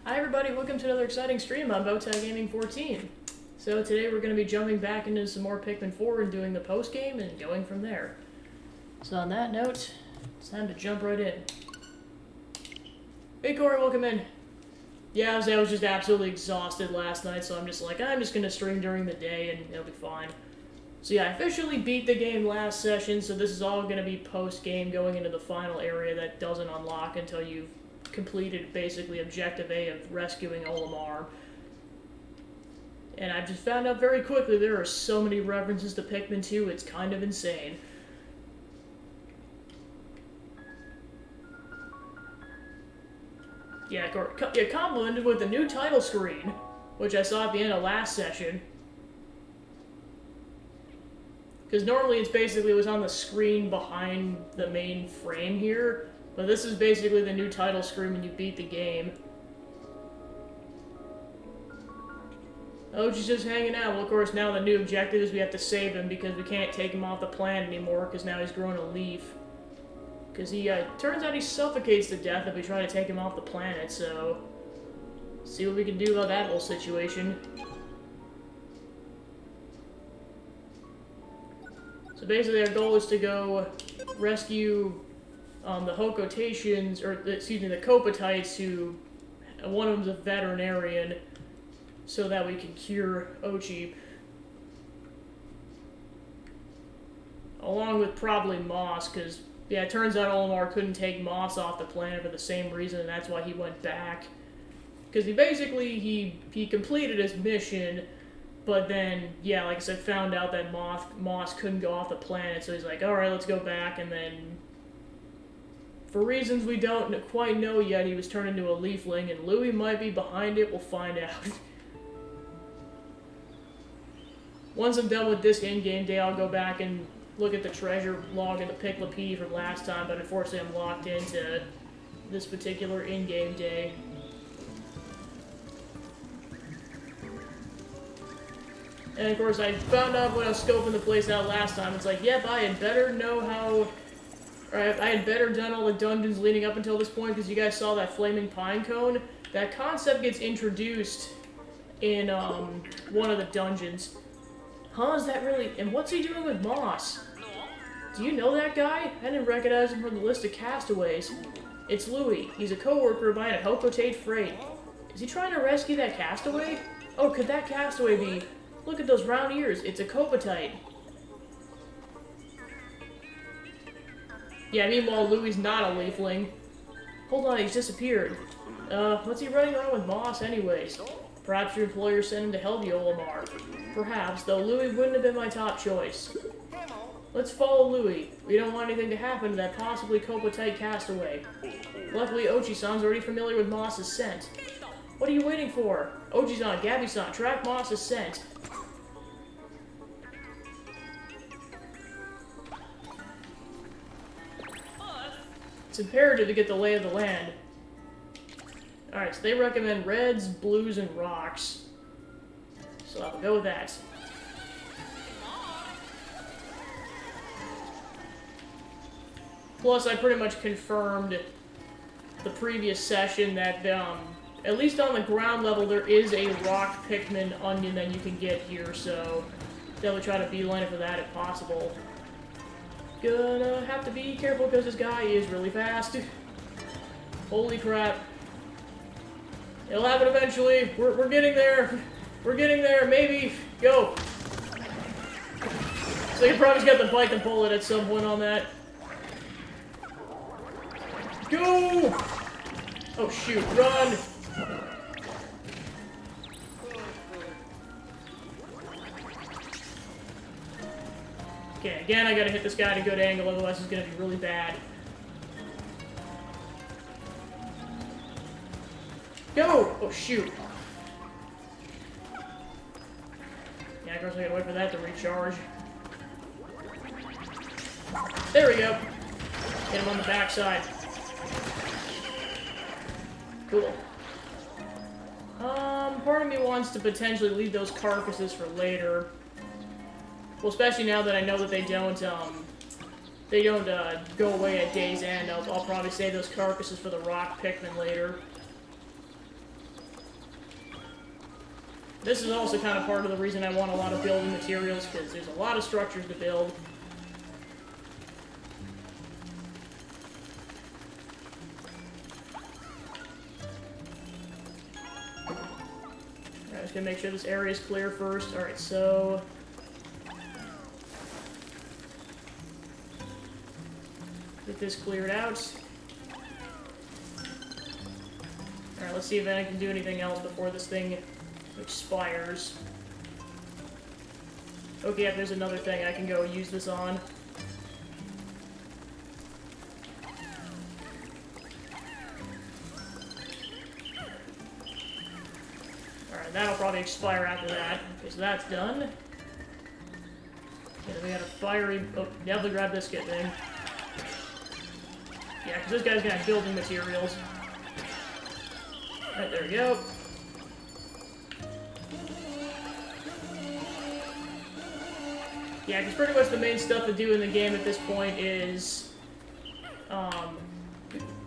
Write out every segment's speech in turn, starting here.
Hi everybody, welcome to another exciting stream on Bowtie Gaming 14. So today we're going to be jumping back into some more Pikmin 4 and doing the post game and going from there. So on that note, it's time to jump right in. Hey Corey, welcome in. Yeah, I was just absolutely exhausted last night, so I'm just like, I'm just going to stream during the day and it'll be fine. So yeah, I officially beat the game last session, so this is all going to be post game going into the final area that doesn't unlock until you've completed basically Objective A of rescuing Olimar. And I just found out very quickly there are so many references to Pikmin 2, it's kind of insane. Yeah, complimented with the new title screen, which I saw at the end of last session. Because normally it's basically was on the screen behind the main frame here, but this is basically the new title screen when you beat the game. Oh, she's just hanging out. Well, of course, now the new objective is we have to save him because we can't take him off the planet anymore because now he's growing a leaf. Because he, turns out he suffocates to death if we try to take him off the planet, so... see what we can do about that whole situation. So basically our goal is to go rescue the Hocotations, or excuse me, the Copatites, who one of them's a veterinarian, so that we can cure Ochi. Along with probably Moss, because, yeah, it turns out Olimar couldn't take Moss off the planet for the same reason, and that's why he went back. Because he completed his mission, but then, yeah, like I said, found out that Moss couldn't go off the planet, so he's like, alright, let's go back, and then, for reasons we don't quite know yet, he was turned into a leafling, and Louie might be behind it, we'll find out. Once I'm done with this in-game day, I'll go back and look at the treasure log in the Piklopedia from last time, but unfortunately I'm locked into this particular in-game day. And of course, I found out when I was scoping the place out last time, it's like, yep, I had better know how... or I had better done all the dungeons leading up until this point, because you guys saw that flaming pine cone. That concept gets introduced in, one of the dungeons. Huh, is that really... and what's he doing with Moss? Do you know that guy? I didn't recognize him from the list of castaways. It's Louie. He's a co-worker buying a Hocotate freight. Is he trying to rescue that castaway? Oh, could that castaway be... look at those round ears. It's a Copatite. Yeah, meanwhile, Louie's not a leafling. Hold on, he's disappeared. What's he running around with Moss anyways? Perhaps your employer sent him to help you, Olimar. Perhaps, though Louie wouldn't have been my top choice. Let's follow Louie. We don't want anything to happen to that possibly Copatite castaway. Luckily, Ochi-san's already familiar with Moss's scent. What are you waiting for? Ochi-san, Gabby-san, track Moss's scent. It's imperative to get the lay of the land. Alright, so they recommend reds, blues, and rocks. So I'll go with that. Plus, I pretty much confirmed the previous session that, at least on the ground level, there is a rock Pikmin onion that you can get here, so definitely try to beeline it for that if possible. Gonna have to be careful because this guy is really fast. Holy crap. It'll happen eventually. We're getting there. We're getting there. Maybe. Go. So you probably got to bite the bullet at some point on that. Go! Oh shoot, run! Okay, again, I gotta hit this guy at a good angle, otherwise it's gonna be really bad. Go! Oh, shoot. Yeah, of course I gotta wait for that to recharge. There we go. Hit him on the backside. Cool. Part of me wants to potentially leave those carcasses for later. Well, especially now that I know that they don't go away at day's end. I'll probably save those carcasses for the rock Pikmin later. This is also kind of part of the reason I want a lot of building materials, because there's a lot of structures to build. Alright, just gonna make sure this area is clear first. Alright, so... get this cleared out. Alright, let's see if I can do anything else before this thing expires. Okay, yeah, there's another thing I can go use this on. Alright, that'll probably expire after that. Okay, so that's done. Okay, then we got a fiery... oh, definitely grab this kit thing. Yeah, because this guy's gonna have building materials. Alright, there we go. Yeah, because pretty much the main stuff to do in the game at this point is...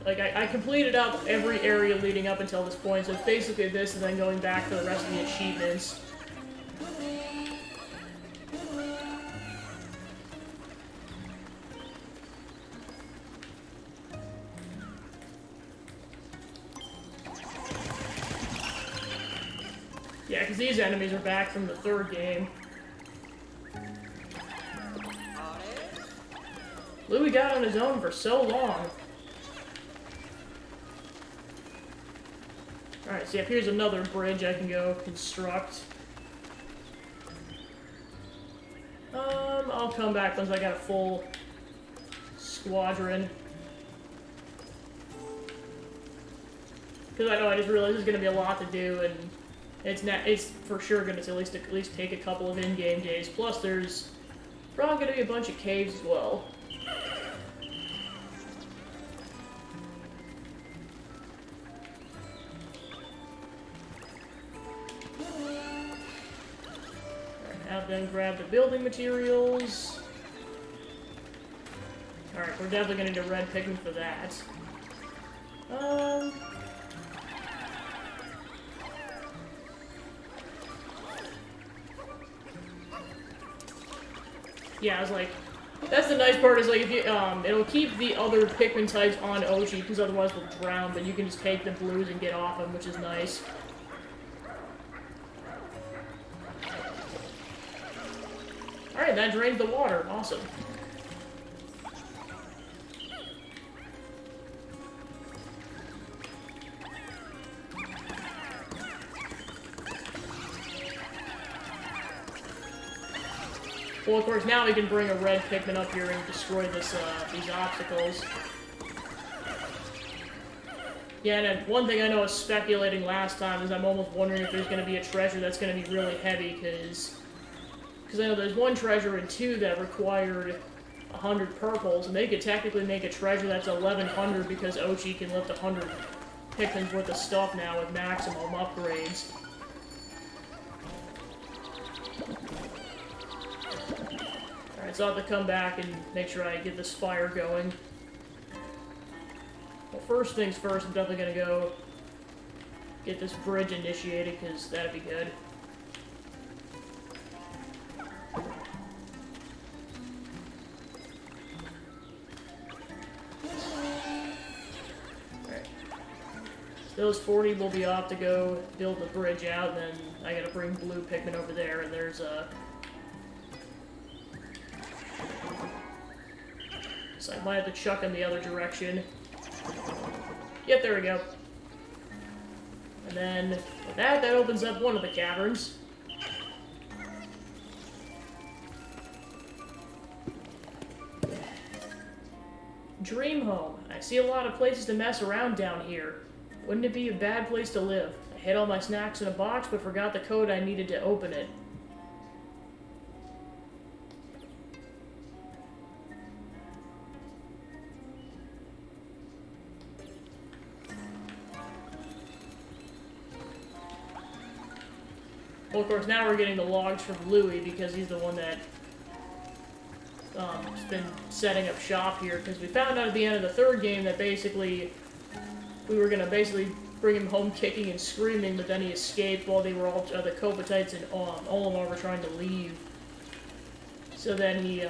like, I completed out every area leading up until this point, so it's basically this and then going back for the rest of the achievements. Yeah, because these enemies are back from the third game. Louis got on his own for so long. Alright, so yeah, here's another bridge I can go construct. I'll come back once I got a full squadron. Because I know I just realized there's going to be a lot to do, and it's for sure going to at least take a couple of in-game days. Plus, there's probably going to be a bunch of caves as well. Then grab the building materials. Alright, we're definitely gonna need a red Pikmin for that. Yeah, I was like, that's the nice part, is like, if you, it'll keep the other Pikmin types on Ochi, because otherwise they'll drown, but you can just take the blues and get off them, which is nice. Alright, that drains the water. Awesome. Well, of course, now we can bring a red Pikmin up here and destroy this, these obstacles. Yeah, and one thing I know I was speculating last time is I'm almost wondering if there's going to be a treasure that's going to be really heavy, because I know there's one treasure in 2 that required 100 purples, and they could technically make a treasure that's 1100 because Ochi can lift 100 Pikmin's worth of stuff now with maximum upgrades. Alright, so I'll have to come back and make sure I get this fire going. Well, first things first, I'm definitely going to go get this bridge initiated, because that'd be good. Those 40 will be off to go build the bridge out, and then I gotta bring blue Pikmin over there, and there's a... so I might have to chuck in the other direction. Yep, there we go. And then, with that opens up one of the caverns. Dream home. I see a lot of places to mess around down here. Wouldn't it be a bad place to live? I hid all my snacks in a box, but forgot the code I needed to open it. Well, of course, now we're getting the logs from Louis, because he's the one that has been setting up shop here, because we found out at the end of the third game that basically we were going to bring him home kicking and screaming, but then he escaped while they were all, the Kopatites and Olimar were trying to leave. So then he,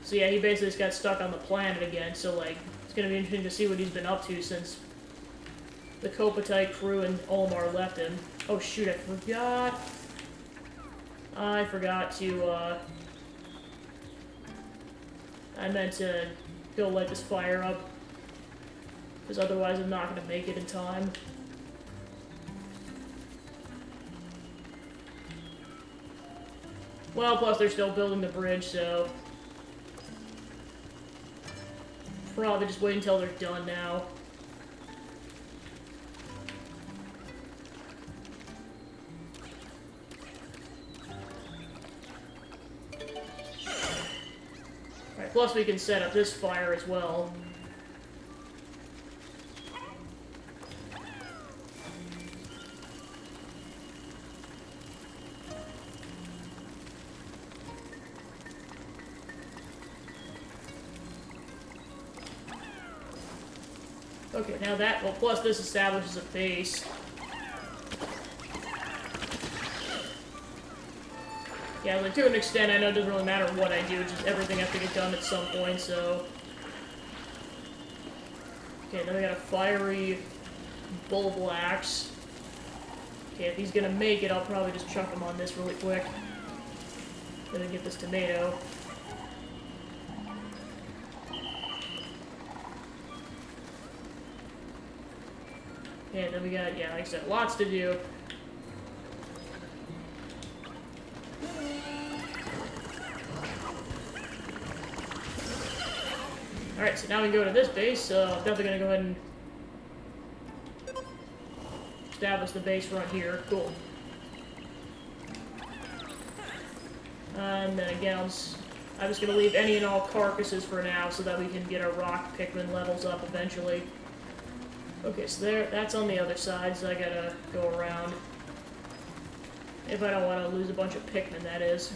so yeah, he basically just got stuck on the planet again, so like, it's gonna be interesting to see what he's been up to since the Kopatite crew and Olimar left him. Oh shoot, I forgot to, I meant to go light this fire up, because otherwise I'm not gonna make it in time. Well, plus they're still building the bridge, so probably just wait until they're done now. Alright, plus we can set up this fire as well. Okay, now that, well, plus this establishes a base. Yeah, like, to an extent, I know it doesn't really matter what I do, just everything has to get done at some point, so... Okay, then we got a fiery bulb axe. Okay, if he's gonna make it, I'll probably just chuck him on this really quick. Then we get this tomato. Yeah, then we got, yeah, like I said, lots to do. Alright, so now we go to this base, so I'm definitely gonna go ahead and establish the base front here. Cool. And then again, I'm just gonna leave any and all carcasses for now so that we can get our rock Pikmin levels up eventually. Okay, so that's on the other side, so I gotta go around. If I don't want to lose a bunch of Pikmin, that is.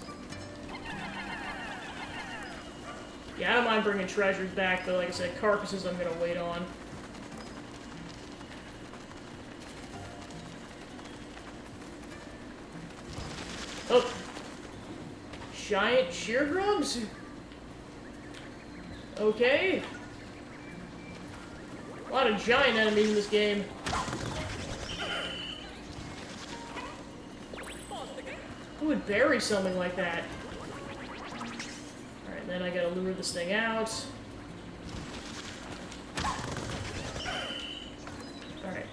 Yeah, I don't mind bringing treasures back, but like I said, carcasses I'm gonna wait on. Oh! Giant shear grubs? Okay. A lot of giant enemies in this game. Who would bury something like that? Alright, then I gotta lure this thing out. Alright.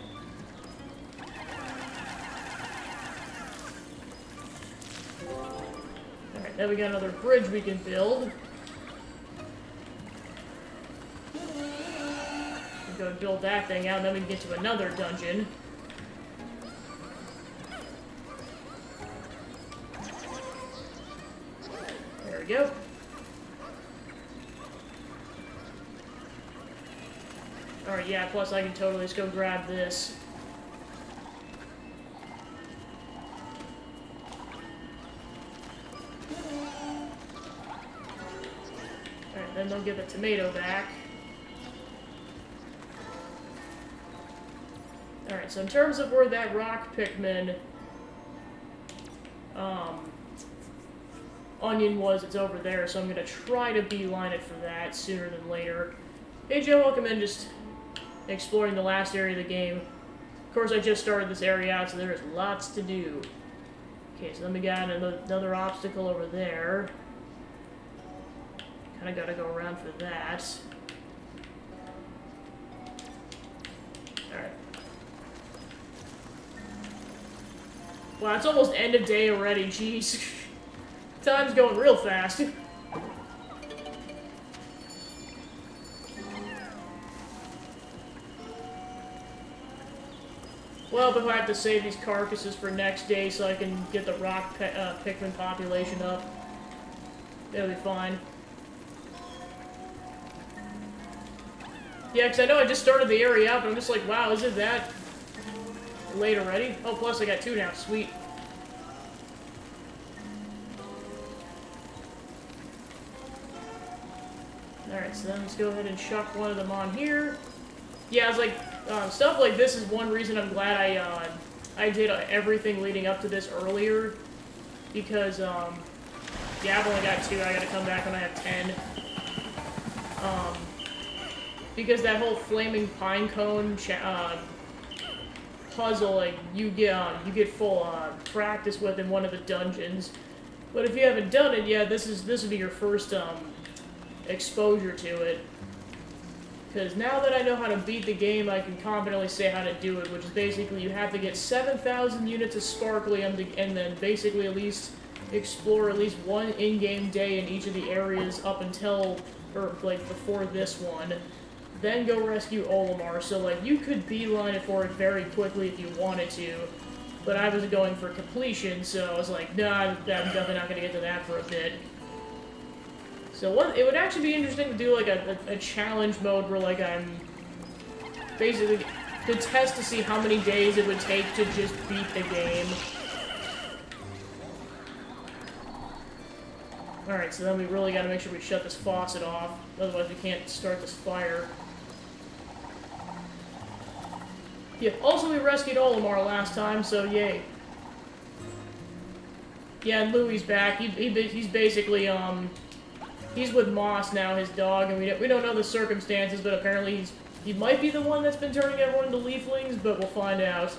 Alright, then we got another bridge we can build. Go build that thing out, and then we can get to another dungeon. There we go. Alright, yeah, plus I can totally just go grab this. Alright, then they'll give the tomato back. Alright, so in terms of where that rock Pikmin onion was, it's over there, so I'm going to try to beeline it for that sooner than later. Hey Joe, welcome in, just exploring the last area of the game. Of course, I just started this area out, so there's lots to do. Okay, so then we got another obstacle over there. Kind of got to go around for that. Alright. Wow, it's almost end of day already, jeez. Time's going real fast. Well, if I have to save these carcasses for next day so I can get the rock Pikmin population up, it'll be fine. Yeah, because I know I just started the area up, and I'm just like, wow, is it that late already? Oh, plus I got 2 now, sweet. Alright, so then let's go ahead and chuck one of them on here. Yeah, I was like, Stuff like this is one reason I'm glad I did everything leading up to this earlier, because, yeah, I've only got 2, I gotta come back when I have 10. Because that whole flaming pine cone puzzle, like, you get full practice with in one of the dungeons. But if you haven't done it yet, this would be your first exposure to it. Because now that I know how to beat the game, I can confidently say how to do it, which is basically you have to get 7,000 units of sparkly and then basically at least explore at least one in-game day in each of the areas up until, or like before this one. Then go rescue Olimar, so like you could beeline it for it very quickly if you wanted to. But I was going for completion, so I was like, nah, I'm definitely not going to get to that for a bit. So it would actually be interesting to do like a challenge mode where like I'm basically to test to see how many days it would take to just beat the game. Alright, so then we really gotta make sure we shut this faucet off, otherwise we can't start this fire. Yeah, also we rescued Olimar last time, so yay. Yeah, and Louie's back. He's basically, he's with Moss now, his dog, and we don't know the circumstances, but apparently he might be the one that's been turning everyone into leaflings, but we'll find out.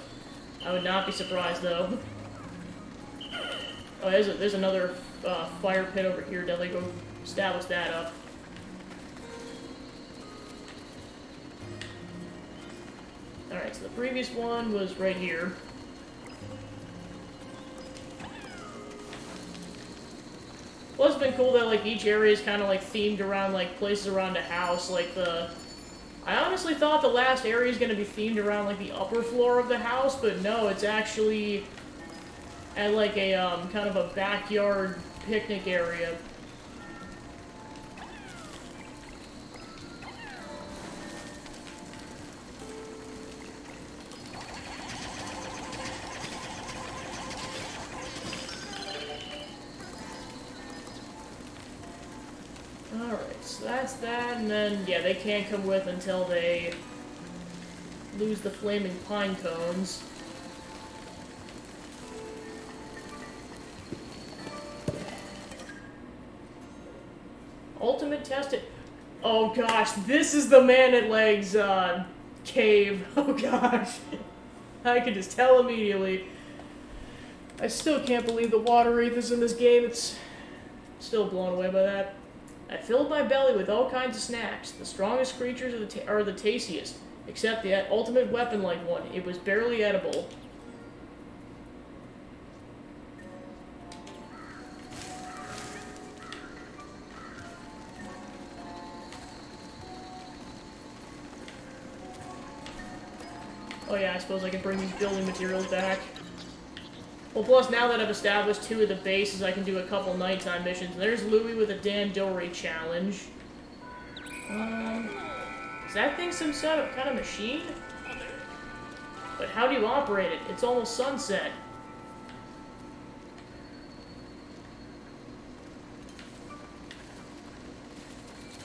I would not be surprised, though. Oh, there's another fire pit over here. Definitely go establish that up. Alright, so the previous one was right here. Well, it's been cool that, like, each area is kind of, like, themed around, like, places around a house. Like, I honestly thought the last area is going to be themed around, like, the upper floor of the house, but no, it's actually at, like, a, kind of a backyard picnic area. Alright, so that's that, and then, yeah, they can't come with until they lose the flaming pine cones. Ultimate tested. Oh gosh, this is the Man-at-Legs, cave. Oh gosh. I can just tell immediately. I still can't believe the water wraith is in this game. It's still blown away by that. I filled my belly with all kinds of snacks. The strongest creatures are the tastiest, except the ultimate weapon-like one. It was barely edible. Oh yeah, I suppose I can bring these building materials back. Well, plus, now that I've established 2 of the bases, I can do a couple nighttime missions. There's Louie with a Dan Dory challenge. Is that thing some sort of kind of machine? But how do you operate it? It's almost sunset.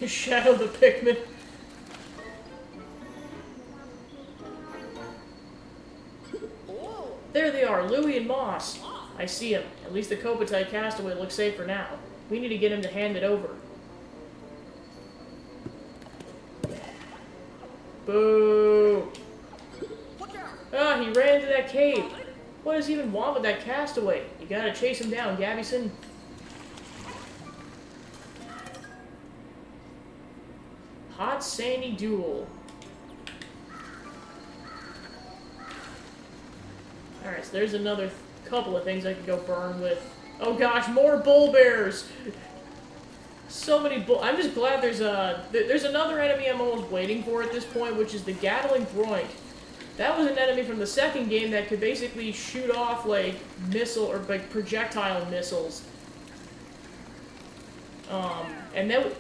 Shadow the Pikmin. There they are, Louie and Moss. I see him. At least the Kopatite castaway looks safe for now. We need to get him to hand it over. Boo! Ah, he ran into that cave. What does he even want with that castaway? You gotta chase him down, Gabbyson. Hot Sandy Duel. Alright, so there's another couple of things I could go burn with. Oh gosh, more bull bears! So many bull... I'm just glad there's another enemy I'm almost waiting for at this point, which is the Gatling Groink. That was an enemy from the second game that could basically shoot off, like, like, projectile missiles. And that,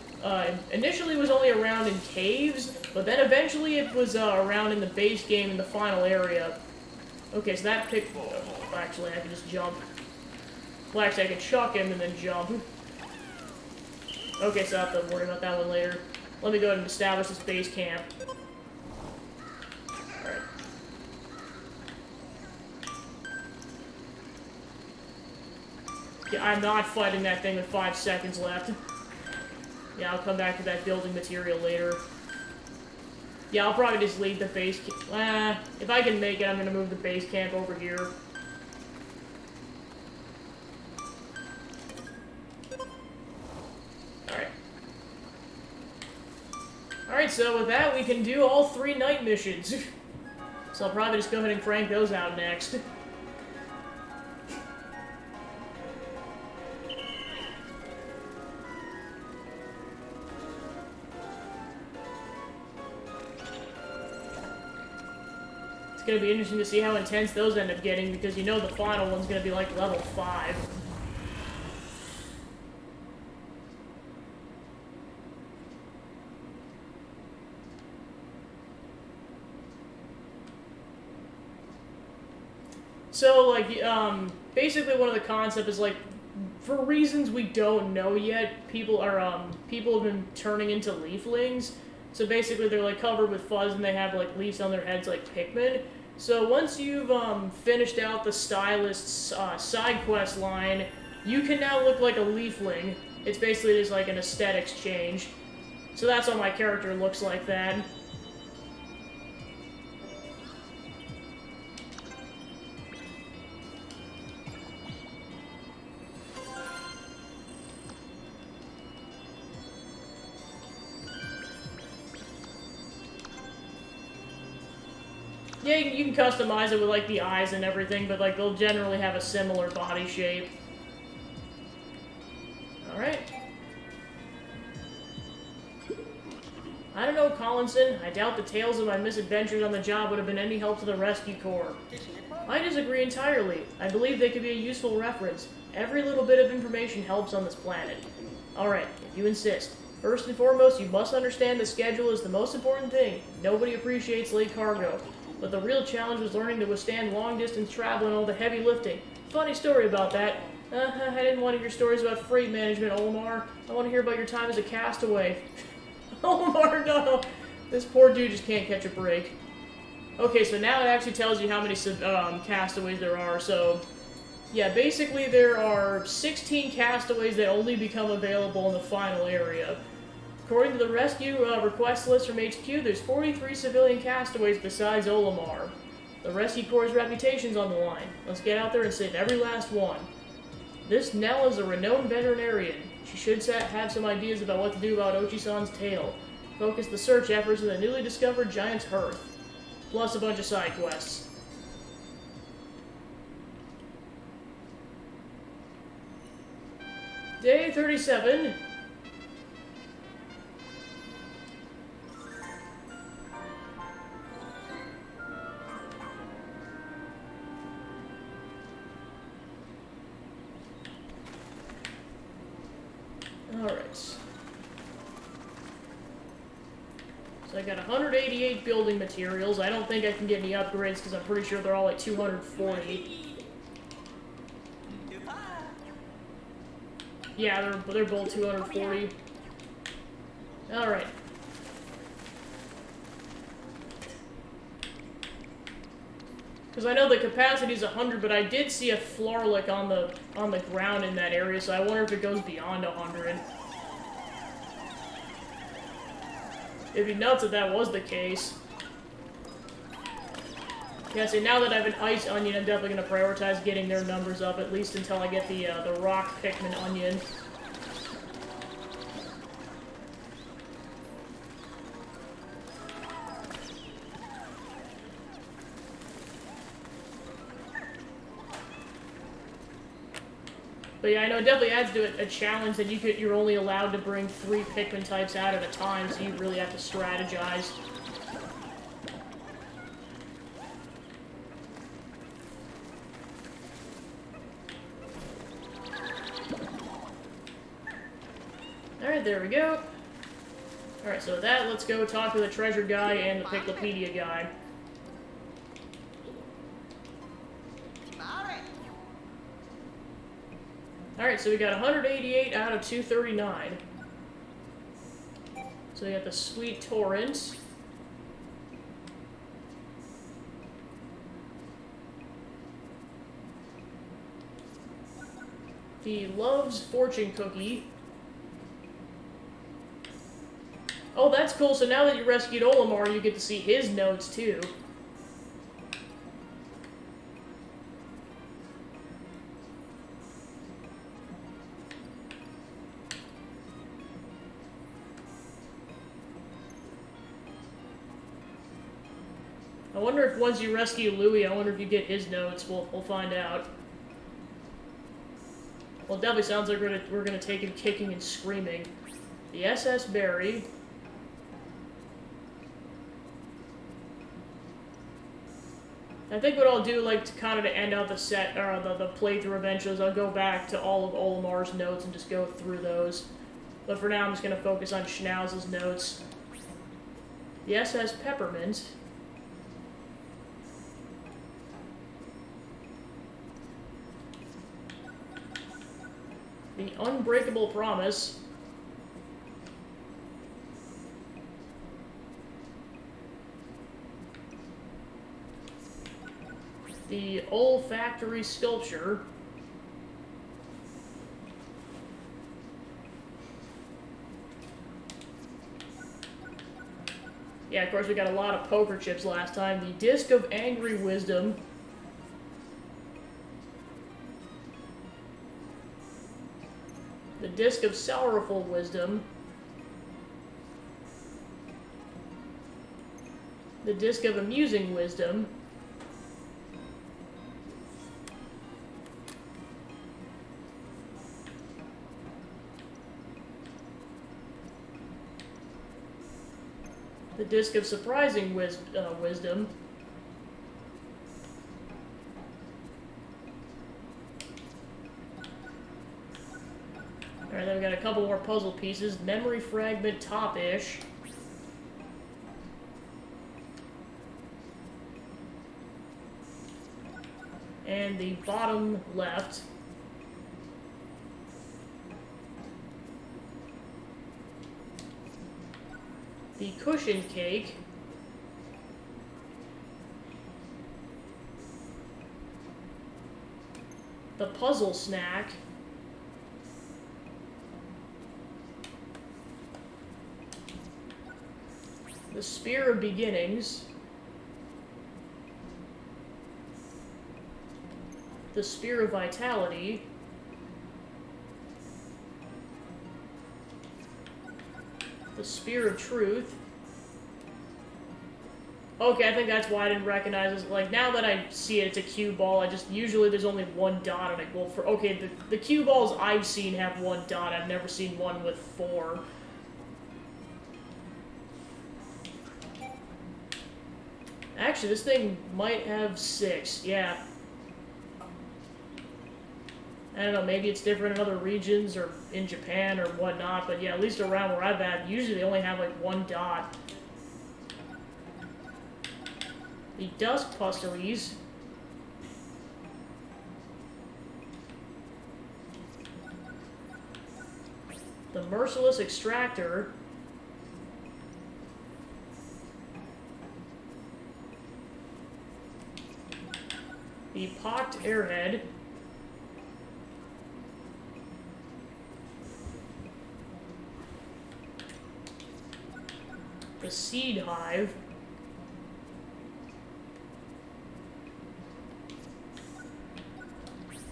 initially was only around in caves, but then eventually it was, around in the base game in the final area. Okay, so that pick... Oh, actually, I can just jump. Well, actually, I can chuck him and then jump. Okay, so I have to worry about that one later. Let me go ahead and establish this base camp. Yeah, I'm not fighting that thing with 5 seconds left. Yeah, I'll come back to that building material later. Yeah, I'll probably just leave the base camp. If I can make it, I'm gonna move the base camp over here. Alright. Alright, so with that, we can do all 3 night missions. So I'll probably just go ahead and crank those out next. It's gonna be interesting to see how intense those end up getting, because you know the final one's gonna be like level 5. So, like, basically one of the concepts is, like, for reasons we don't know yet, people have been turning into leaflings. So basically they're, like, covered with fuzz and they have, like, leaves on their heads like Pikmin. So once you've, finished out the stylist's, side quest line, you can now look like a leafling. It's basically just, like, an aesthetics change. So that's why my character looks like that. Yeah, you can customize it with, like, the eyes and everything, but, like, they'll generally have a similar body shape. Alright. I don't know, Collinson. I doubt the tales of my misadventures on the job would have been any help to the Rescue Corps. I disagree entirely. I believe they could be a useful reference. Every little bit of information helps on this planet. Alright, if you insist. First and foremost, you must understand the schedule is the most important thing. Nobody appreciates late cargo. But the real challenge was learning to withstand long-distance travel and all the heavy lifting. Funny story about that. I didn't want to hear stories about freight management, Olimar. I want to hear about your time as a castaway. Olimar, no! This poor dude just can't catch a break. Okay, so now it actually tells you how many castaways there are, so... Yeah, basically there are 16 castaways that only become available in the final area. According to the rescue request list from HQ, there's 43 civilian castaways besides Olimar. The Rescue Corps' reputation's on the line. Let's get out there and save every last one. This Nell is a renowned veterinarian. She should have some ideas about what to do about Ochi-san's tail. Focus the search efforts on the newly discovered Giant's Hearth. Plus a bunch of side quests. Day 37. Alright. So I got 188 building materials. I don't think I can get any upgrades because I'm pretty sure they're all like 240. Yeah, they're both 240. Alright. Because I know the capacity is 100, but I did see a Florlick on the ground in that area, so I wonder if it goes beyond 100. It'd be nuts if that was the case. Yeah, so now that I have an Ice Onion, I'm definitely going to prioritize getting their numbers up, at least until I get the Rock Pikmin Onion. But yeah, I know it definitely adds to it a challenge that you're only allowed to bring 3 Pikmin types out at a time, so you really have to strategize. Alright, there we go. Alright, so with that, let's go talk to the treasure guy and the Piclopedia guy. Alright, so we got 188 out of 239. So we got the Sweet Torrent. The Love's Fortune Cookie. Oh, that's cool. So now that you rescued Olimar, you get to see his notes, too. I wonder if once you rescue Louie, I wonder if you get his notes. We'll find out. Well, it definitely sounds like we're gonna take him kicking and screaming. The SS Barry. I think what I'll do, like, to kind of to end out the set, or the playthrough eventually, is I'll go back to all of Olimar's notes and just go through those. But for now, I'm just going to focus on Schnauz's notes. The SS Peppermint. The Unbreakable Promise. The Olfactory Sculpture. Yeah, of course, we got a lot of poker chips last time. The Disc of Angry Wisdom. The Disc of Sorrowful Wisdom. The Disc of Amusing Wisdom. The Disc of Surprising Wisdom. Alright, then we got a couple more puzzle pieces. Memory Fragment Top-ish. And the bottom left. The Cushion Cake. The Puzzle Snack. The Spear of Beginnings. The Spear of Vitality. The Spear of Truth. Okay, I think that's why I didn't recognize it. Like, now that I see it, it's a cue ball. Usually there's only one dot on it. Well, the cue balls I've seen have one dot. I've never seen one with 4. Actually, this thing might have 6. Yeah. I don't know, maybe it's different in other regions or in Japan or whatnot, but yeah, at least around where I've at, usually they only have like 1 dot. The Dusk Pusteries. The Merciless Extractor. The Pocked Airhead. The Seed Hive.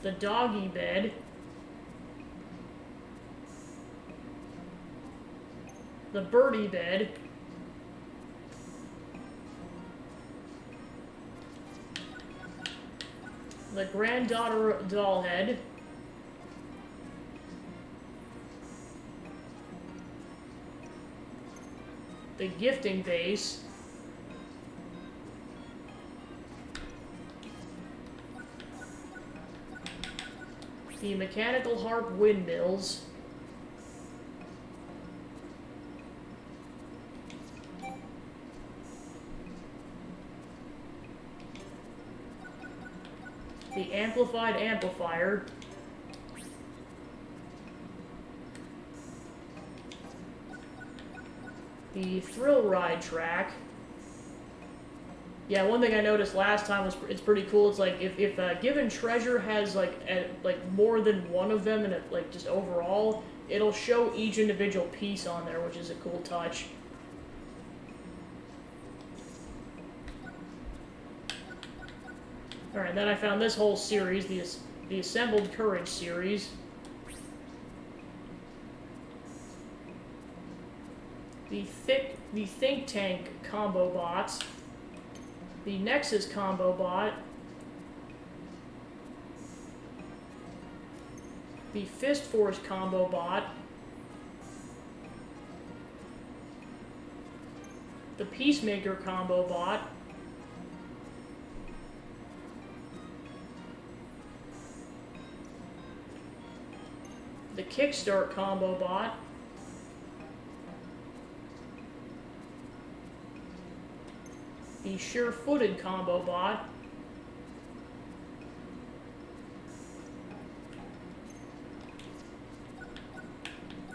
The Doggy Bed. The Birdie Bed. The Granddaughter Dollhead. The Gifting Vase. The Mechanical Harp Windmills. The Amplified Amplifier. The Thrill Ride Track. Yeah, one thing I noticed last time was it's pretty cool. It's like if a given treasure has like more than one of them, and like just overall, it'll show each individual piece on there, which is a cool touch. All right, then I found this whole series, the Assembled Courage series. The Think Tank combo bots. The Nexus combo bot, the Fist Force combo bot, the Peacemaker combo bot, the Kickstart combo bot, the Sure-Footed combo bot,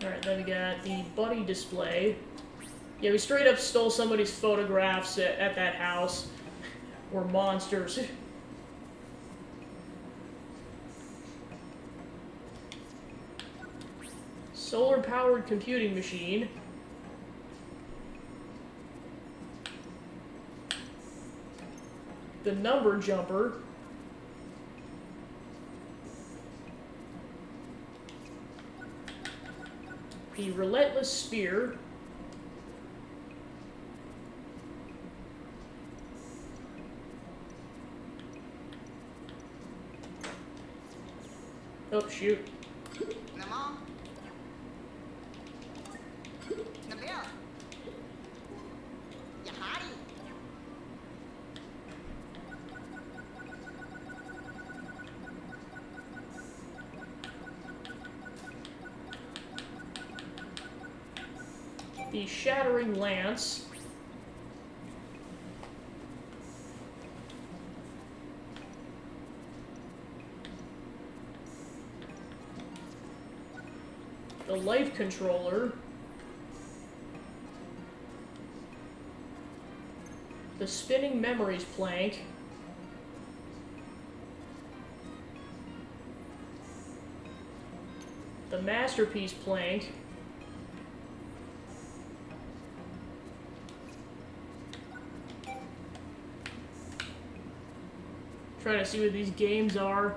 alright, then we got the Buddy display. Yeah, we straight up stole somebody's photographs at that house. We're monsters. Solar-powered computing machine. The Number Jumper. The Relentless Spear. Oh, shoot. The Shattering Lance. The Life Controller. The Spinning Memories Plank. The Masterpiece Plank. Trying to see what these games are.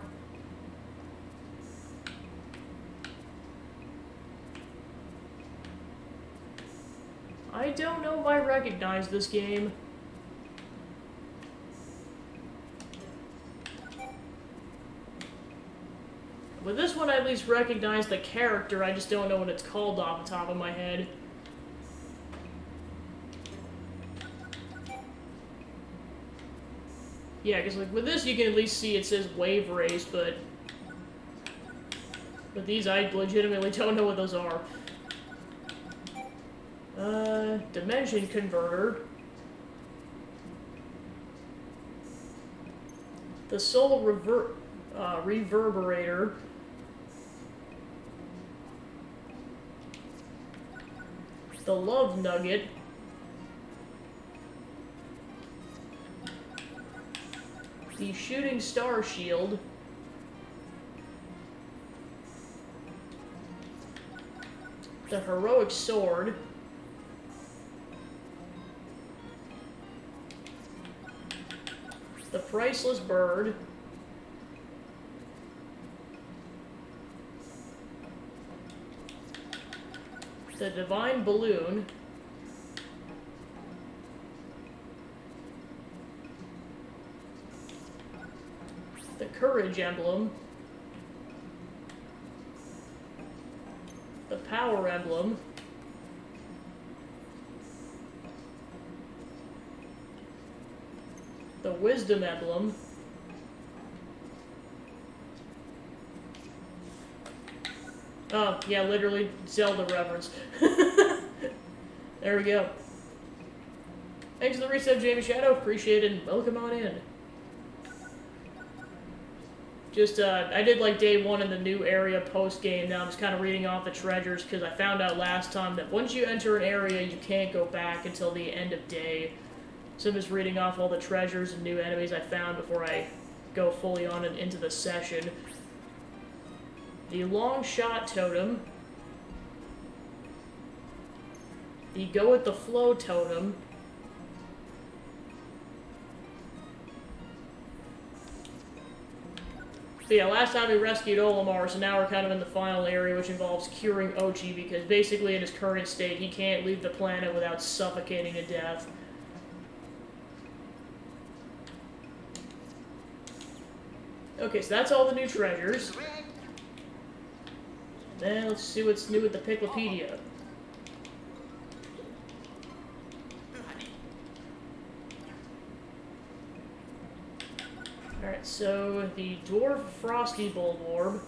I don't know if I recognize this game. With this one, I at least recognize the character. I just don't know what it's called off the top of my head. Yeah, because like with this you can at least see it says Wave Race, but these I legitimately don't know what those are. Dimension Converter. The Soul Reverberator. The Love Nugget. The Shooting Star Shield. The Heroic Sword. The Priceless Bird. The Divine Balloon. The Courage Emblem. The Power Emblem. The Wisdom Emblem. Oh, yeah, literally Zelda reference. There we go. Thanks for the reset, Jamie Shadow. Appreciate it, and welcome on in. Just, I did like day one in the new area post-game. Now I'm just kind of reading off the treasures, because I found out last time that once you enter an area, you can't go back until the end of day. So I'm just reading off all the treasures and new enemies I found before I go fully on and into the session. The long shot totem. The go with the flow totem. So yeah, last time we rescued Olimar, so now we're kind of in the final area, which involves curing Ochi, because basically in his current state, he can't leave the planet without suffocating to death. Okay, so that's all the new treasures. Then let's see what's new with the Piclopedia. Alright, so the Dwarf Frosty Bulborb.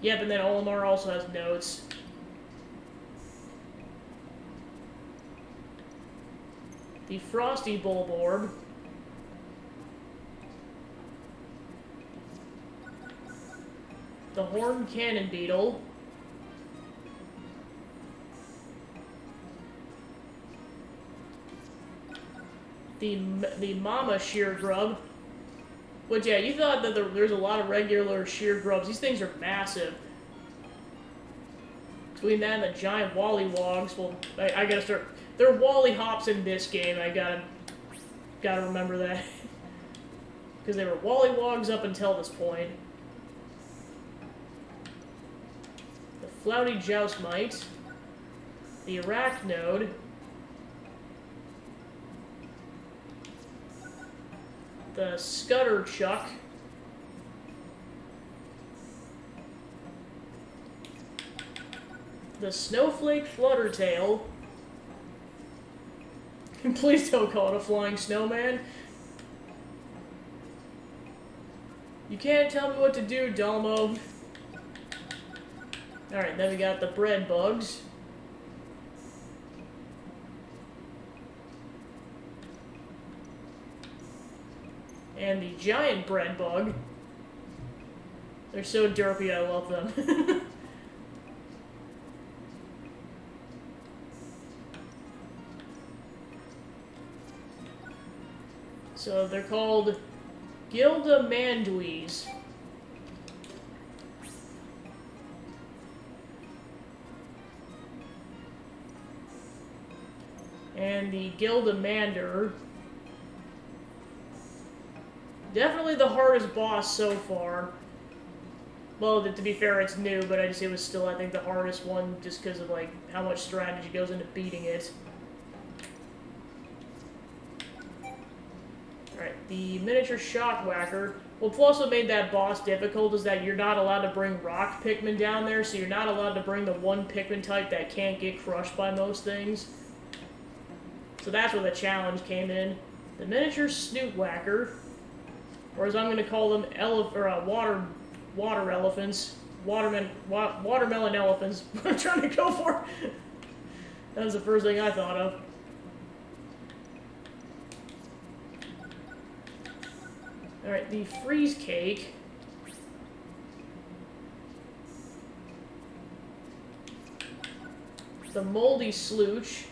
Yep, and then Olimar also has notes. The Frosty Bulborb. The Horned Cannon Beetle. The Mama Sheargrub. Which, yeah, you thought that there's a lot of regular Sheargrubs. These things are massive. Between that and the giant Wallywogs, well, I gotta start... There are Wally Hops in this game, I gotta remember that. Because they were Wallywogs up until this point. Flouty Joustmite, the Arachnode, the Scutterchuck, the Snowflake Fluttertail. Please don't call it a flying snowman. You can't tell me what to do, Dalmo. Alright, then we got the bread bugs. And the giant bread bug. They're so derpy, I love them. So they're called Gildamanduis. And the Gildamander. Definitely the hardest boss so far. Well, to be fair, it's new, but it was still, I think, the hardest one just because of, like, how much strategy goes into beating it. Alright, the miniature Shockwhacker. Well, plus what made that boss difficult is that you're not allowed to bring rock Pikmin down there, so you're not allowed to bring the one Pikmin type that can't get crushed by most things. So that's where the challenge came in. The miniature Snootwhacker, or as I'm going to call them, water elephants. Watermelon elephants. What I'm trying to go for. That was the first thing I thought of. Alright, the Freeze Cake. The Moldy Slooch.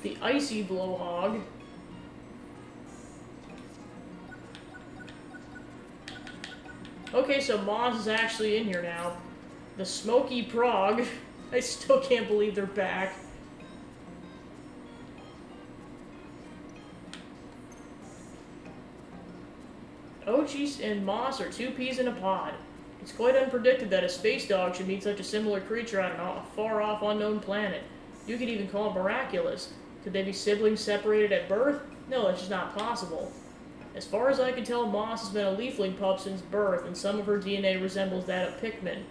The Icy Blowhog. Okay, so Moz is actually in here now. The Smoky Prog. I still can't believe they're back. Ochi and Moss are two peas in a pod. It's quite unpredicted that a space dog should meet such a similar creature on a far-off unknown planet. You could even call it miraculous. Could they be siblings separated at birth? No, that's just not possible. As far as I can tell, Moss has been a leafling pup since birth, and some of her DNA resembles that of Pikmin.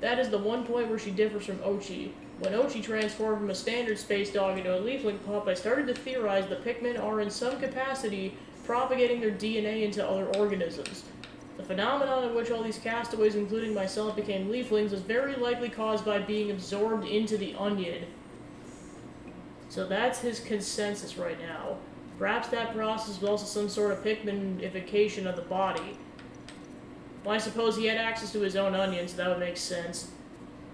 That is the one point where she differs from Ochi. When Ochi transformed from a standard space dog into a leafling pup, I started to theorize the Pikmin are in some capacity propagating their DNA into other organisms. The phenomenon in which all these castaways, including myself, became leaflings was very likely caused by being absorbed into the onion. So that's his consensus right now. Perhaps that process was also some sort of Pikminification of the body. Well, I suppose he had access to his own onions, so that would make sense.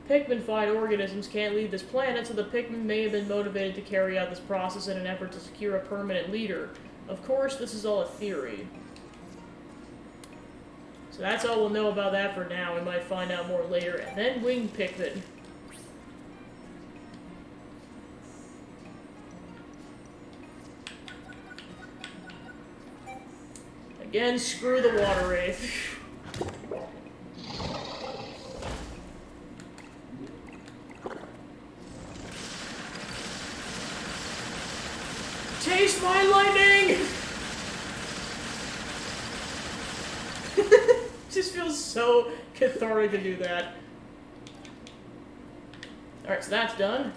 Pikmin-fied organisms can't leave this planet, so the Pikmin may have been motivated to carry out this process in an effort to secure a permanent leader. Of course, this is all a theory. So that's all we'll know about that for now. We might find out more later. And then winged Pikmin. Again, screw the water wraith. Taste my lightning! Just feels so cathartic to do that. Alright, so that's done.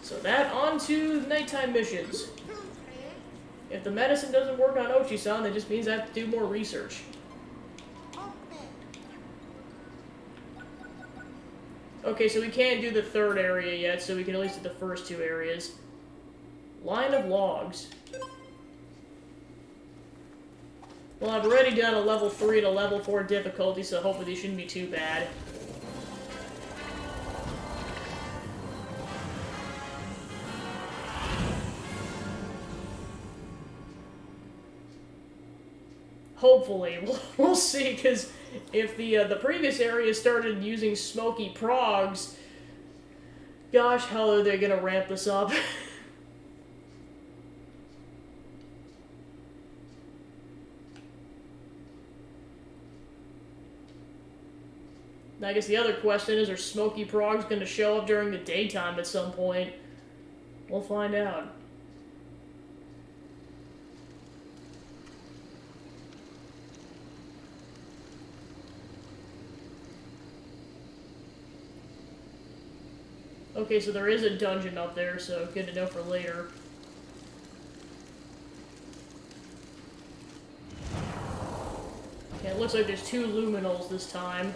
So that, on to nighttime missions. If the medicine doesn't work on Ochi-san, that just means I have to do more research. Okay, so we can't do the third area yet, so we can at least do the first two areas. Line of logs. Well, I've already done a level 3 and a level 4 difficulty, so hopefully these shouldn't be too bad. Hopefully. We'll see, because if the previous area started using smoky progs, gosh, how are they gonna ramp this up? I guess the other question is, are smoky progs going to show up during the daytime at some point? We'll find out. Okay, so there is a dungeon up there, so good to know for later. Yeah, it looks like there's 2 luminals this time.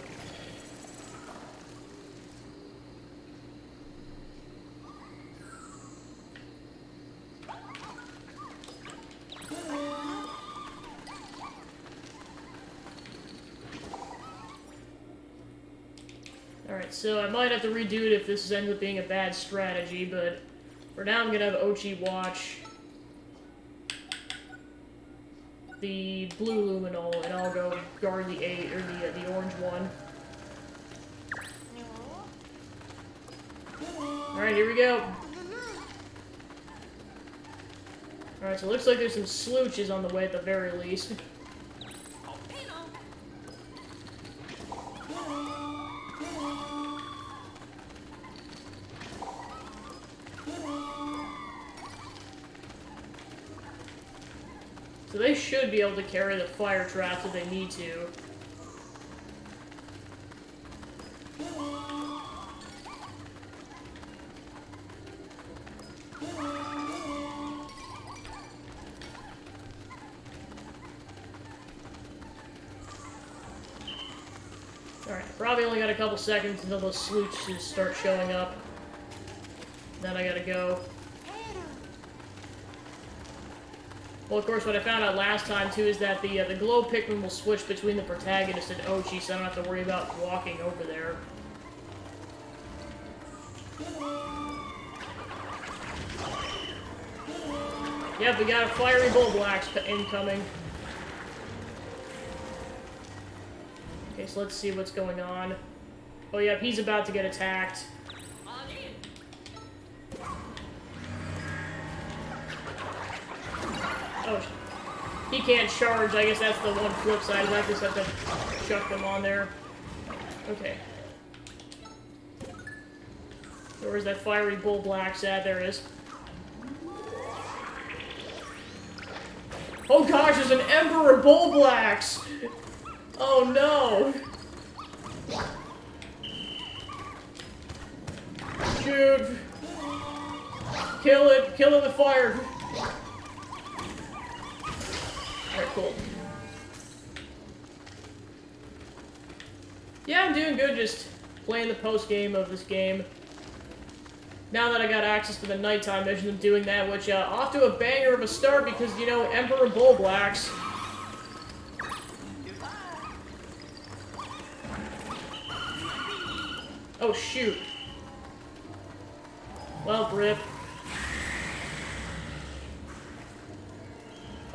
Alright, so I might have to redo it if this ends up being a bad strategy, but for now I'm gonna have Ochi watch the blue luminal, and I'll go guard the the orange one. Alright, here we go. Alright, so it looks like there's some slooches on the way at the very least. So they should be able to carry the fire traps if they need to. Alright, probably only got a couple seconds until those slooches start showing up. Then I gotta go. Well, of course, what I found out last time, too, is that the glow Pikmin will switch between the protagonist and Ochi, so I don't have to worry about walking over there. Yep, we got a fiery Bulblax incoming. Okay, so let's see what's going on. Oh, yep, he's about to get attacked. Oh, he can't charge. I guess that's the one flip side. I just have to chuck them on there. Okay. So where's that fiery Bulblax at? There it is. Oh gosh, there's an Emperor Bulblax! Oh no! Shoot! Kill it! Kill it with fire! Alright, cool. Yeah, I'm doing good just playing the post-game of this game. Now that I got access to the nighttime mission, I'm doing that, which, off to a banger of a start because, you know, Emperor Bulblax. Oh, shoot. Well, rip.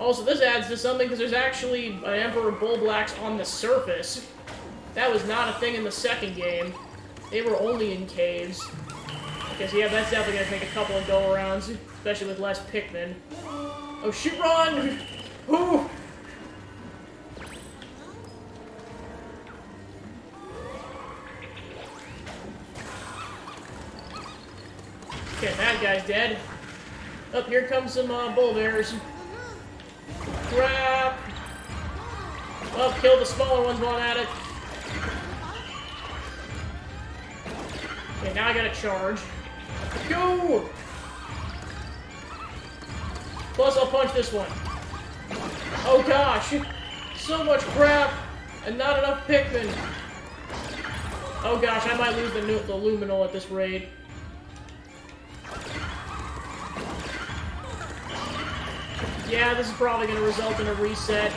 Also, this adds to something because there's actually an Emperor Bullblacks on the surface. That was not a thing in the second game. They were only in caves. Okay, so yeah, that's definitely going to take a couple of go-arounds, especially with less Pikmin. Oh, shoot, run! Ooh! Okay, that guy's dead. Up here comes some bull bears. Crap! Well, kill the smaller ones while I'm at it. Okay, now I gotta charge. Go! Plus, I'll punch this one. Oh gosh! So much crap! And not enough Pikmin! Oh gosh, I might lose the luminal at this rate. Yeah, this is probably going to result in a reset.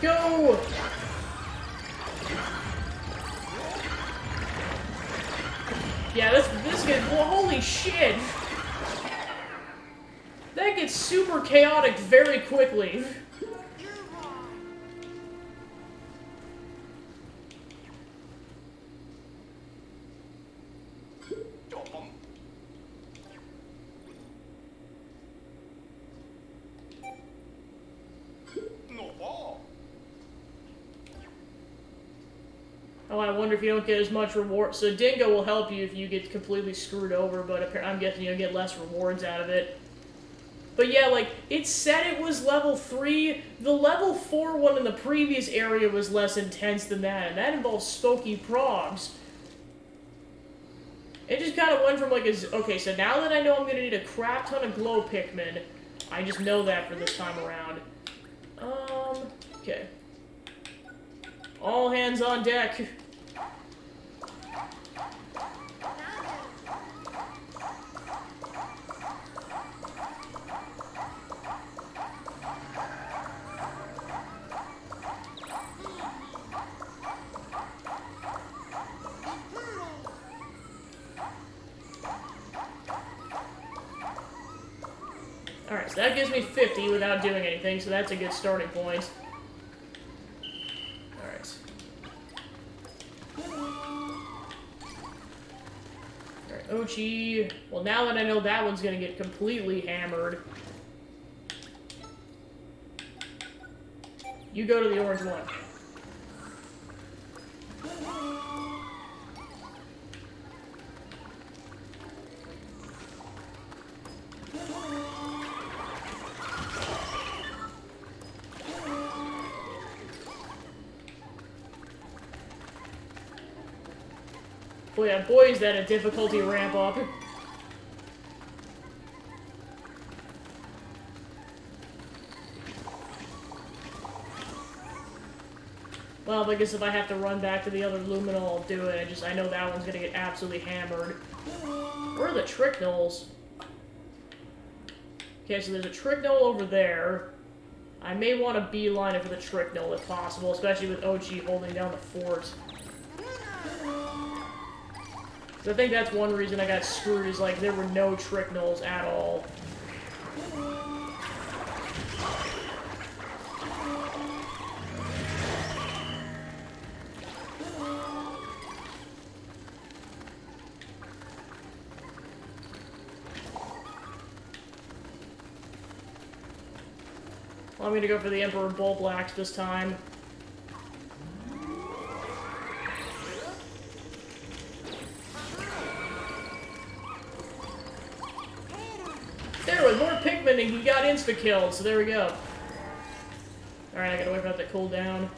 Go! Yeah, this gets... Well, holy shit! That gets super chaotic very quickly. Oh, I wonder if you don't get as much reward. So Dingo will help you if you get completely screwed over, but I'm guessing you'll get less rewards out of it. But yeah, like, it said it was level 3. The level 4 one in the previous area was less intense than that, and that involves Spooky Progs. It just kind of went from like a... Okay, so now that I know I'm going to need a crap ton of glow Pikmin, I just know that for this time around. Okay. All hands on deck. Alright, so that gives me 50 without doing anything, so that's a good starting point. Alright. Alright, Ochi. Well, now that I know that one's gonna get completely hammered, you go to the orange one. Boy, yeah, boy, is that a difficulty ramp up. Well, I guess if I have to run back to the other luminal, I'll do it. I know that one's gonna get absolutely hammered. Where are the Tricknolls? Okay, so there's a Tricknoll over there. I may want to beeline it for the Tricknoll if possible, especially with OG holding down the fort. I think that's one reason I got screwed, is like there were no Tricknolls at all. Well, I'm gonna go for the Emperor Bullblacks this time. There was more Pikmin and he got insta-killed, so there we go. Alright, I gotta wait for that to cool down.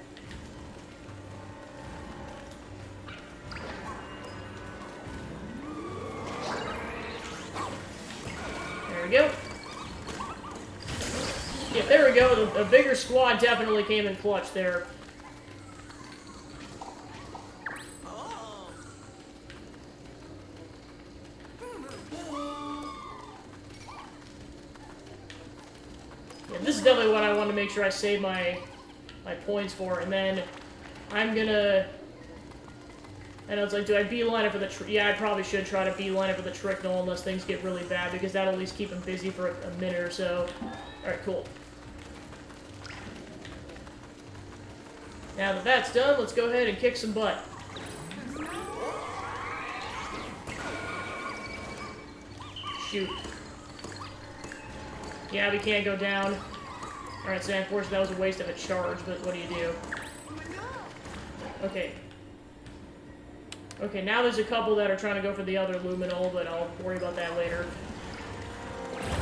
There we go. Yeah, there we go. A bigger squad definitely came in clutch there. definitely what I want to make sure I save my points for, and then I'm gonna... I know it's like, do I beeline it for the... Yeah, I probably should try to beeline it for the Trickle unless things get really bad, because that'll at least keep him busy for a minute or so. Alright, cool. Now that that's done, let's go ahead and kick some butt. Shoot. Yeah, we can't go down. Alright, so unfortunately that was a waste of a charge, but what do you do? Okay. Okay, now there's a couple that are trying to go for the other luminol, but I'll worry about that later.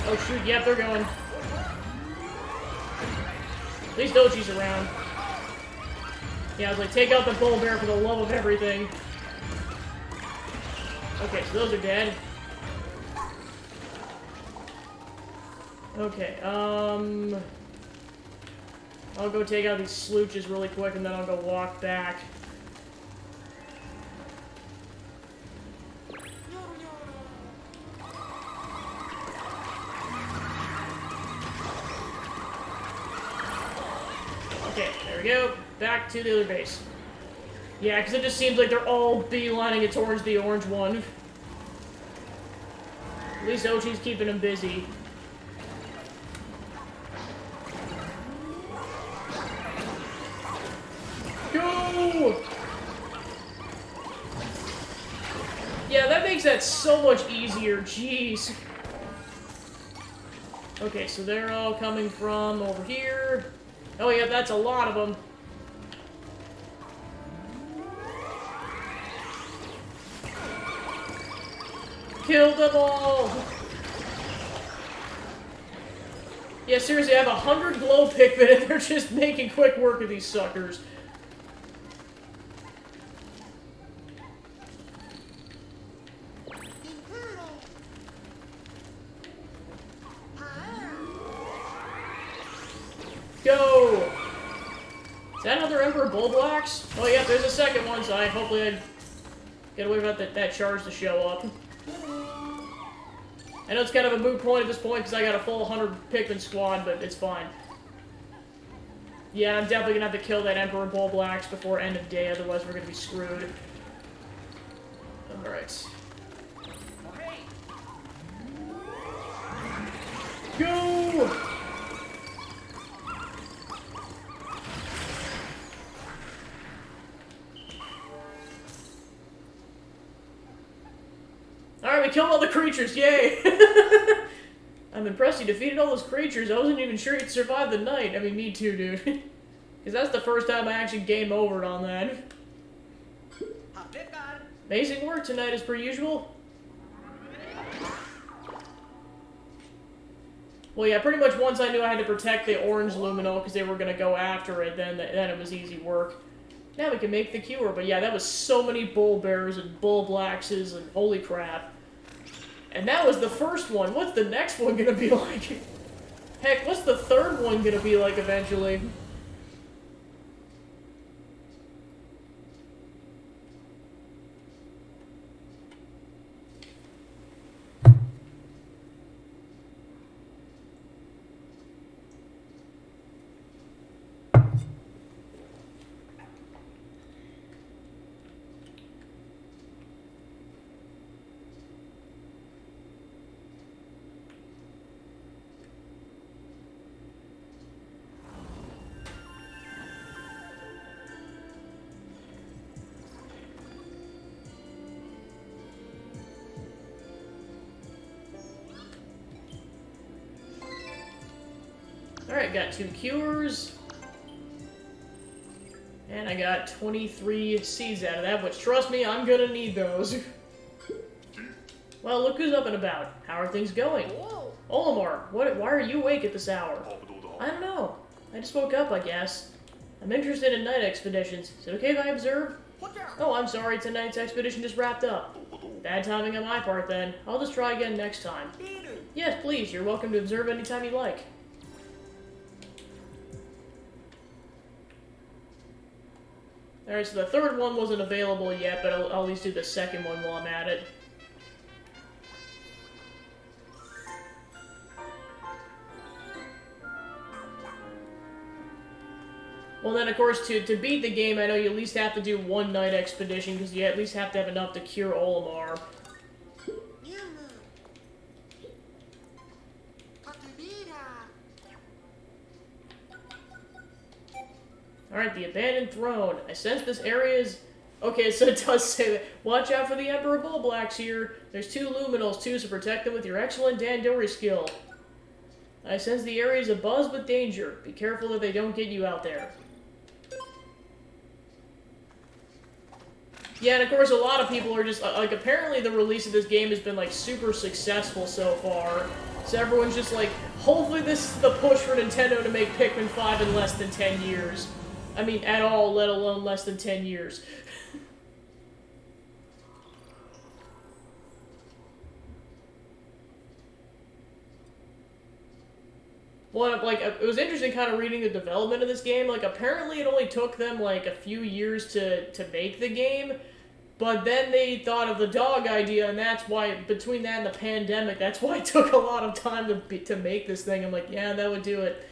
Oh shoot, yep, they're going. At least Ochi's around. Yeah, I was like, take out the bull bear for the love of everything. Okay, so those are dead. Okay, I'll go take out these slooches really quick, and then I'll go walk back. Okay, there we go. Back to the other base. Yeah, because it just seems like they're all beelining it towards the orange one. At least Ochi's keeping him busy. Go! Yeah, that makes that so much easier. Jeez. Okay, so they're all coming from over here. Oh yeah, that's a lot of them. Kill them all! Yeah, seriously, I have 100 glow Pikmin and they're just making quick work of these suckers. Go! Is that another Emperor Bullblacks? Oh yeah, there's a second one, so hopefully I get away with that charge to show up. I know it's kind of a moot point at this point because I got a full 100 Pikmin squad, but it's fine. Yeah, I'm definitely gonna have to kill that Emperor Bullblacks before end of day, otherwise we're gonna be screwed. Alright. Go! Alright, we killed all the creatures, yay! I'm impressed you defeated all those creatures. I wasn't even sure you'd survive the night. I mean, me too, dude. Because that's the first time I actually game overed on that. Amazing work tonight, as per usual. Well, yeah, pretty much once I knew I had to protect the orange luminol because they were going to go after it, then it was easy work. Now we can make the cure. But yeah, that was so many bull bears and bull blackses and holy crap. And that was the first one. What's the next one gonna be like? Heck, what's the third one gonna be like eventually? Alright, got 2 cures. And I got 23 seeds out of that, which, trust me, I'm gonna need those. Well, look who's up and about. How are things going? Olimar, why are you awake at this hour? I don't know. I just woke up, I guess. I'm interested in night expeditions. Is it okay if I observe? Oh, I'm sorry, tonight's expedition just wrapped up. Bad timing on my part, then. I'll just try again next time. Yes, please, you're welcome to observe anytime you like. Alright, so the third one wasn't available yet, but I'll at least do the second one while I'm at it. Well, then, of course, to beat the game, I know you at least have to do one night expedition, because you at least have to have enough to cure Olimar. Alright, the Abandoned Throne. I sense this area is... Okay, so it does say that. Watch out for the Emperor Bullblacks here. There's 2 Luminals, too, so protect them with your excellent Dandori skill. I sense the area is abuzz with danger. Be careful that they don't get you out there. Yeah, and of course, a lot of people are just, like, apparently the release of this game has been, like, super successful so far. So everyone's just like, hopefully this is the push for Nintendo to make Pikmin 5 in less than 10 years. I mean, at all, let alone less than 10 years. Well, like, it was interesting kind of reading the development of this game. Like, apparently it only took them, like, a few years to make the game. But then they thought of the dog idea, and that's why, between that and the pandemic, that's why it took a lot of time to make this thing. I'm like, yeah, that would do it.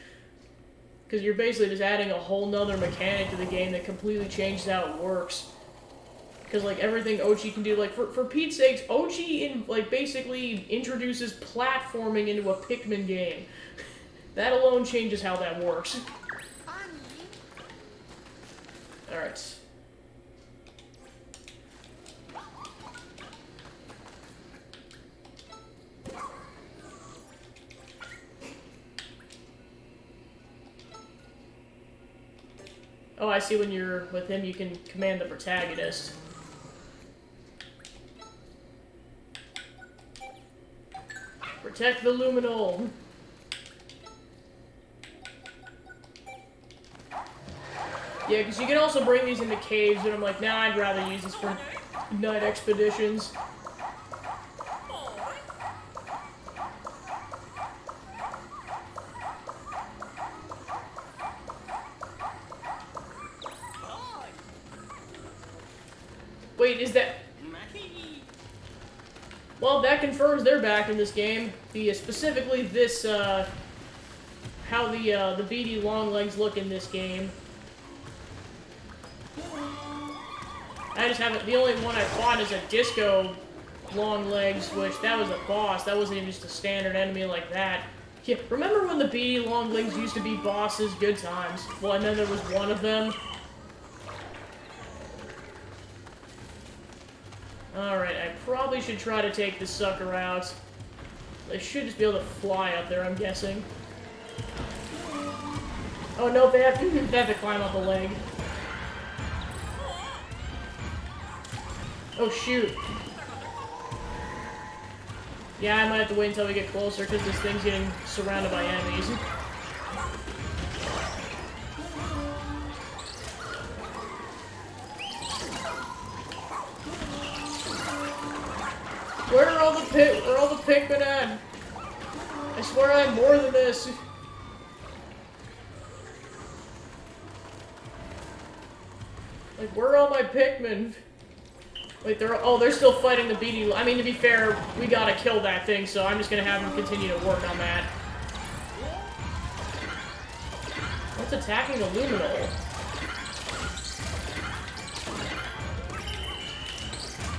Because you're basically just adding a whole nother mechanic to the game that completely changes how it works. Because, like, everything Ochi can do, like, for Pete's sakes, Ochi, like, basically introduces platforming into a Pikmin game. That alone changes how that works. Alright. Oh, I see when you're with him, you can command the protagonist. Protect the Luminol. Yeah, because you can also bring these into caves, and I'm like, nah, I'd rather use this for night expeditions. Wait, is that... Well, that confirms they're back in this game. Specifically this, how the beady Longlegs look in this game. I just haven't... The only one I fought is a Disco Longlegs, which that was a boss. That wasn't even just a standard enemy like that. Yeah, remember when the beady Longlegs used to be bosses? Good times. Well, and then there was one of them. Alright, I probably should try to take this sucker out. They should just be able to fly up there, I'm guessing. Oh, no, they have to climb up the leg. Oh, shoot. Yeah, I might have to wait until we get closer, because this thing's getting surrounded by enemies. Where are all the Pikmin at? I swear I have more than this. Like, where are all my Pikmin? Wait, they're still fighting the beady. I mean, to be fair, we gotta kill that thing, so I'm just gonna have them continue to work on that. What's attacking the Luminol?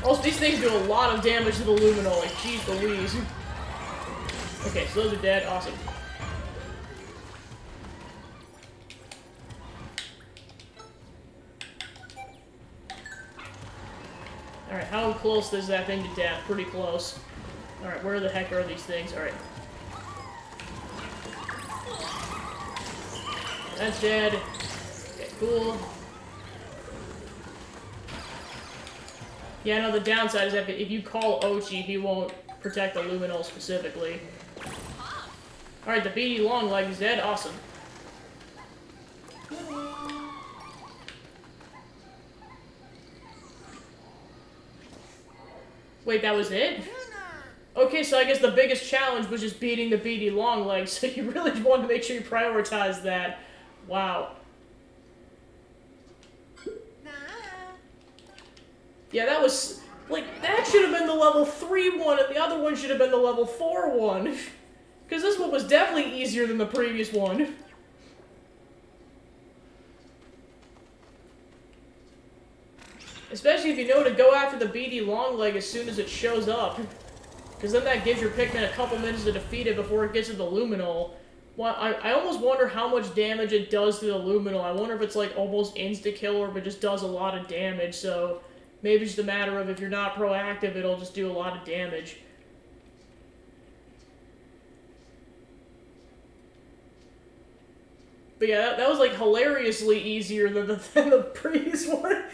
Also, these things do a lot of damage to the Luminol, like, jeez Louise. Okay, so those are dead. Awesome. Alright, how close is that thing to death? Pretty close. Alright, where the heck are these things? Alright. That's dead. Okay, cool. Yeah, no, the downside is that if you call Ochi, he won't protect the Luminol specifically. Alright, the beady Longleg is dead. Awesome. Wait, that was it? Okay, so I guess the biggest challenge was just beating the beady Longlegs, so you really wanted to make sure you prioritize that. Wow. Yeah, that was... Like, that should have been the level 3 one, and the other one should have been the level 4 one. Because this one was definitely easier than the previous one. Especially if you know to go after the beady longleg as soon as it shows up. Because then that gives your Pikmin a couple minutes to defeat it before it gets to the Luminol. Well, I almost wonder how much damage it does to the Luminol. I wonder if it's like almost insta-kill or if it just does a lot of damage. So maybe it's just a matter of if you're not proactive, it'll just do a lot of damage. But yeah, that was like hilariously easier than the previous one.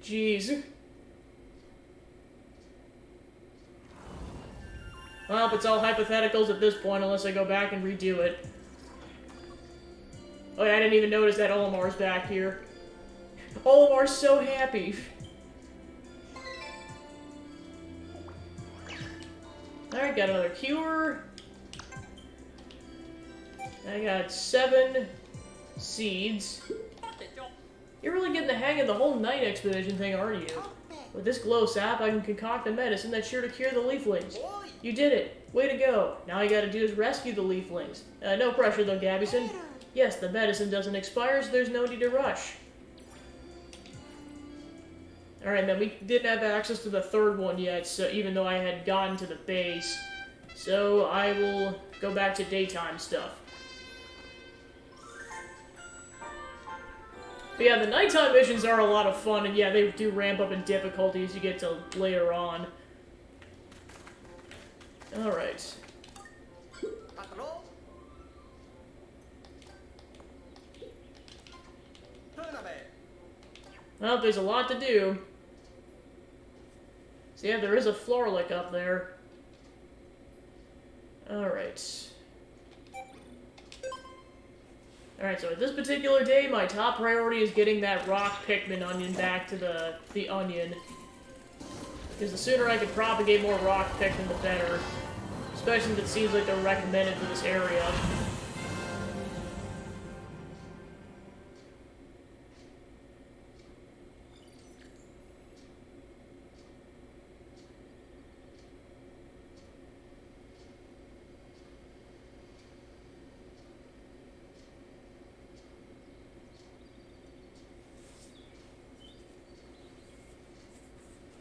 Jeez. Well, it's all hypotheticals at this point unless I go back and redo it. Oh yeah, I didn't even notice that Olimar's back here. Olimar's so happy. Alright, got another cure. I got 7 seeds. You're really getting the hang of the whole night expedition thing, aren't you? With this glow sap, I can concoct a medicine that's sure to cure the leaflings. You did it! Way to go! Now all you gotta do is rescue the leaflings. No pressure though, Gabbyson. Yes, the medicine doesn't expire, so there's no need to rush. Alright, then we didn't have access to the third one yet, so even though I had gotten to the base. So I will go back to daytime stuff. But yeah, the nighttime missions are a lot of fun, and yeah, they do ramp up in difficulty as you get to later on. Alright. Well, there's a lot to do. So yeah, there is a Florlick up there. Alright. Alright, so at this particular day, my top priority is getting that rock Pikmin onion back to the onion. Because the sooner I can propagate more rock Pikmin, the better. Especially since it seems like they're recommended for this area.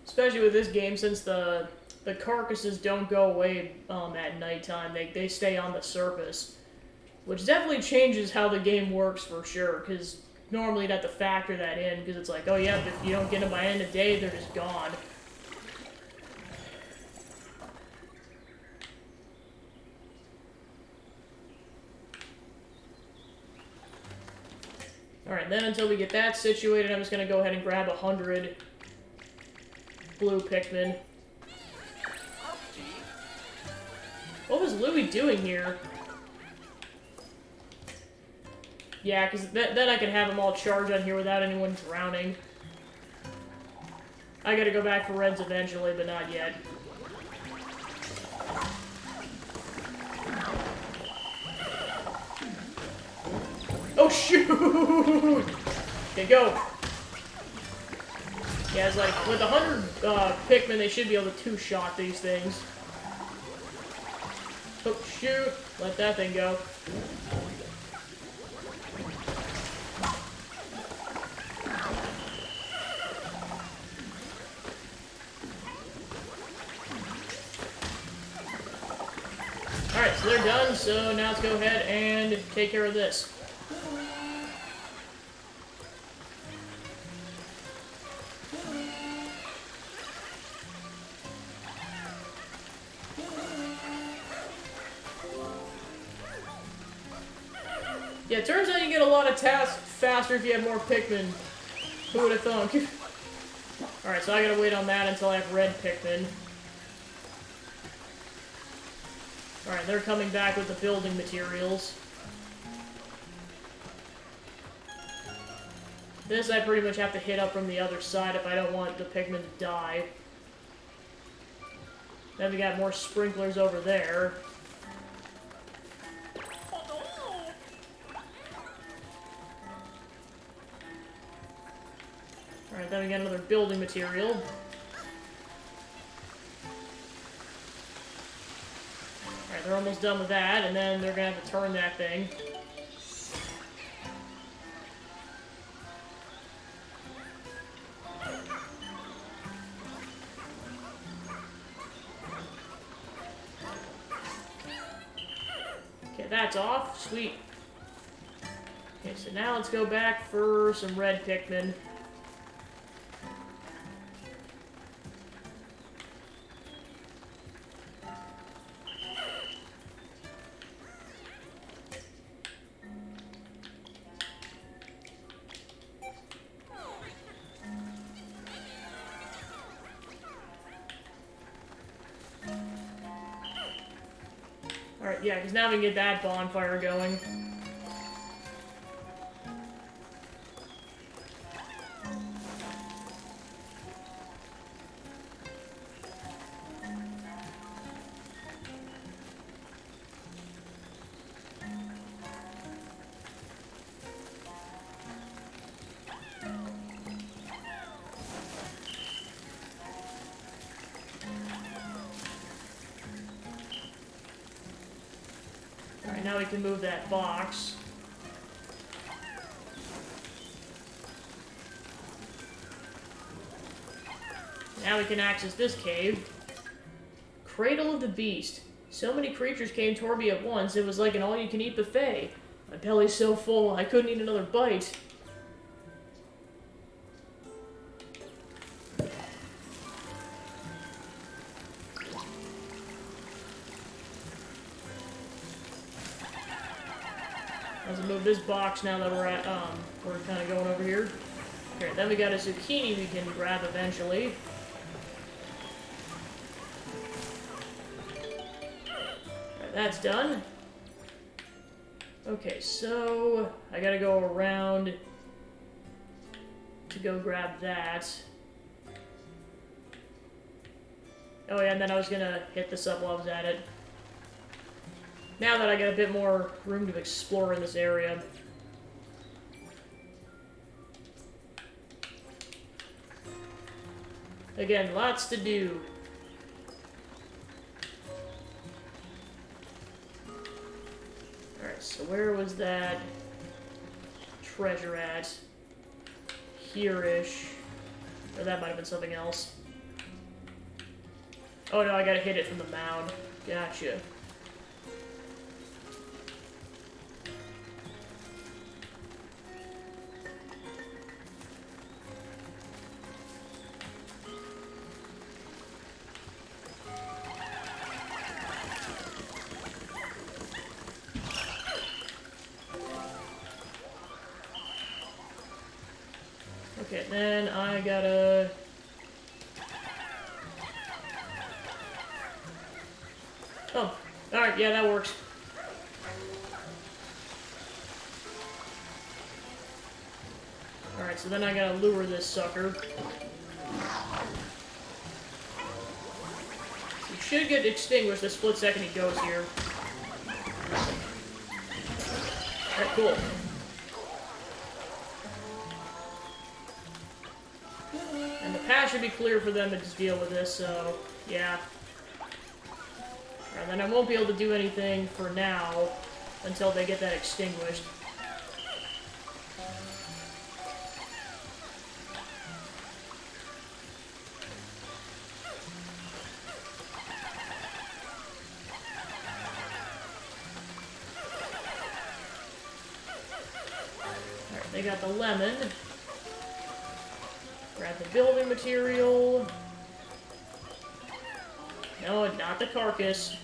Especially with this game, since the carcasses don't go away at nighttime, they stay on the surface. Which definitely changes how the game works for sure, because normally you'd have to factor that in, because it's like, oh yeah, if you don't get them by end of day, they're just gone. Alright, then until we get that situated, I'm just going to go ahead and grab 100 blue Pikmin. What was Louie doing here? Yeah, because then I can have them all charge on here without anyone drowning. I gotta go back for Reds eventually, but not yet. Oh, shoot! Okay, go! Yeah, it's like, with 100 Pikmin, they should be able to two-shot these things. Oh, shoot! Let that thing go. Alright, so they're done, so now let's go ahead and take care of this. Yeah, it turns out you get a lot of tasks faster if you have more Pikmin. Who would have thunk? Alright, so I gotta wait on that until I have red Pikmin. Alright, they're coming back with the building materials. This I pretty much have to hit up from the other side if I don't want the Pikmin to die. Then we got more sprinklers over there. Alright, then we got another building material. Alright, they're almost done with that, and then they're gonna have to turn that thing. that's off. Sweet. Okay, so now let's go back for some red Pikmin. Alright, yeah, because now we can get that bonfire going. Alright, now we can move that box. Now we can access this cave. Cradle of the Beast. So many creatures came toward me at once, it was like an all-you-can-eat buffet. My belly's so full, I couldn't eat another bite. Let's move this box now that we're at, we're kind of going over here. Okay, then we got a zucchini we can grab eventually. Alright, that's done. Okay, so I gotta go around to go grab that. Oh yeah, and then I was gonna hit this up while I was at it. Now that I got a bit more room to explore in this area. Again, lots to do. Alright, so where was that treasure at? Here-ish. Or that might have been something else. Oh no, I gotta hit it from the mound. Gotcha. Okay, then I gotta... Oh, alright, yeah, that works. Alright, so then I gotta lure this sucker. He should get extinguished the split second he goes here. Alright, cool. And the path should be clear for them to just deal with this, so, yeah. And then I won't be able to do anything for now until they get that extinguished. Alright, they got the lemon. Grab the building material. No, not the carcass.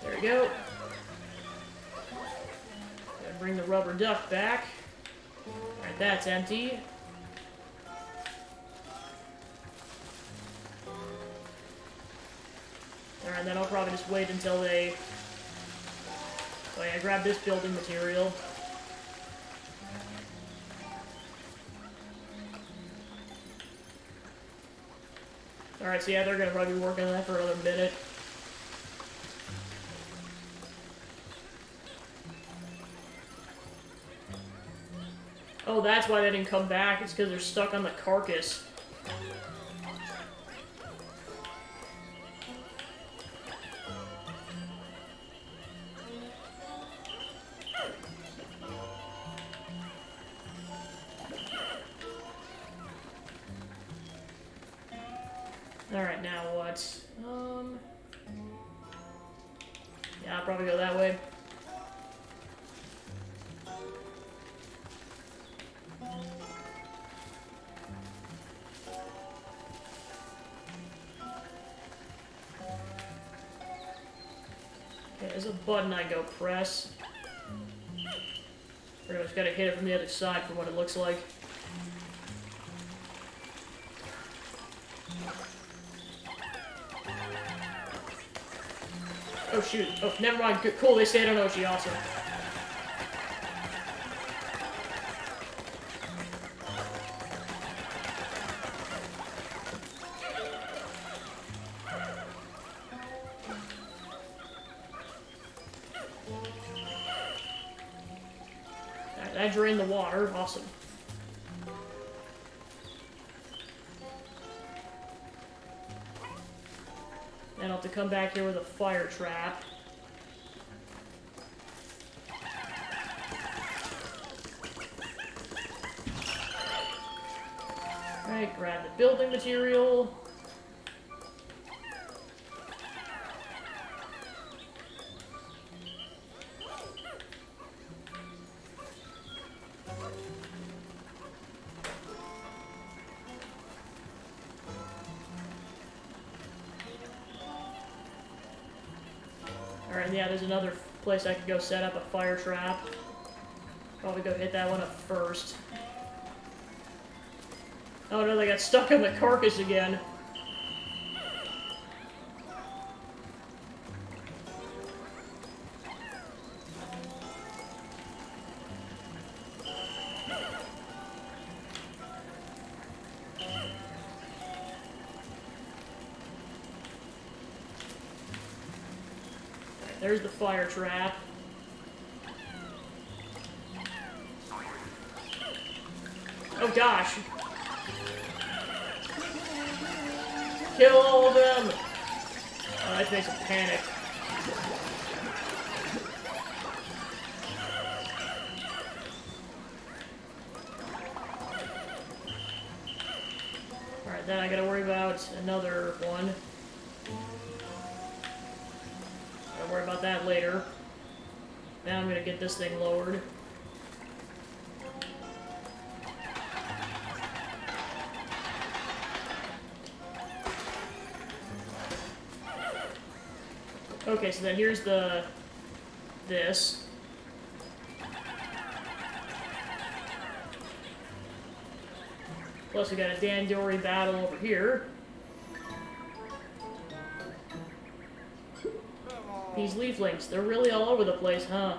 There we go. Gotta bring the rubber duck back. Alright, that's empty. Alright, then I'll probably just wait until they... Oh yeah, grab this building material. Alright, so yeah, they're gonna probably be working on that for another minute. Oh, that's why they didn't come back. It's because they're stuck on the carcass. Alright, now what? Yeah, I'll probably go that way. Okay, there's a button I go press. Pretty much gotta hit it from the other side for what it looks like. Oh shoot. Oh, never mind. Good. Cool, they stayed on Oshi also. Alright, that drained the water. Awesome. Then I'll have to come back here with a fire trap. Alright, grab the building material. Alright, yeah, there's another place I could go set up a fire trap. Probably go hit that one up first. Oh no, they got stuck on the carcass again. There's the fire trap. Oh gosh. Kill all of them! Oh, that makes them panic. Alright, then I gotta worry about another one. Don't worry about that later. Now I'm gonna get this thing lowered. Okay, so then here's this. Plus we got a Dandori battle over here. These leaflings, they're really all over the place, huh?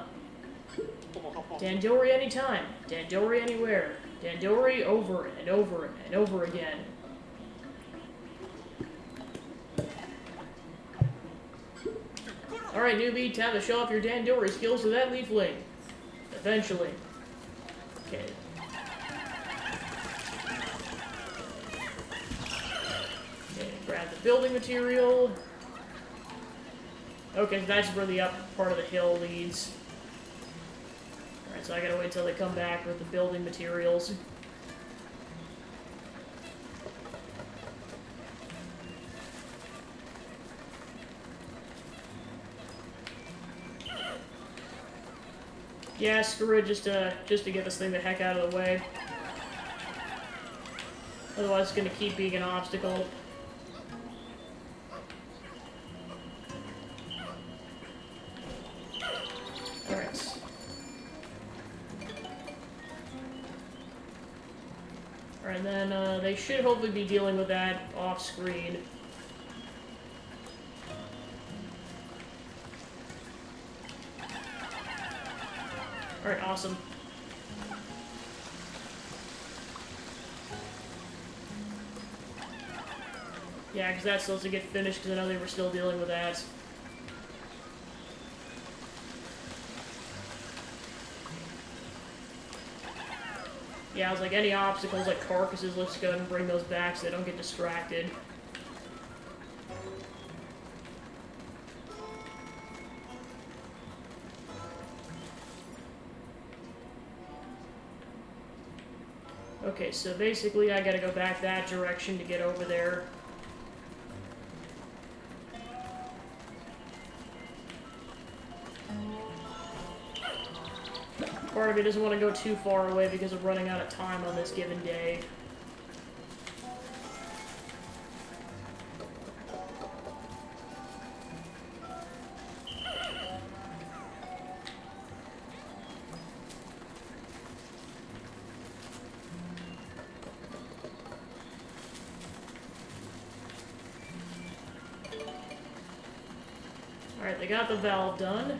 Dandori anytime, Dandori anywhere, Dandori over and over and over again. Alright, newbie, time to show off your Dandori skills to that leafling. Eventually. Okay. Okay, grab the building material. Okay, so that's where the up part of the hill leads. Alright, so I gotta wait till they come back with the building materials. Yeah, screw it, just to get this thing the heck out of the way. Otherwise it's gonna keep being an obstacle. Alright. Alright, and then they should hopefully be dealing with that off-screen. Alright, awesome. Yeah, because that still has to get finished, because I know they were still dealing with that. Yeah, I was like, any obstacles, like carcasses, let's go ahead and bring those back so they don't get distracted. Okay, so basically I gotta go back that direction to get over there. Part of me doesn't want to go too far away because of running out of time on this given day. Alright, they got the valve done.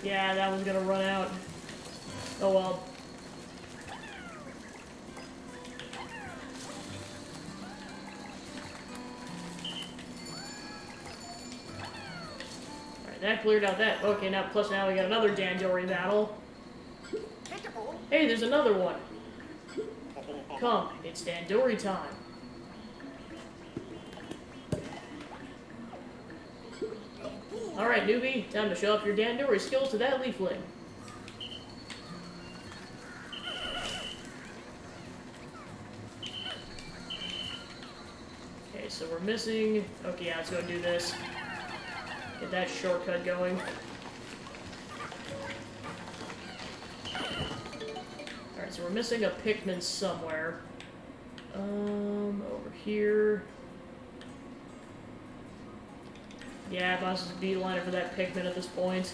Yeah, that one's gonna run out. Oh well. Alright, that cleared out that. Okay, now plus now we got another Dandori battle. Hey, there's another one. Come, it's Dandori time. Alright, newbie, time to show off your Dandori skills to that leafling. Okay, so we're missing... Okay, yeah, let's go do this. Get that shortcut going. Alright, so we're missing a Pikmin somewhere. Over here... Yeah, I must just beeline it for that Pikmin at this point.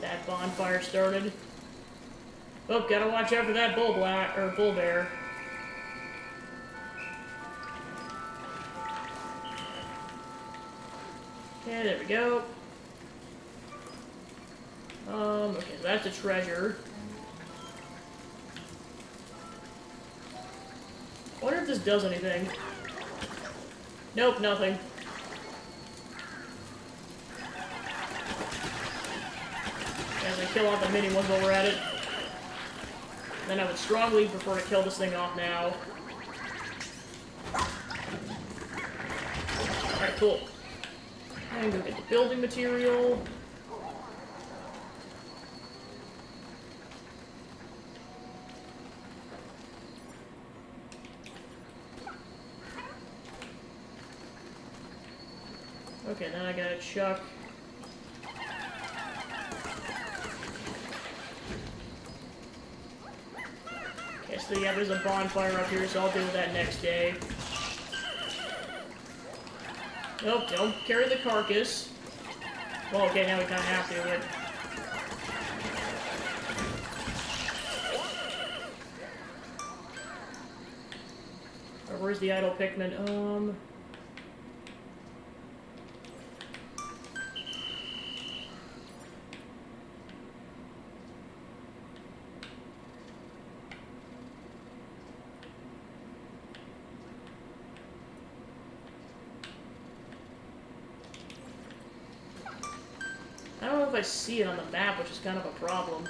That bonfire started. Oh, gotta watch out for that bull bear. Okay, there we go. Okay, so that's a treasure. I wonder if this does anything. Nope, nothing. As I kill off the mini ones while we're at it. Then I would strongly prefer to kill this thing off now. Alright, cool. And go get the building material. Okay, then I gotta chuck... Okay, so yeah, there's a bonfire up here, so I'll deal with that next day. Nope, don't carry the carcass. Well, okay, now we kinda have to, but... Where's the idle Pikmin? I don't know if I see it on the map, which is kind of a problem.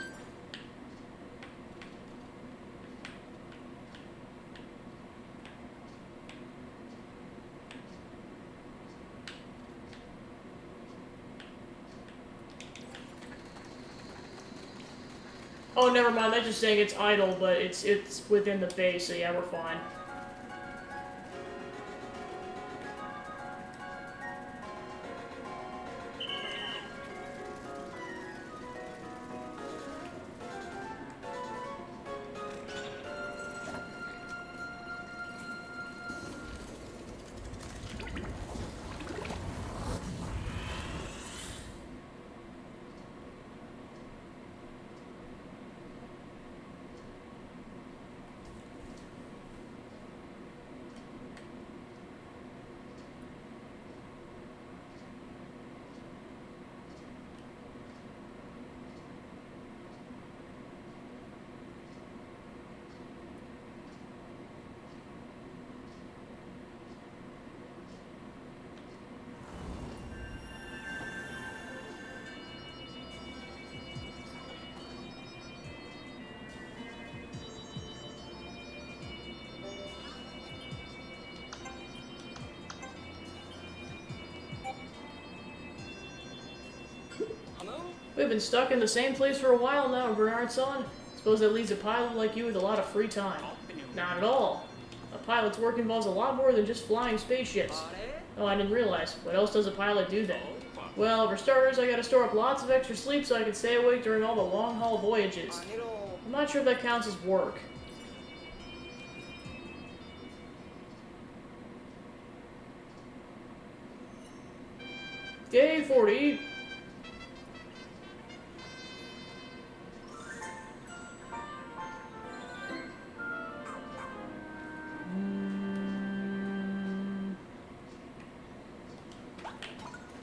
Oh, never mind. That's just saying it's idle, but it's within the base, so yeah, we're fine. We've been stuck in the same place for a while now, Bernard-san. Suppose that leaves a pilot like you with a lot of free time. Not at all. A pilot's work involves a lot more than just flying spaceships. Oh, I didn't realize. What else does a pilot do then? Well, for starters, I gotta store up lots of extra sleep so I can stay awake during all the long-haul voyages. I'm not sure if that counts as work. Day 40.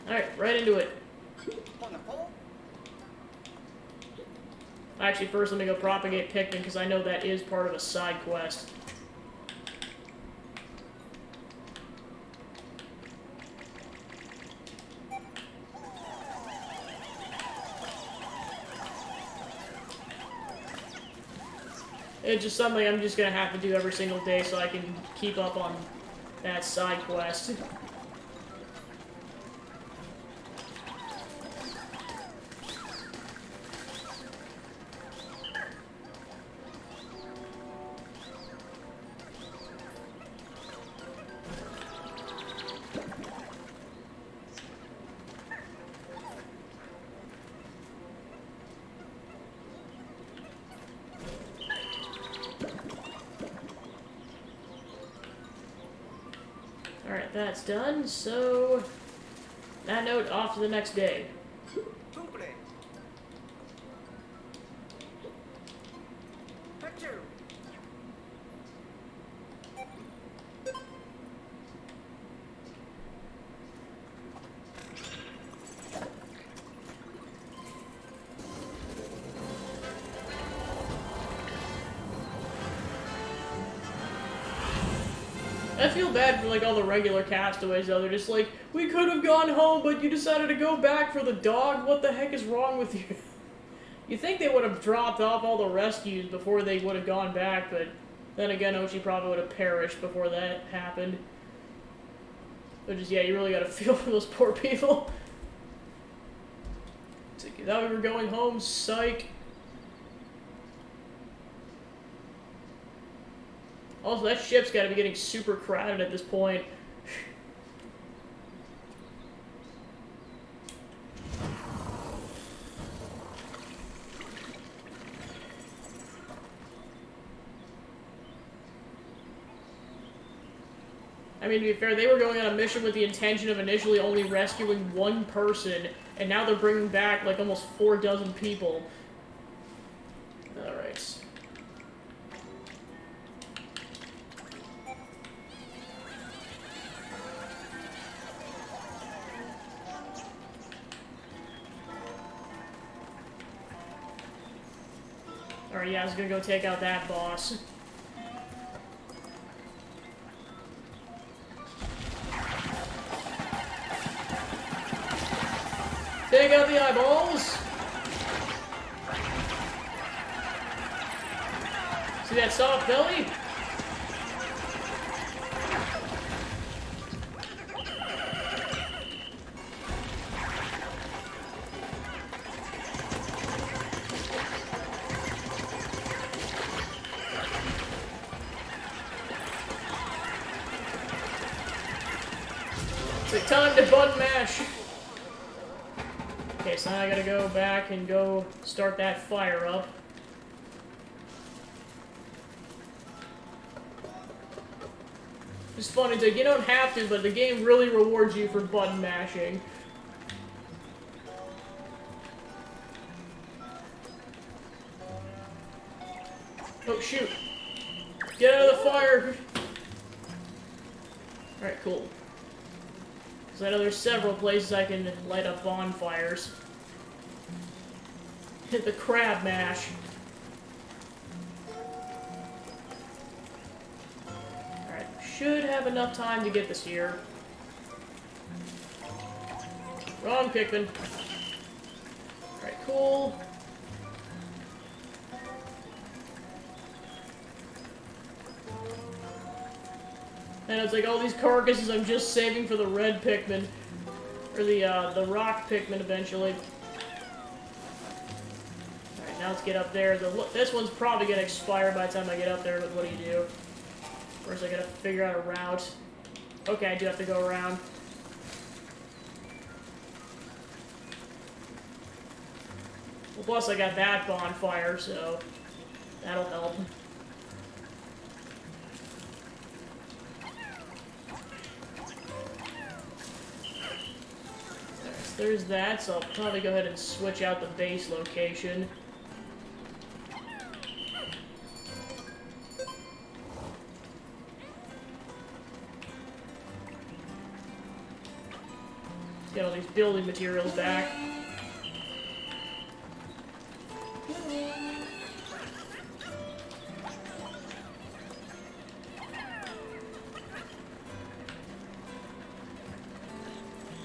Alright, right into it. Actually, first let me go propagate Pikmin, because I know that is part of a side quest. It's just something I'm just gonna have to do every single day so I can keep up on that side quest. Alright, that's done, so... that note, off to the next day. I feel bad for, like, all the regular castaways, though. They're just like, we could have gone home, but you decided to go back for the dog? What the heck is wrong with you? You think they would have dropped off all the rescues before they would have gone back, but then again, Ochi probably would have perished before that happened. But just, yeah, you really gotta feel for those poor people. It's like, you thought we were going home, psych. Also, that ship's gotta be getting super crowded at this point. I mean, to be fair, they were going on a mission with the intention of initially only rescuing one person, and now they're bringing back, like, almost 4 dozen people. Alright. Alright, yeah, I was gonna go take out that boss. Take out the eyeballs! See that soft belly? Alright, time to button mash. Okay, so now I gotta go back and go start that fire up. It's funny, it's like, you don't have to, but the game really rewards you for button mashing. Oh, shoot. Get out of the fire! Alright, cool. So I know there's several places I can light up bonfires. Hit the crab mash. Alright, should have enough time to get this here. Wrong Pikmin. Alright, cool. And it's like all these carcasses I'm just saving for the red Pikmin. Or the rock Pikmin eventually. Alright, now let's get up there. This one's probably gonna expire by the time I get up there, but what do you do? First I gotta figure out a route. Okay, I do have to go around. Well, plus I got that bonfire, so that'll help. There's that, so I'll probably go ahead and switch out the base location. Get all these building materials back.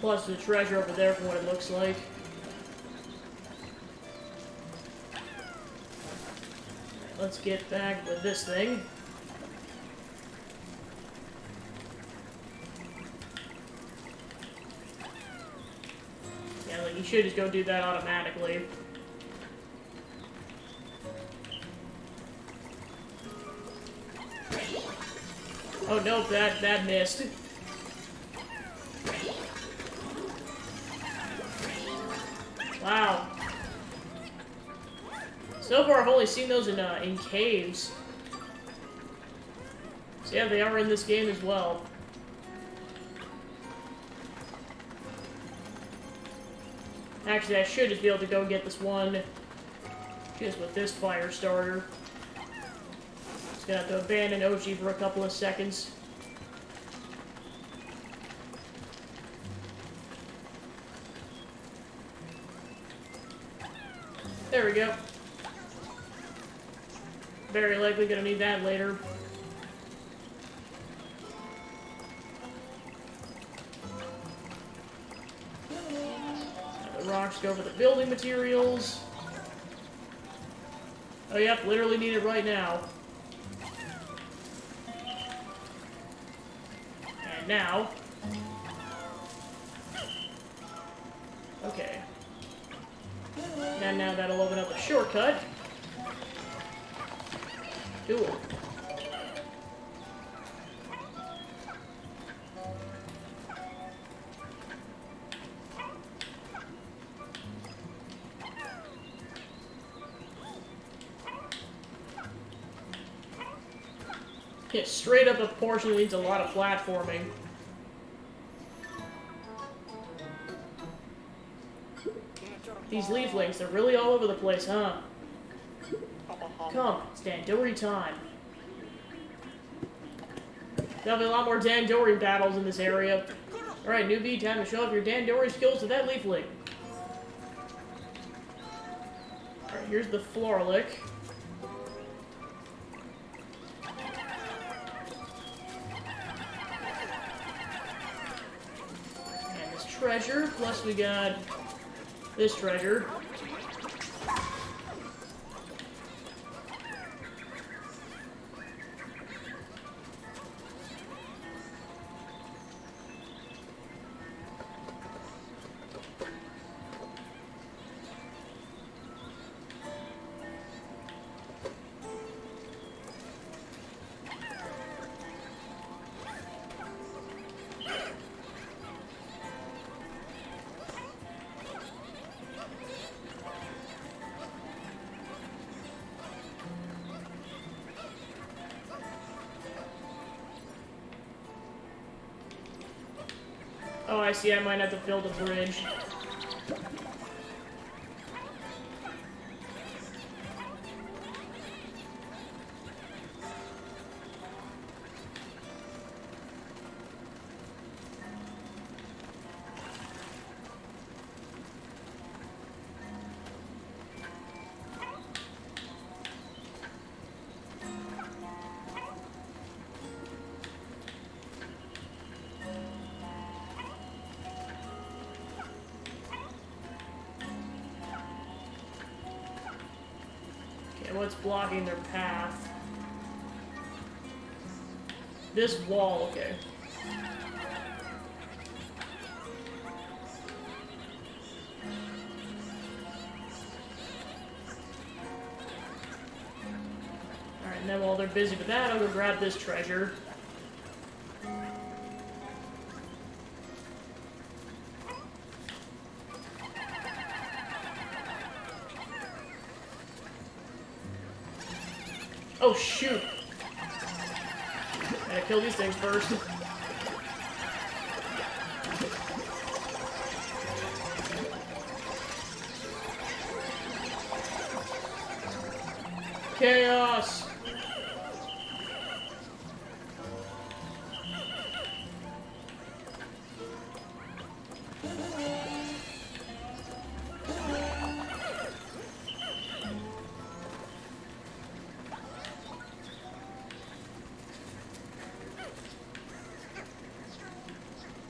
Plus the treasure over there from what it looks like. Right, let's get back with this thing. Yeah, like you should just go do that automatically. Oh nope, that missed. Wow. So far, I've only seen those in caves. So yeah, they are in this game as well. Actually, I should just be able to go get this one just with this fire starter. Just gonna have to abandon Ochi for a couple of seconds. There we go. Very likely gonna need that later. Now the rocks go for the building materials. Oh yep, literally need it right now. And now. Okay. And now that'll open up a shortcut. Cool. Yeah, straight up a portion needs a lot of platforming. These leaflings, they're really all over the place, huh? Come, it's Dandori time. There'll be a lot more Dandori battles in this area. Alright, newbie, time to show off your Dandori skills to that leafling. Alright, here's the Floralick. And this treasure, plus we got this treasure. I see I might have to build a bridge. What's blocking their path? This wall, okay. Alright, and then while they're busy with that, I'll go grab this treasure. Oh, shoot! Gotta kill these things first. Chaos!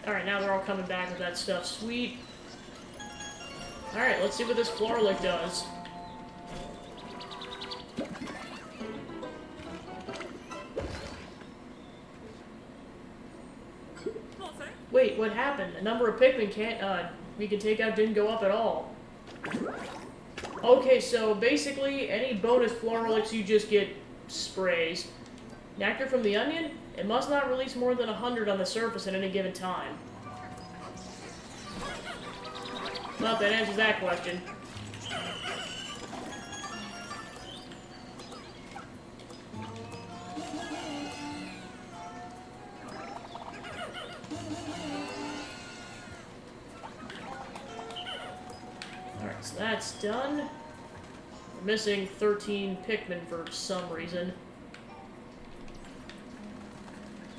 Alright, now they're all coming back with that stuff. Sweet. Alright, let's see what this floor lick does. Wait, what happened? The number of Pikmin we can take out didn't go up at all. Okay, so basically, any bonus floor licks you just get sprays. Nectar from the onion? It must not release more than 100 on the surface at any given time. Well, that answers that question. Alright, so that's done. We're missing 13 Pikmin for some reason.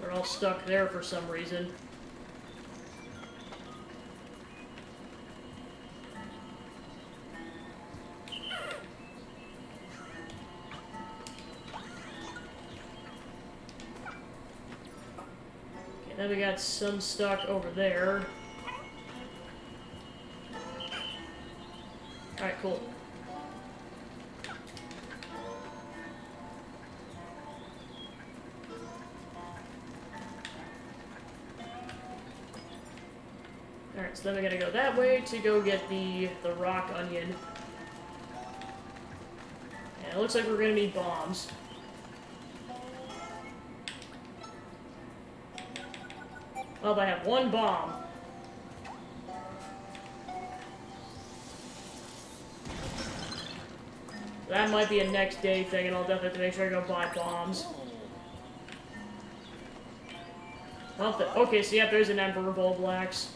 They're all stuck there for some reason. Okay, then we got some stuck over there. Alright, cool. Alright, so then we gotta go that way to go get the rock onion. And it looks like we're gonna need bombs. Well, I have one bomb. That might be a next day thing, and I'll definitely have to make sure I go buy bombs. Okay, so yeah, there's an Emperor Bulblax.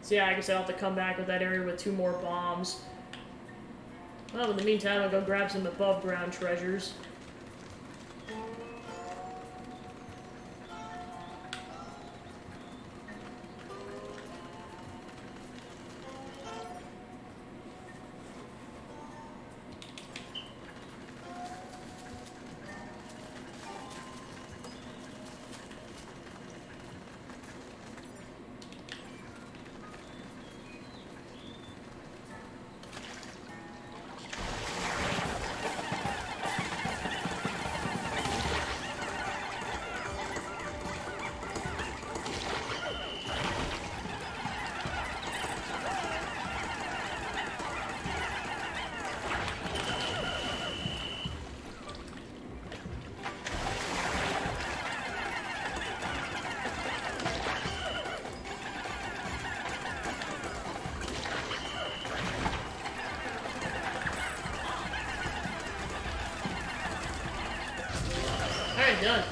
So yeah, I guess I'll have to come back with that area with 2 more bombs. Well, in the meantime, I'll go grab some above-ground treasures. Alright, done.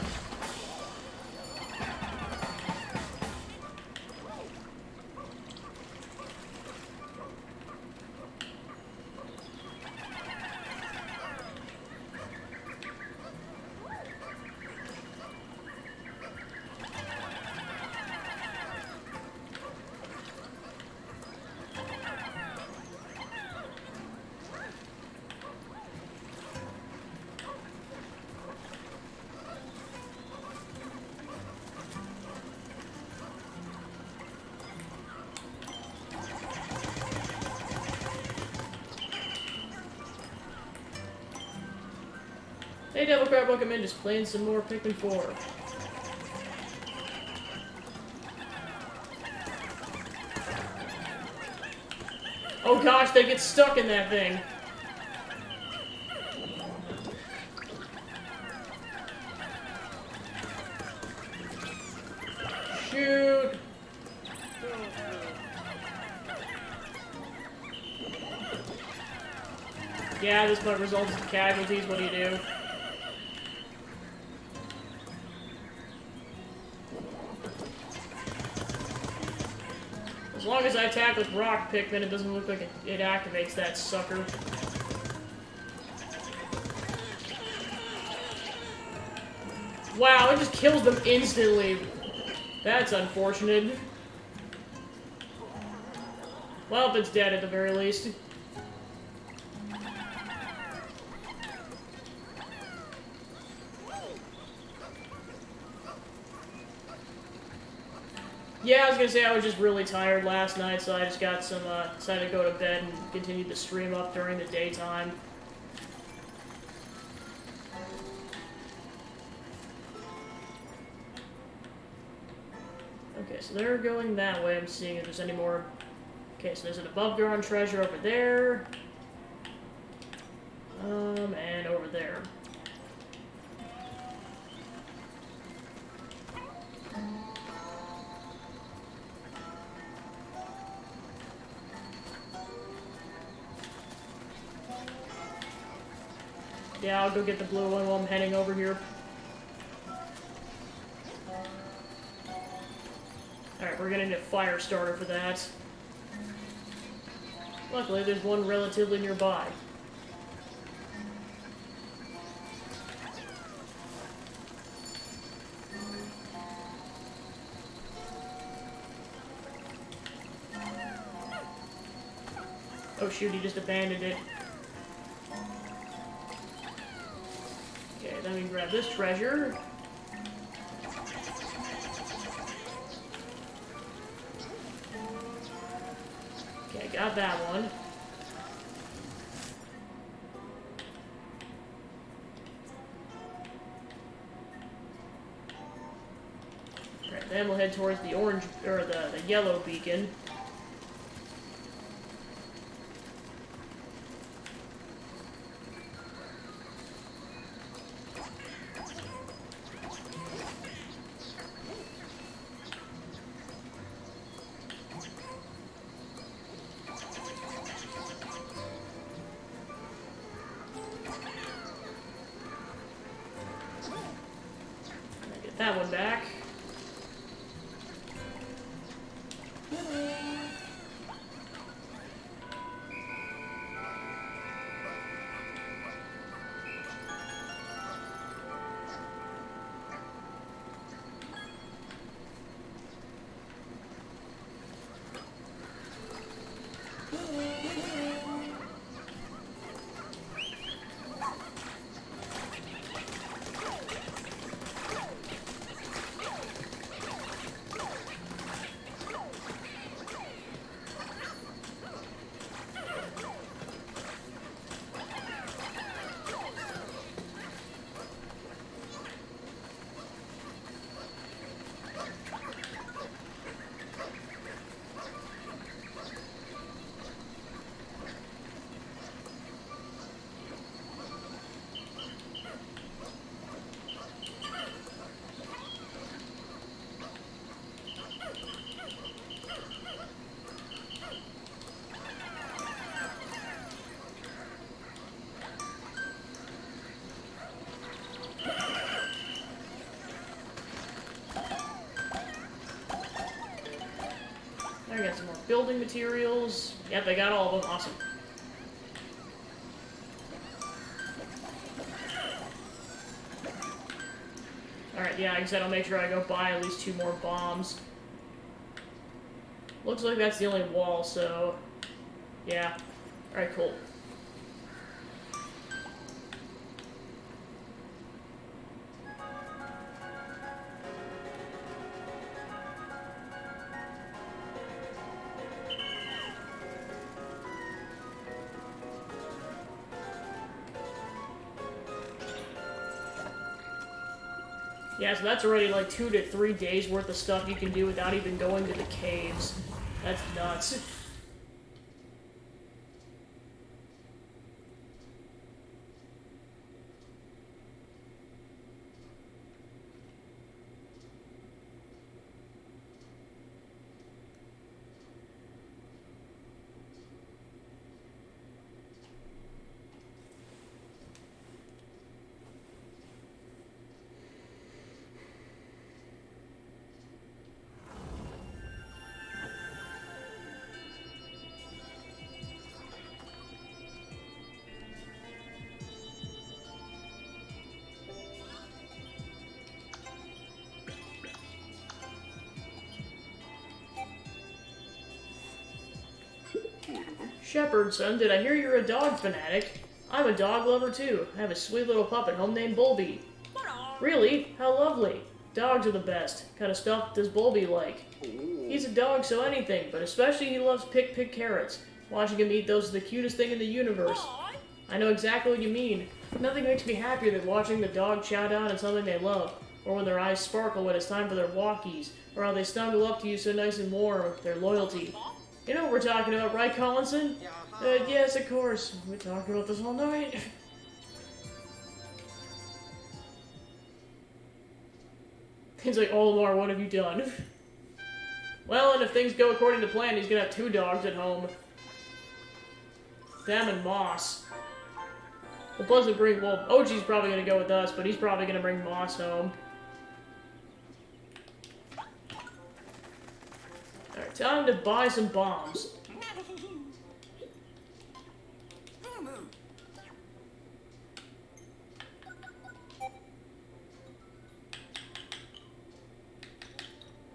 Hey Devil Crab, welcome in, just playing some more Pikmin 4. Oh gosh, they get stuck in that thing. Shoot! Yeah, this might result in casualties, what do you do? As long as I attack with rock Pikmin, it doesn't look like it activates that sucker. Wow, it just kills them instantly. That's unfortunate. Well, it's dead at the very least. Yeah, I was gonna say I was just really tired last night, so I just got some, decided to go to bed and continued to stream up during the daytime. Okay, so they're going that way. I'm seeing if there's any more. Okay, so there's an above-ground treasure over there. And over there. Yeah, I'll go get the blue one while I'm heading over here. Alright, we're gonna need a fire starter for that. Luckily, there's one relatively nearby. Oh shoot, he just abandoned it. Okay, then we can grab this treasure. Okay, got that one. Alright, then we'll head towards the orange, or the yellow beacon. That one back. building materials. Yep, they got all of them. Awesome. Alright, yeah, like I said, I'll make sure I go buy at least 2 more bombs. Looks like that's the only wall, so... yeah. Alright, cool. Yeah, so that's already like 2 to 3 days worth of stuff you can do without even going to the caves. That's nuts. Shepherd, son, did I hear you're a dog fanatic? I'm a dog lover too. I have a sweet little pup at home named Bulby. Really? How lovely. Dogs are the best. What kind of stuff does Bulby like? He's a dog, so anything, but especially he loves pick carrots. Watching him eat those is the cutest thing in the universe. I know exactly what you mean. Nothing makes me happier than watching the dog chow down on something they love, or when their eyes sparkle when it's time for their walkies, or how they snuggle up to you so nice and warm, their loyalty. You know what we're talking about, right, Collinson? Yes, of course. We're talking about this all night. He's like, oh, Lamar, what have you done? Well, and if things go according to plan, he's gonna have 2 dogs at home. Them and Moss. Well, Pleasant bring, well, OG's probably gonna go with us, but he's probably gonna bring Moss home. Alright, time to buy some bombs.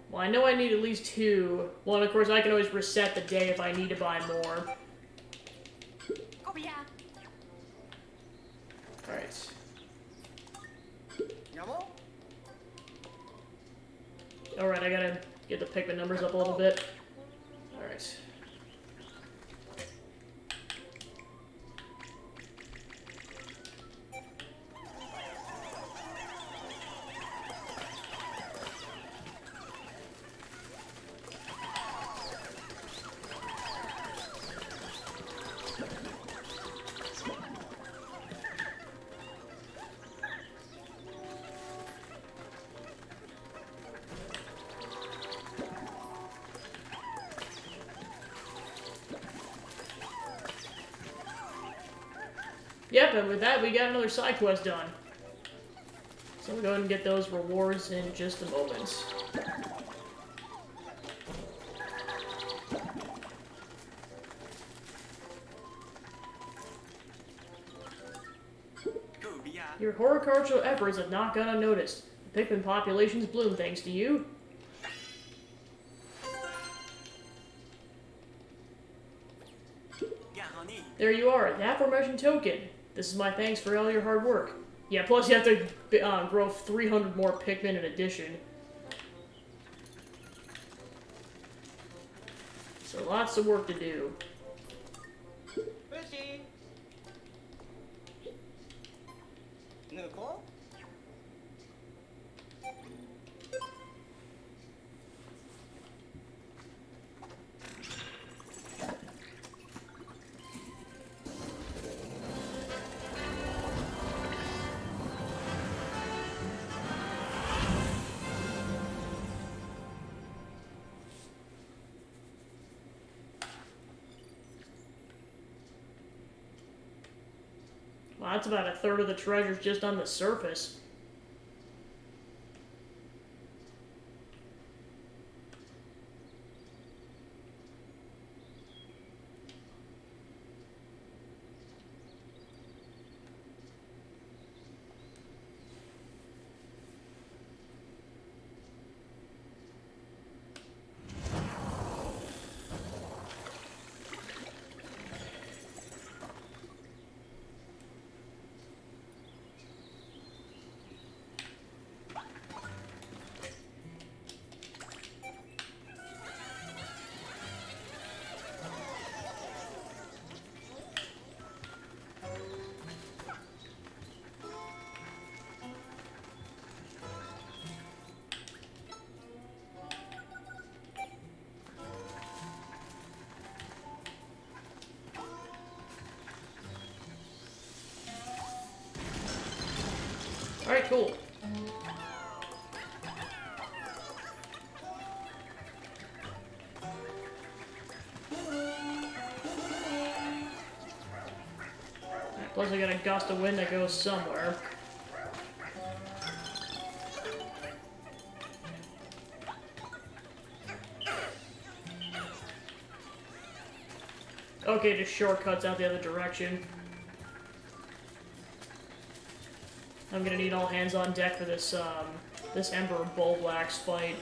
Well, I know I need at least 2. Well, and of course, I can always reset the day if I need to buy more. Alright. Alright, I gotta get the Pikmin numbers up a little bit. Alright. Yep, and with that, we got another side quest done. So we'll go ahead and get those rewards in just a moment. Your horticultural efforts have not gone unnoticed. The Pikmin populations bloom thanks to you. There you are, the aforementioned token. This is my thanks for all your hard work. Yeah, plus you have to grow 300 more Pikmin in addition. So lots of work to do. Well, that's about a third of the treasures just on the surface. Alright, cool. Plus I got a gust of wind that goes somewhere. Okay, just shortcuts out the other direction. I'm gonna need all hands on deck for this, this Emperor Bulblax fight.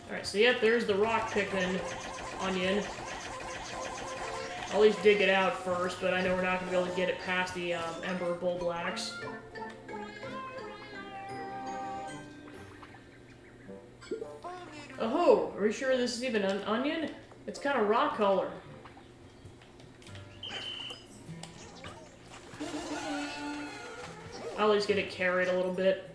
Alright, so yep, there's the rock Pikmin onion. I'll at least dig it out first, but I know we're not going to be able to get it past the Emperor Bulblax. Oh, are we sure this is even an onion? It's kind of rock color. I'll at least get it carried a little bit.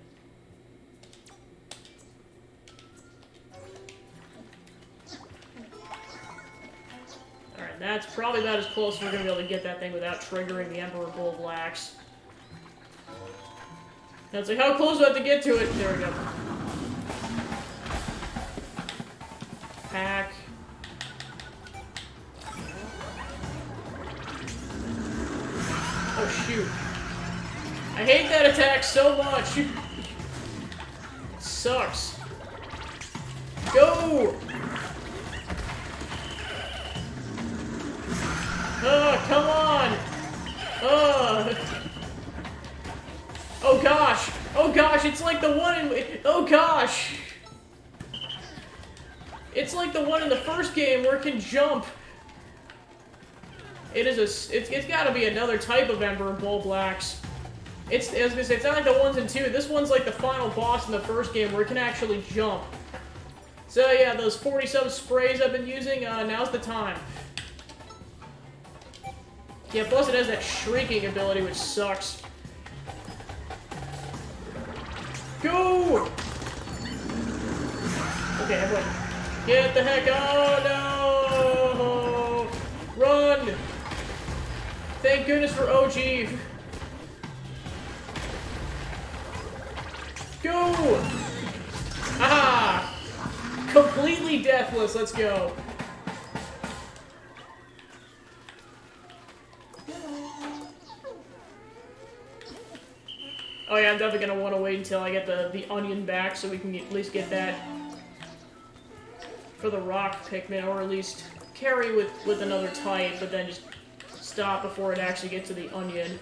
Alright, that's probably about as close as we're going to be able to get that thing without triggering the Emperor Bulblax. Now it's like, how close do I have to get to it? There we go. Pack. Oh, shoot. I hate that attack so much. It sucks. Go! Come on! Oh gosh! Oh gosh, it's like the one in... Oh gosh! It's like the one in the first game where it can jump. It is a... It's gotta be another type of Emperor Bulblax. I was gonna say, it's not like the ones in 2. This one's like the final boss in the first game where it can actually jump. So yeah, those 40-some sprays I've been using, now's the time. Yeah, plus it has that shrieking ability, which sucks. Go! Okay, everyone, get the heck out! Oh, no! Run! Thank goodness for OG. Go! Aha! Completely deathless, let's go. Oh yeah, I'm definitely gonna want to wait until I get the onion back so we can at least get that for the rock Pikmin, or at least carry with another type, but then just stop before it actually gets to the onion.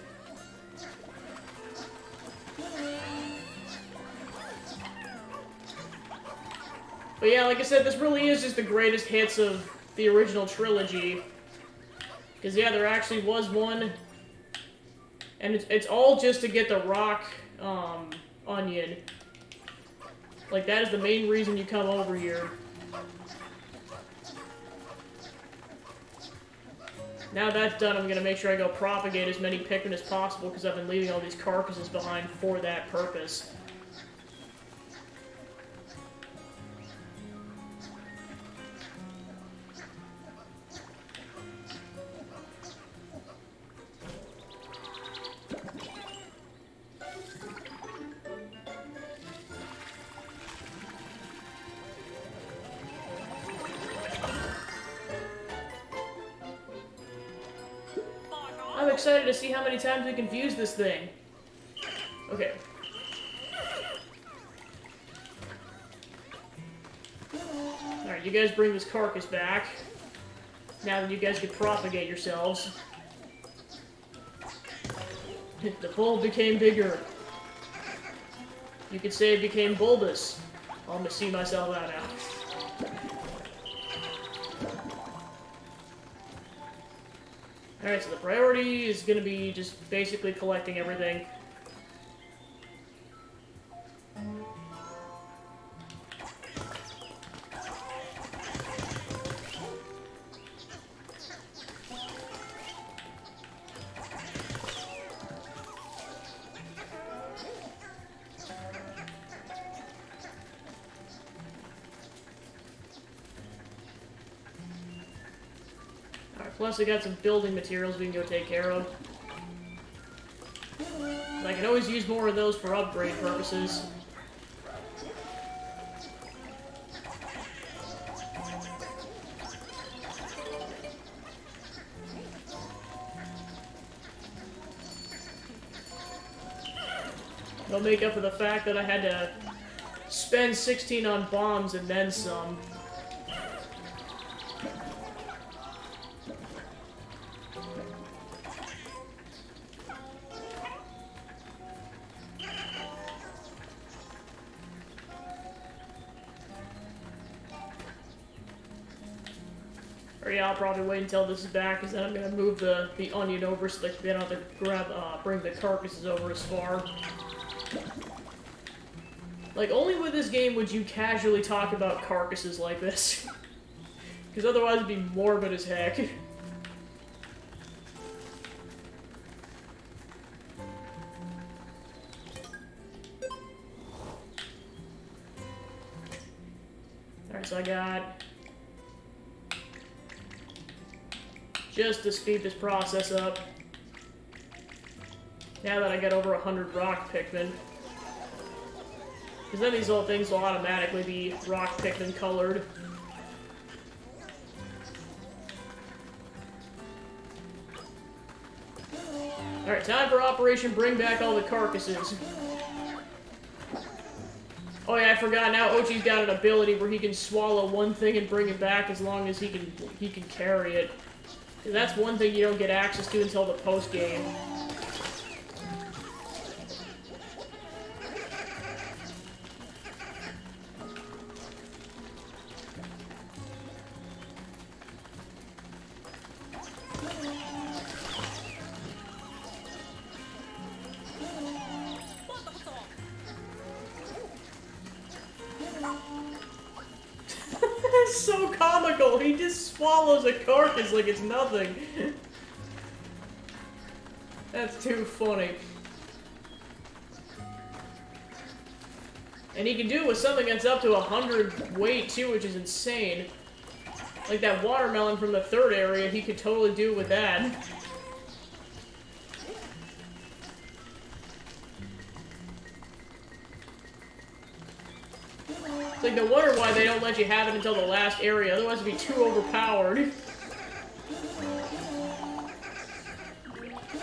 But yeah, like I said, this really is just the greatest hits of the original trilogy. Because yeah, there actually was one. And it's all just to get the rock, onion. Like, that is the main reason you come over here. Now that's done, I'm gonna make sure I go propagate as many Pikmin as possible, because I've been leaving all these carcasses behind for that purpose. I'm excited to see how many times we can fuse this thing. Okay. Alright, you guys bring this carcass back. Now that you guys can propagate yourselves. The bulb became bigger. You could say it became bulbous. I'm gonna see myself out now. Alright, so the priority is going to be just basically collecting everything. Plus, we got some building materials we can go take care of. I can always use more of those for upgrade purposes. They'll make up for the fact that I had to spend 16 on bombs and then some. Or yeah, I'll probably wait until this is back, because then I'm gonna move the onion over so that they don't have to bring the carcasses over as far. Like, only with this game would you casually talk about carcasses like this. Because otherwise it'd be morbid as heck. Alright, so I got... just to speed this process up. Now that I got over 100 rock Pikmin. Because then these little things will automatically be rock Pikmin colored. Alright, time for Operation Bring Back All the Carcasses. Oh yeah, I forgot, now Ochi's got an ability where he can swallow one thing and bring it back as long as he can carry it. And that's one thing you don't get access to until the post-game. That's so comical. He just swallows a carcass like it's nothing. That's too funny. And he can do it with something that's up to 100 weight too, which is insane. Like that watermelon from the third area, he could totally do it with that. It's like, no wonder why they don't let you have it until the last area, otherwise it'd be too overpowered.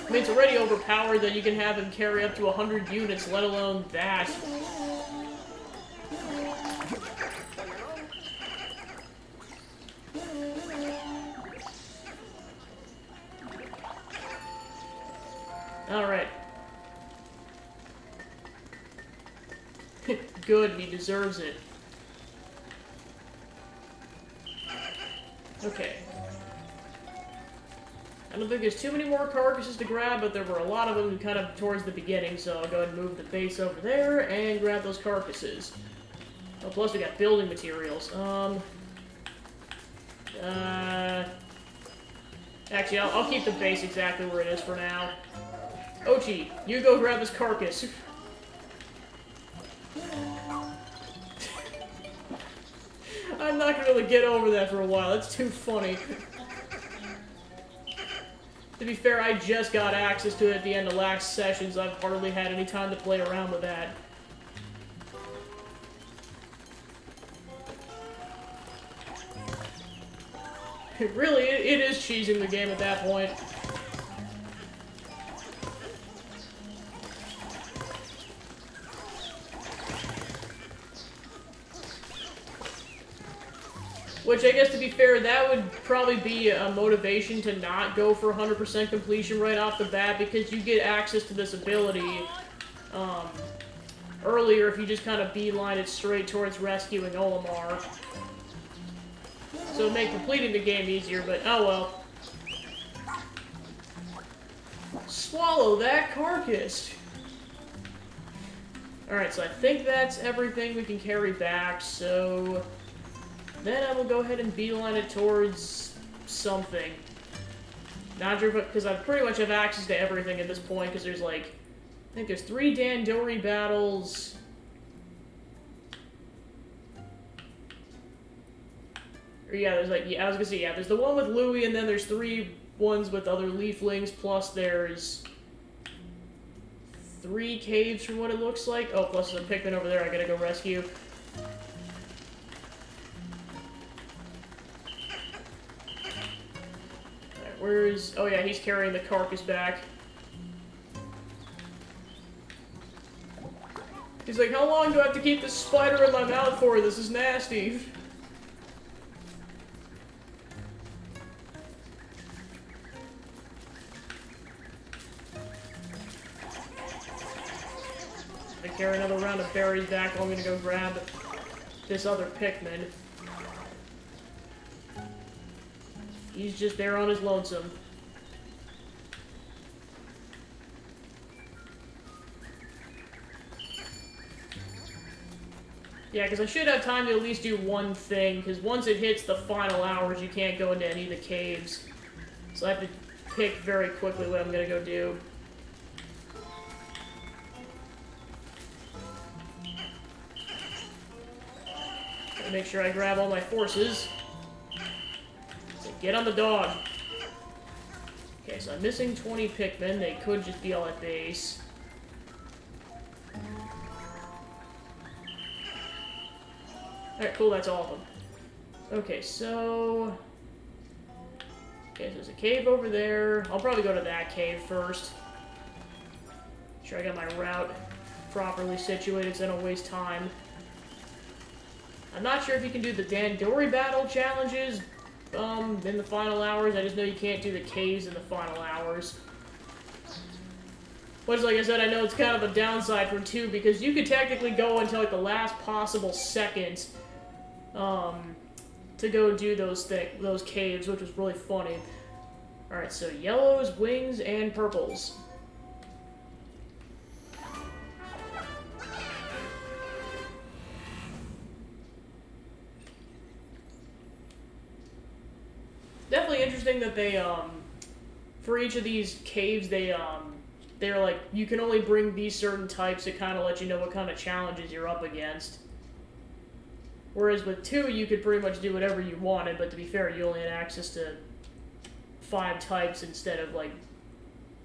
I mean, it's already overpowered that you can have him carry up to 100 units, let alone that. Alright. Good, he deserves it. Okay. I don't think there's too many more carcasses to grab, but there were a lot of them kind of towards the beginning, so I'll go ahead and move the base over there and grab those carcasses. Oh, plus we got building materials. Actually, I'll keep the base exactly where it is for now. Ochi, you go grab this carcass. I'm not gonna be able to get over that for a while. That's too funny. To be fair, I just got access to it at the end of last session, so I've hardly had any time to play around with that. Really, it is cheesing the game at that point. Which, I guess, to be fair, that would probably be a motivation to not go for 100% completion right off the bat, because you get access to this ability earlier if you just kind of beeline it straight towards rescuing Olimar. So it'd make completing the game easier, but oh well. Swallow that carcass! Alright, so I think that's everything we can carry back, so... then I will go ahead and beeline it towards something. Not sure, because I pretty much have access to everything at this point, because there's like, I think there's 3 Dandori battles. Or yeah, there's like, yeah, I was gonna say, yeah, there's the one with Louie, and then there's 3 ones with other leaflings, plus there's 3 caves from what it looks like. Oh, plus there's a Pikmin over there I gotta go rescue. Alright, where's... Oh yeah, he's carrying the carcass back. He's like, how long do I have to keep this spider in my mouth for? This is nasty. I carry another round of berries back. I'm gonna go grab this other Pikmin. He's just there on his lonesome. Yeah, because I should have time to at least do one thing, because once it hits the final hours, you can't go into any of the caves. So I have to pick very quickly what I'm gonna go do. Gotta make sure I grab all my forces. So get on the dog. Okay, so I'm missing 20 Pikmin. They could just be all at base. Alright, cool, that's all of them. Okay, so... Okay, so there's a cave over there. I'll probably go to that cave first. Make sure I got my route properly situated so I don't waste time. I'm not sure if you can do the Dandori battle challenges in the final hours. I just know you can't do the caves in the final hours. Which, like I said, I know it's kind of a downside for 2, because you could technically go until, like, the last possible second to go do those caves, which was really funny. Alright, so yellows, wings, and purples. Definitely interesting that they, for each of these caves, they're like, you can only bring these certain types to kind of let you know what kind of challenges you're up against. Whereas with 2, you could pretty much do whatever you wanted, but to be fair, you only had access to 5 types instead of, like,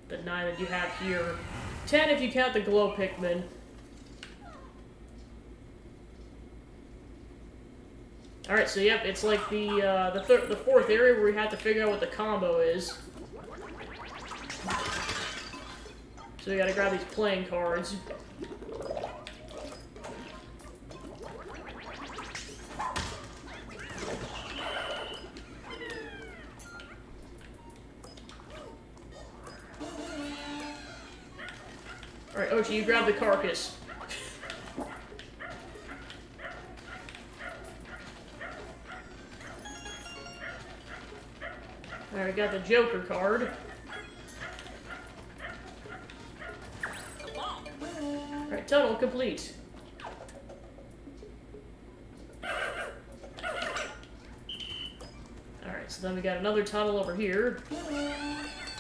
the 9 that you have here. 10 if you count the glow Pikmin. Alright, so yep, it's like the 4th area where we have to figure out what the combo is. So we gotta grab these playing cards. Alright, Ochi, you grab the carcass. Alright, got the Joker card. Alright, tunnel complete. Alright, so then we got another tunnel over here.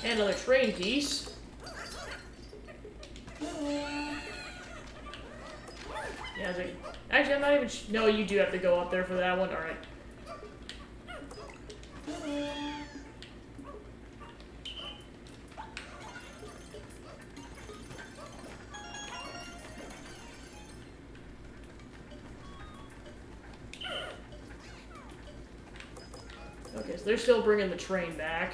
And another train piece. Yeah, actually, I'm not even... No, you do have to go up there for that one. Alright. Okay, so they're still bringing the train back.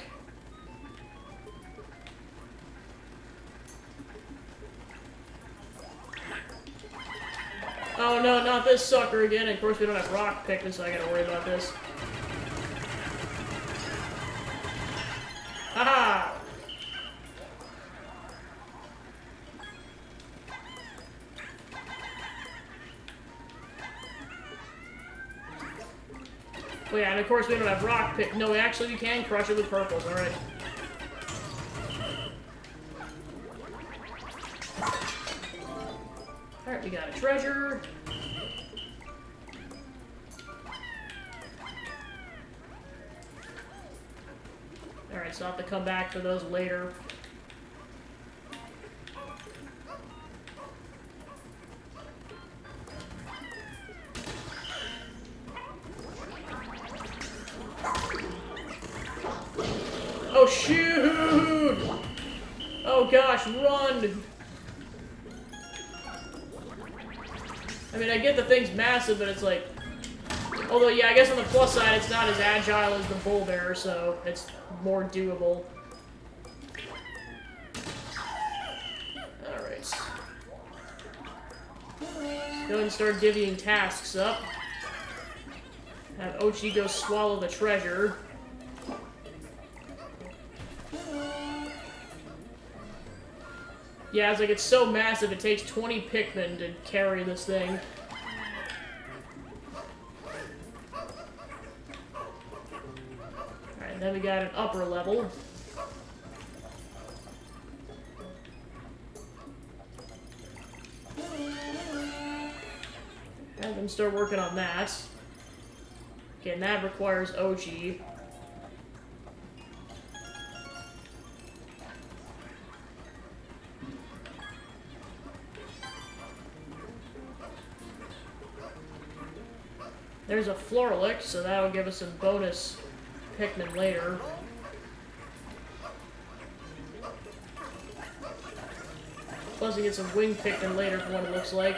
Oh no, not this sucker again. And of course, we don't have rock Pikmin, so I gotta worry about this. Haha! Oh yeah, and of course we don't have rock pick. No, actually we can crush it with purples, alright. Alright, we got a treasure. Alright, so I'll have to come back for those later. Oh gosh, run! I mean, I get the thing's massive, but it's like... Although, yeah, I guess on the plus side, it's not as agile as the bull bear, so it's more doable. Alright. Go ahead and start divvying tasks up. Have Ochi go swallow the treasure. Yeah, it's like it's so massive, it takes 20 Pikmin to carry this thing. Alright, then we got an upper level. Have them start working on that. Okay, and that requires Ochi. There's a Floralic, so that'll give us some bonus Pikmin later. Plus we get some wing Pikmin later from what it looks like.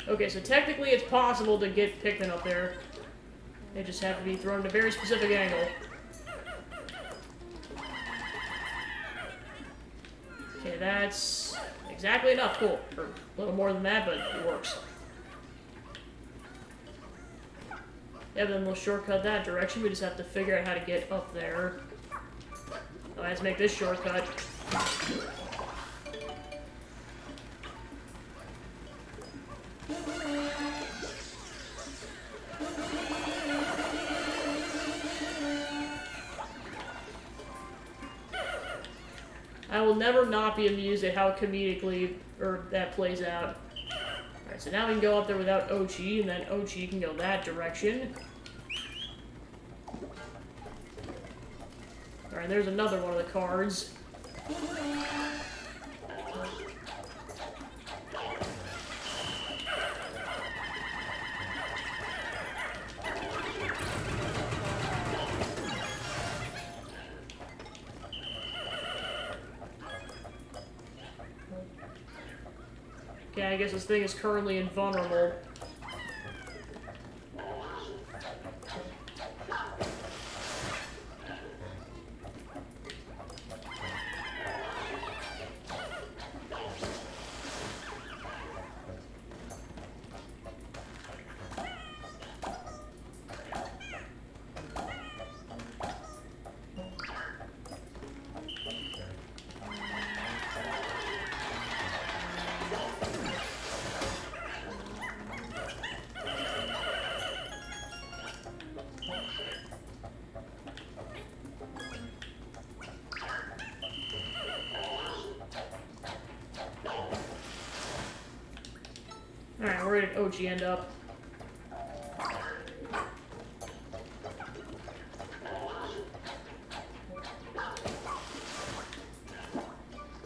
Okay, so technically it's possible to get Pikmin up there. They just have to be thrown at a very specific angle. Okay, that's exactly enough. Cool. Or a little more than that, but it works. Yeah, then we'll shortcut that direction. We just have to figure out how to get up there. Oh, let's make this shortcut. I will never not be amused at how comedically that plays out. Alright, so now we can go up there without Ochi, and then Ochi can go that direction. Alright, there's another one of the cards. Okay, I guess this thing is currently invulnerable. Alright, where did Ochi end up?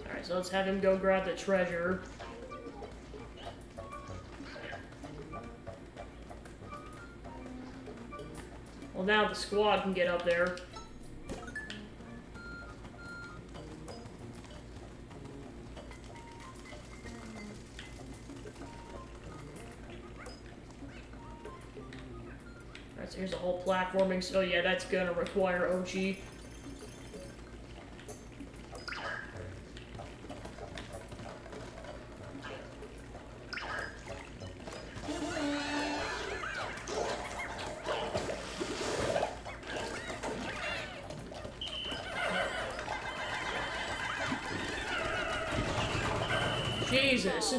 Alright, so let's have him go grab the treasure. Well, now the squad can get up there. Alright, so here's a whole platforming, so yeah, that's gonna require Ochi. Jesus.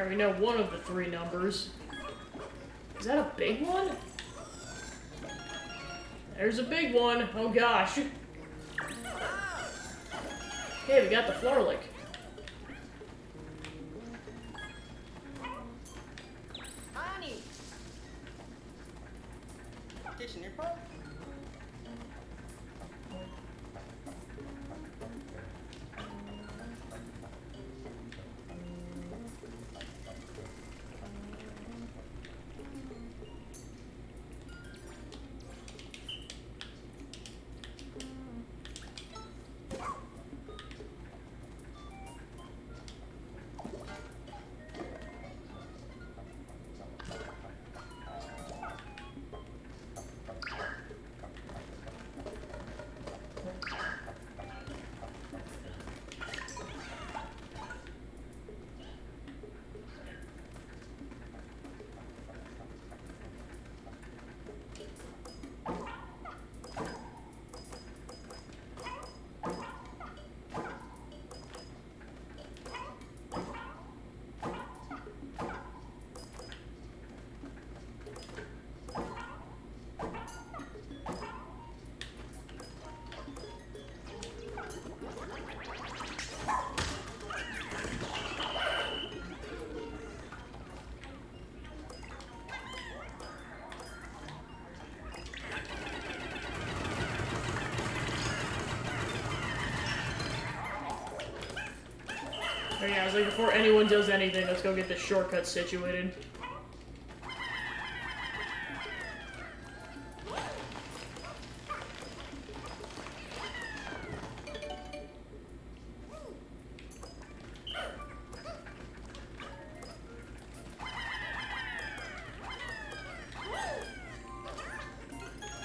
Alright, we know one of the three numbers. Is that a big one? There's a big one. Oh gosh. Okay, we got the Florlick. Honey. Kissing your butt. Oh yeah, I was like, before anyone does anything, let's go get this shortcut situated.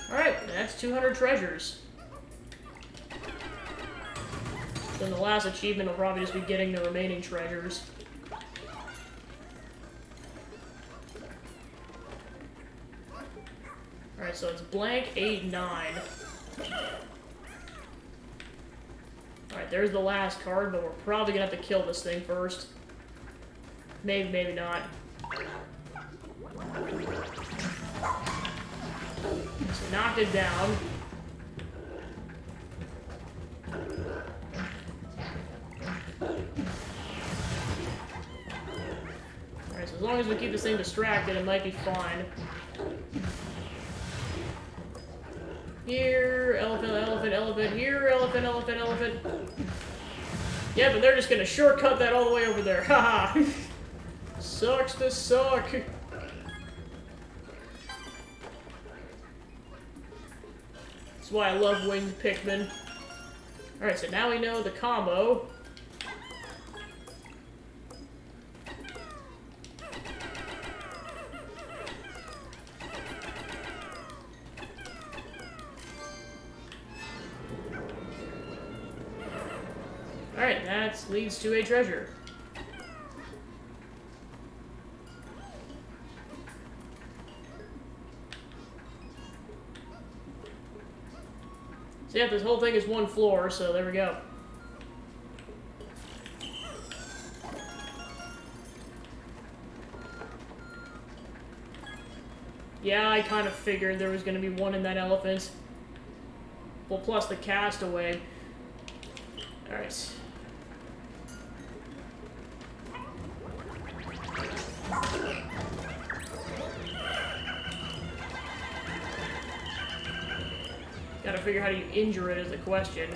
Alright, that's 200 treasures. Then the last achievement will probably just be getting the remaining treasures. Alright, so it's blank 8, 9. Alright, there's the last card, but we're probably gonna have to kill this thing first. Maybe, maybe not. So knocked it down. Alright, so as long as we keep this thing distracted, it might be fine. Here, elephant, elephant, elephant. Here, elephant, elephant, elephant. Yeah, but they're just gonna shortcut that all the way over there. Haha! Sucks to suck. That's why I love winged Pikmin. Alright, so now we know the combo. Alright, that leads to a treasure. So yeah, this whole thing is one floor, so there we go. Yeah, I kind of figured there was going to be one in that elephant. Well, plus the castaway. Alright. Gotta figure how to injure it is the question.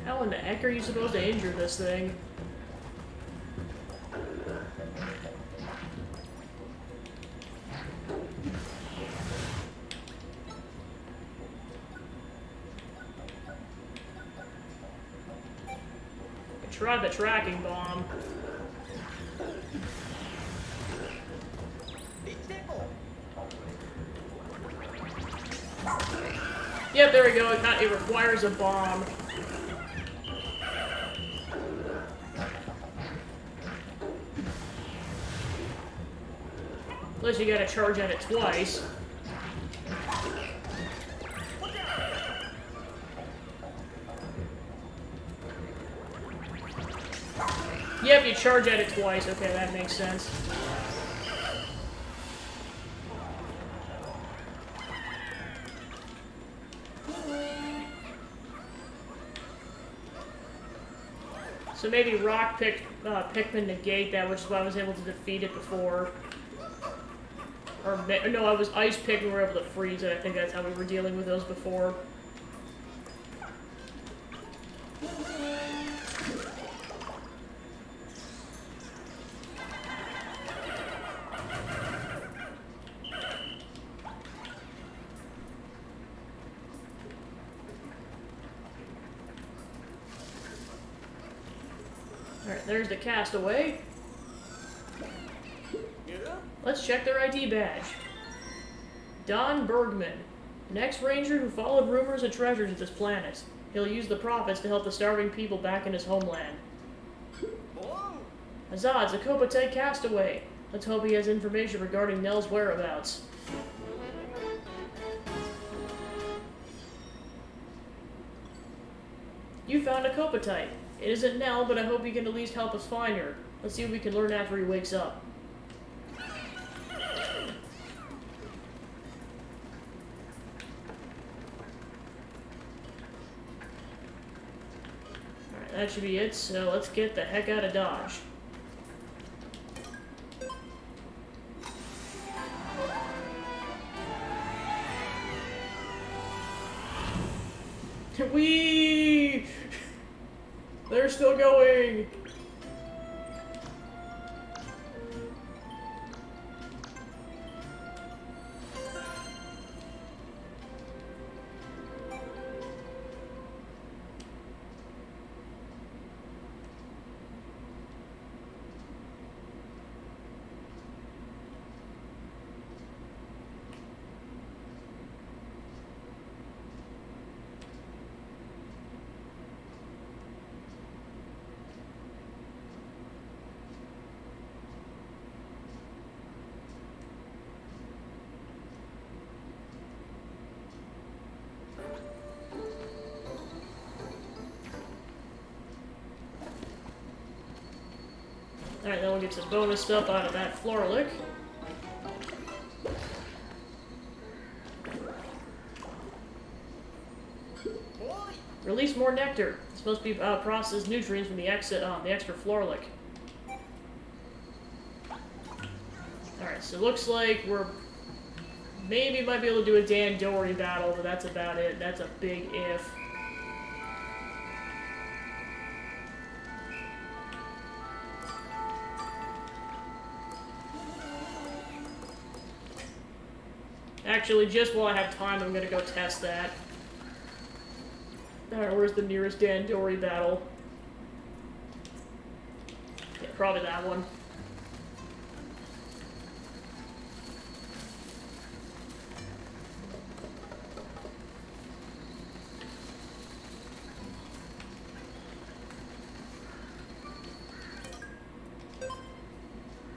How in the heck are you supposed to injure this thing? Try the tracking bomb. Yep, there we go. It requires a bomb. Unless you gotta charge at it twice. Yep, you charge at it twice. Okay, that makes sense. So maybe rock Pikmin negate that, which is why I was able to defeat it before. Or no, I was ice Pikmin were able to freeze it. I think that's how we were dealing with those before. Alright, there's the castaway. Let's check their ID badge. Don Bergman, an ex-ranger who followed rumors of treasures at this planet. He'll use the profits to help the starving people back in his homeland. Huzzah, it's a Kopatite castaway. Let's hope he has information regarding Nell's whereabouts. You found a Kopatite. It isn't Nell, but I hope you can at least help us find her. Let's see what we can learn after he wakes up. Alright, that should be it, so let's get the heck out of Dodge. Whee! They're still going! Alright, then we'll get some bonus stuff out of that Florlick. Release more nectar. It's supposed to be processed nutrients from the extra Florlick. Alright, so it looks like we're maybe might be able to do a Dan Dory battle, but that's about it. That's a big if. Actually, just while I have time, I'm gonna go test that. Alright, where's the nearest Dan Dory battle? Yeah, probably that one.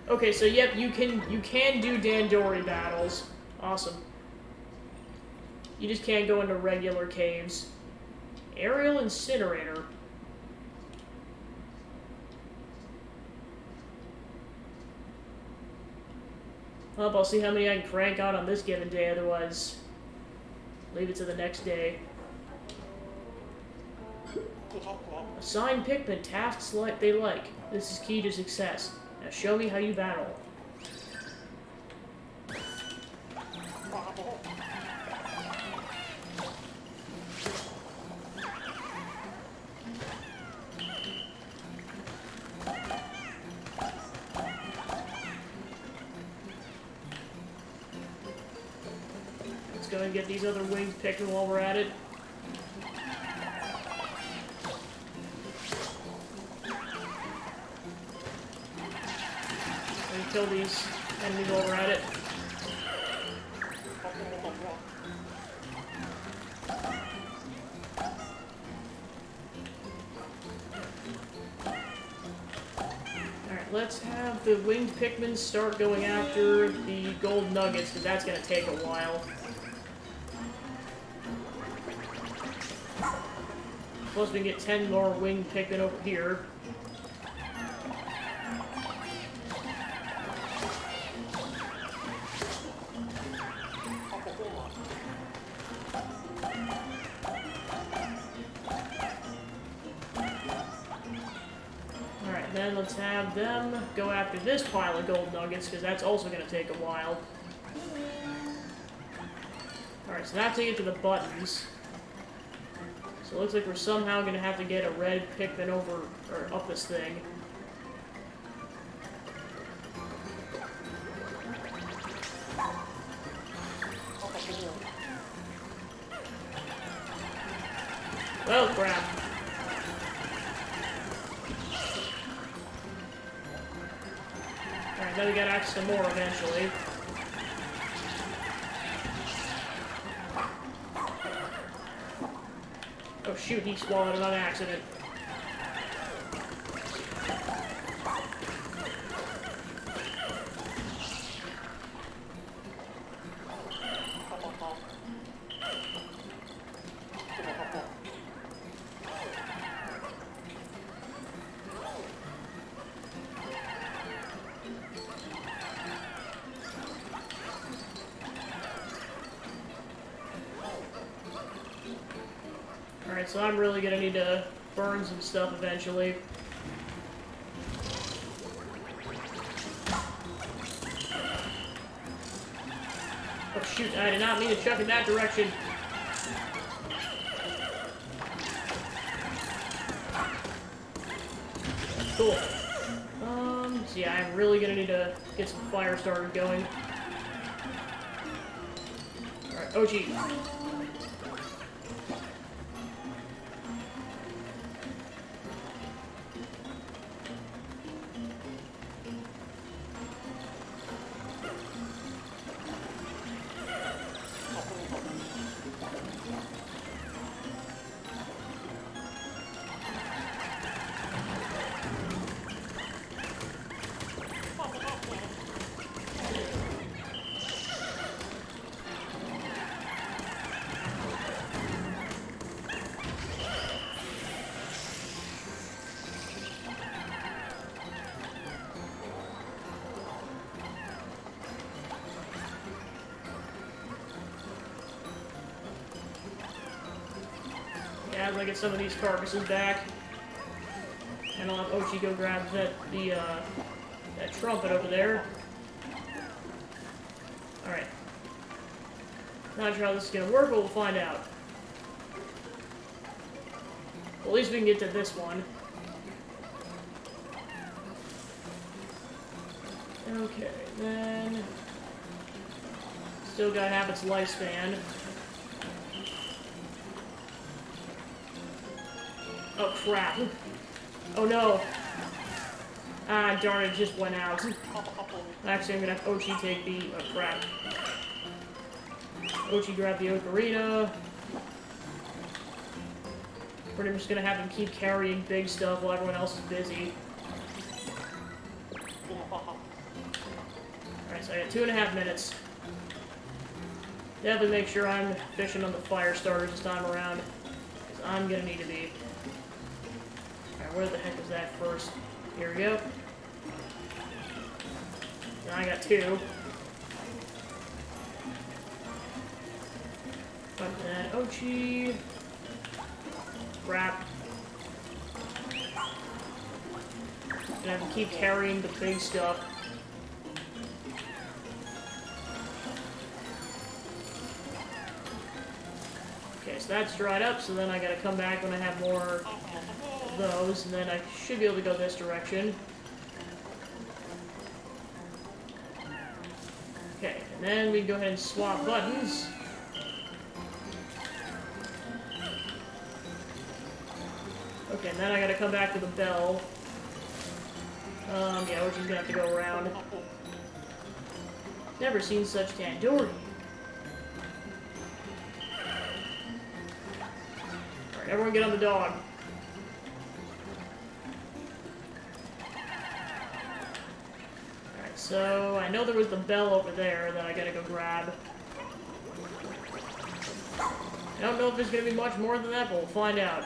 Okay, so yep, you can do Dan Dory battles. Awesome. You just can't go into regular caves. Aerial Incinerator. Well, I'll see how many I can crank out on this given day, otherwise leave it to the next day. Assign Pikmin tasks like they like. This is key to success. Now show me how you battle. Let's go and get these other winged Pikmin while we're at it. Kill these enemies while we're at it. Alright, let's have the winged Pikmin start going after the gold nuggets, because that's going to take a while. Plus we can get 10 more winged Pikmin over here. Alright, then let's have them go after this pile of gold nuggets, because that's also going to take a while. Alright, so now to get to the buttons. So it looks like we're somehow going to have to get a red Pikmin over, or up this thing. Oh, crap. Alright, then we gotta access some more eventually. Oh shoot, he swallowed it on accident. Alright, so I'm really gonna need to burn some stuff eventually. Oh shoot, I did not mean to chuck in that direction. Cool. So yeah, I'm really gonna need to get some fire started going. Alright, oh gee. Yeah, as I get some of these carcasses back, and I'll have Ochi go grab that trumpet over there. Alright. Not sure how this is gonna work, but we'll find out. Well, at least we can get to this one. Okay, then... Still gotta have its lifespan. Oh, crap. Oh, no. Ah, darn it, just went out. Actually, I'm gonna have Ochi take the... Oh, crap. Ochi grab the ocarina. Pretty much gonna have him keep carrying big stuff while everyone else is busy. Alright, so I got 2.5 minutes. Definitely make sure I'm fishing on the fire starters this time around, because I'm gonna need to be. Alright, where the heck was that first? Here we go. Now I got 2. But then Ochi. Crap. And I have to keep carrying the big stuff. Okay, so that's dried up, so then I gotta come back when I have more of those, and then I should be able to go this direction. Okay, and then we can go ahead and swap buttons. Okay, and then I gotta come back to the bell. Yeah, we're just gonna have to go around. Never seen such tandoori. Alright, everyone get on the dog. So, I know there was the bell over there that I gotta go grab. I don't know if there's gonna be much more than that, but we'll find out.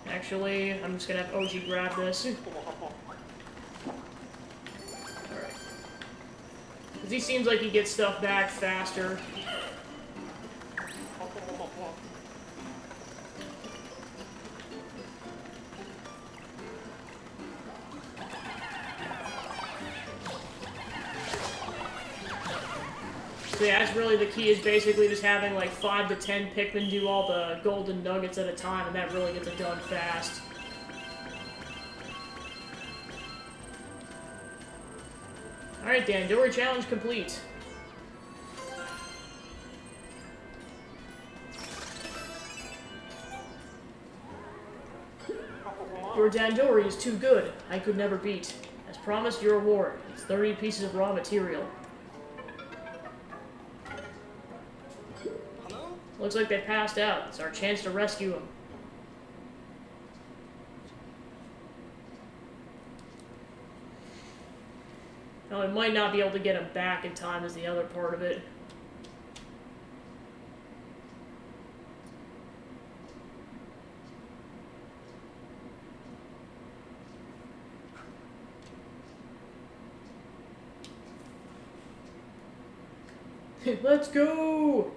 Actually, I'm just gonna have OG grab this. Alright. Because he seems like he gets stuff back faster. So yeah, that's really the key, is basically just having like 5 to 10 Pikmin do all the golden nuggets at a time, and that really gets it done fast. Alright, Dan, Dory challenge complete. Your Dandori is too good. I could never beat. As promised, your reward. It's 30 pieces of raw material. Hello? Looks like they passed out. It's our chance to rescue them. Now, I might not be able to get them back in time is the other part of it. Let's go!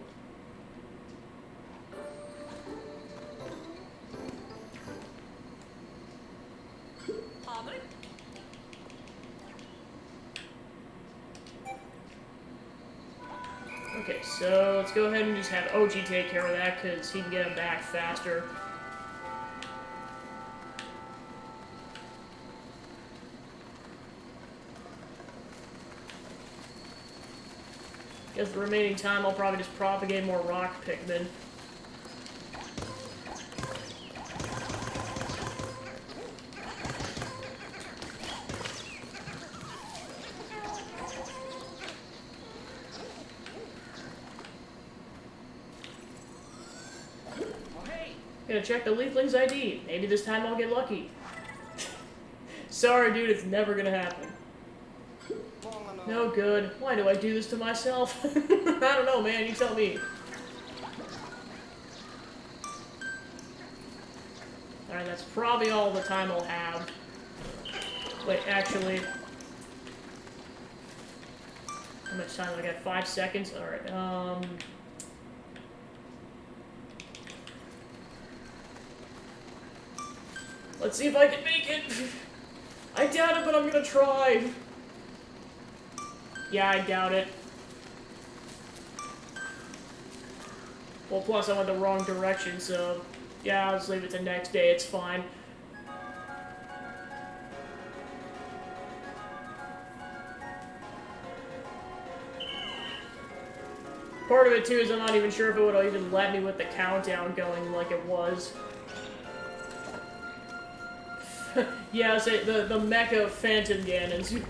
Okay, so let's go ahead and just have OG take care of that, because he can get him back faster. Guess the remaining time I'll probably just propagate more rock Pikmin. Gonna check the Leafling's ID. Maybe this time I'll get lucky. Sorry, dude, it's never gonna happen. No good. Why do I do this to myself? I don't know, man. You tell me. Alright, that's probably all the time I'll have. Wait, actually... How much time? I got 5 seconds? Alright, let's see if I can make it! I doubt it, but I'm gonna try! Yeah, I doubt it. Well, plus I went the wrong direction, so... Yeah, I'll just leave it to next day, it's fine. Part of it, too, is I'm not even sure if it would even let me with the countdown going like it was. Yeah, so the Mecha Phantom Ganons.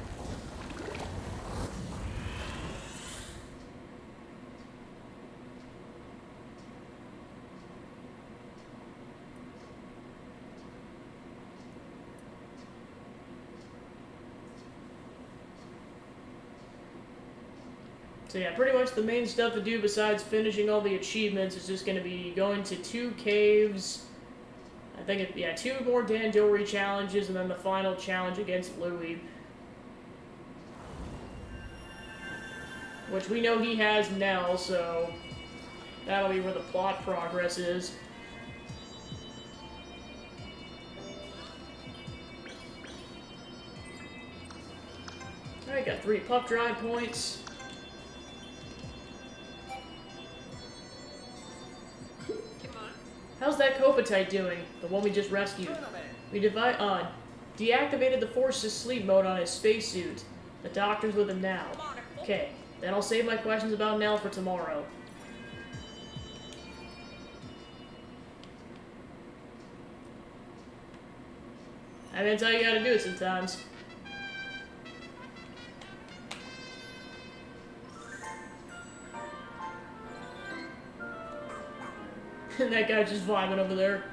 So yeah, pretty much the main stuff to do besides finishing all the achievements is just going to be going to 2 caves. I think, yeah, 2 more Dandori challenges, and then the final challenge against Louie. Which we know he has Nell, so that'll be where the plot progress is. Alright, got 3 pup drive points. How's that Copatite doing? The one we just rescued. We deactivated the Force's sleep mode on his spacesuit. The doctor's with him now. Okay, then I'll save my questions about Nell for tomorrow. I mean, that's how you gotta do it sometimes. And that guy just vibing over there.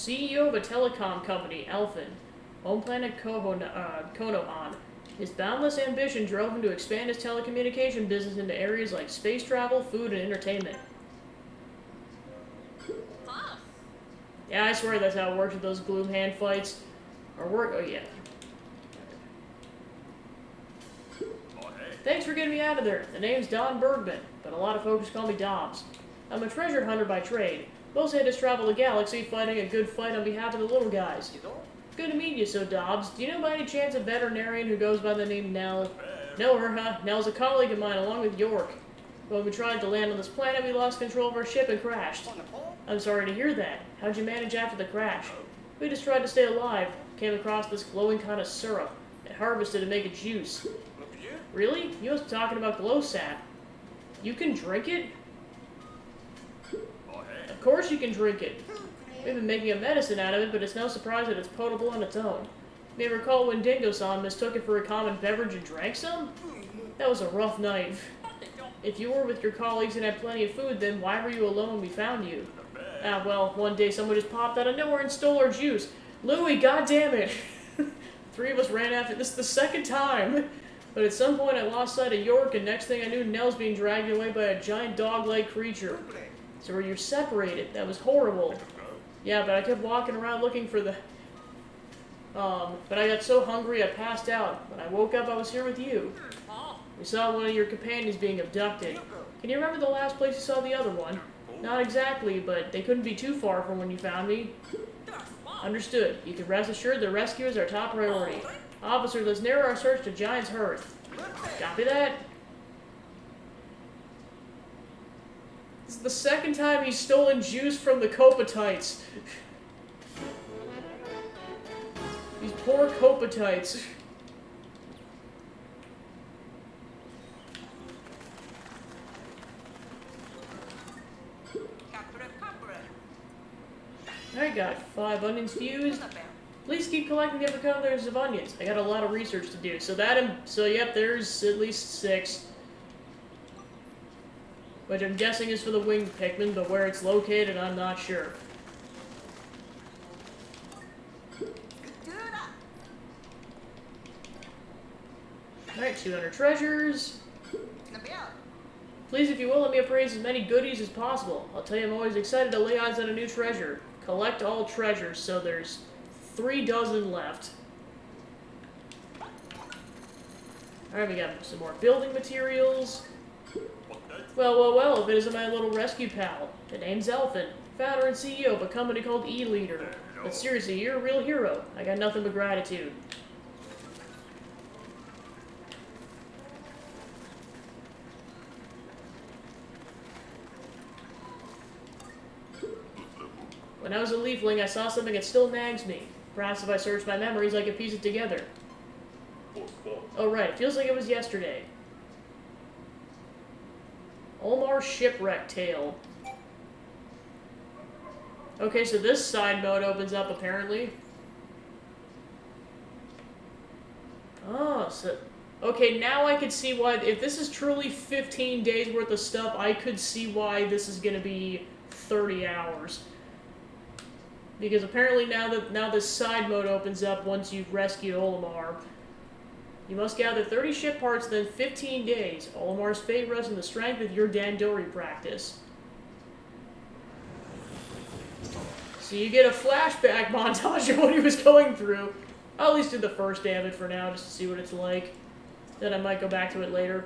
CEO of a telecom company, Elfin, home planet Konohan. His boundless ambition drove him to expand his telecommunication business into areas like space travel, food, and entertainment. Huh. Yeah, I swear that's how it works with those gloom hand fights. Oh yeah. Thanks for getting me out of there. The name's Don Bergman, but a lot of folks call me Dobbs. I'm a treasure hunter by trade. Mostly I just travel the galaxy fighting a good fight on behalf of the little guys. Good to meet you, so Dobbs. Do you know by any chance a veterinarian who goes by the name Nell? Know her, huh? Nell's a colleague of mine along with York. When we tried to land on this planet, we lost control of our ship and crashed. I'm sorry to hear that. How'd you manage after the crash? We just tried to stay alive. Came across this glowing kind of syrup. It harvested to make a juice. Really? You must be talking about glow sap. You can drink it? Of course you can drink it. We've been making a medicine out of it, but it's no surprise that it's potable on its own. You may recall when Dingo-san mistook it for a common beverage and drank some? That was a rough night. If you were with your colleagues and had plenty of food, then why were you alone when we found you? Ah, well, one day someone just popped out of nowhere and stole our juice. Louie, goddammit! 3 of us ran after this the second time. But at some point I lost sight of York, and next thing I knew, Nell's being dragged away by a giant dog-like creature. So were you separated? That was horrible. Yeah, but I kept walking around looking for the... but I got so hungry I passed out. When I woke up, I was here with you. We saw one of your companions being abducted. Can you remember the last place you saw the other one? Not exactly, but they couldn't be too far from when you found me. Understood. You can rest assured the rescue is our top priority. Officer, let's narrow our search to Giant's Hearth. Copy that? This is the second time he's stolen juice from the Copatites. These poor Copatites. I got 5 onions fused. Please keep collecting different colors of onions. I got a lot of research to do. So yep, there's at least 6. Which I'm guessing is for the winged Pikmin, but where it's located, I'm not sure. Alright, 200 treasures. Please, if you will, let me appraise as many goodies as possible. I'll tell you I'm always excited to lay eyes on a new treasure. Collect all treasures, so there's 3 dozen left. Alright, we got some more building materials. Well, if it isn't my little rescue pal. The name's Elfin, founder and CEO of a company called E-Leader. But seriously, you're a real hero. I got nothing but gratitude. When I was a leafling, I saw something that still nags me. Perhaps if I search my memories, I could piece it together. Oh right, it feels like it was yesterday. Olmar's Shipwreck Tale. Okay, so this side mode opens up, apparently. Oh, so... Okay, now I could see why... If this is truly 15 days worth of stuff, I could see why this is gonna be 30 hours. Because apparently now this side mode opens up once you've rescued Olimar. You must gather 30 ship parts within 15 days. Olimar's fate rests in the strength of your Dandori practice. So you get a flashback montage of what he was going through. I'll at least do the first day of it for now, just to see what it's like. Then I might go back to it later.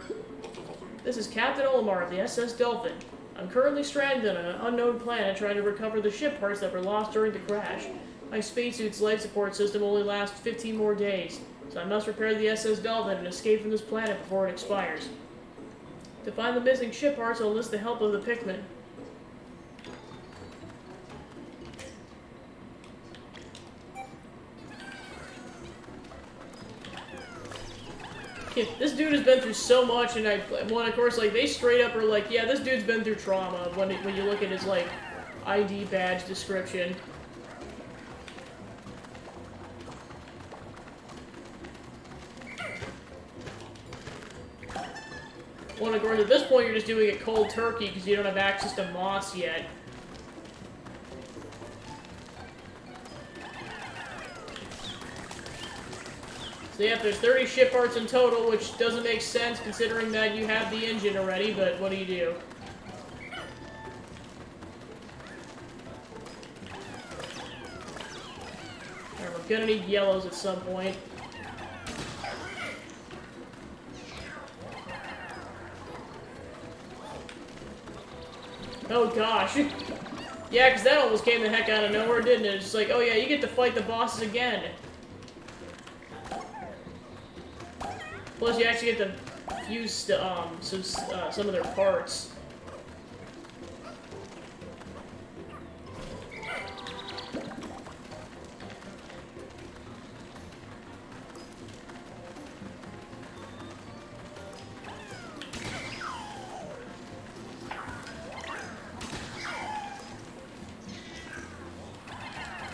This is Captain Olimar of the SS Dolphin. I'm currently stranded on an unknown planet trying to recover the ship parts that were lost during the crash. My spacesuit's life support system only lasts 15 more days, so I must repair the SS Dolphin and escape from this planet before it expires. To find the missing ship parts, I'll enlist the help of the Pikmin. This dude has been through so much, and of course, like, they straight up are like, yeah, this dude's been through trauma when you look at his, like, ID badge description. Well, of course, at this point, you're just doing it cold turkey because you don't have access to moss yet. So yeah, there's 30 ship parts in total, which doesn't make sense considering that you have the engine already, but what do you do? Alright, we're gonna need yellows at some point. Oh gosh. Yeah, because that almost came the heck out of nowhere, didn't it? It's just like, oh yeah, you get to fight the bosses again. Plus, you actually get to fuse some of their parts.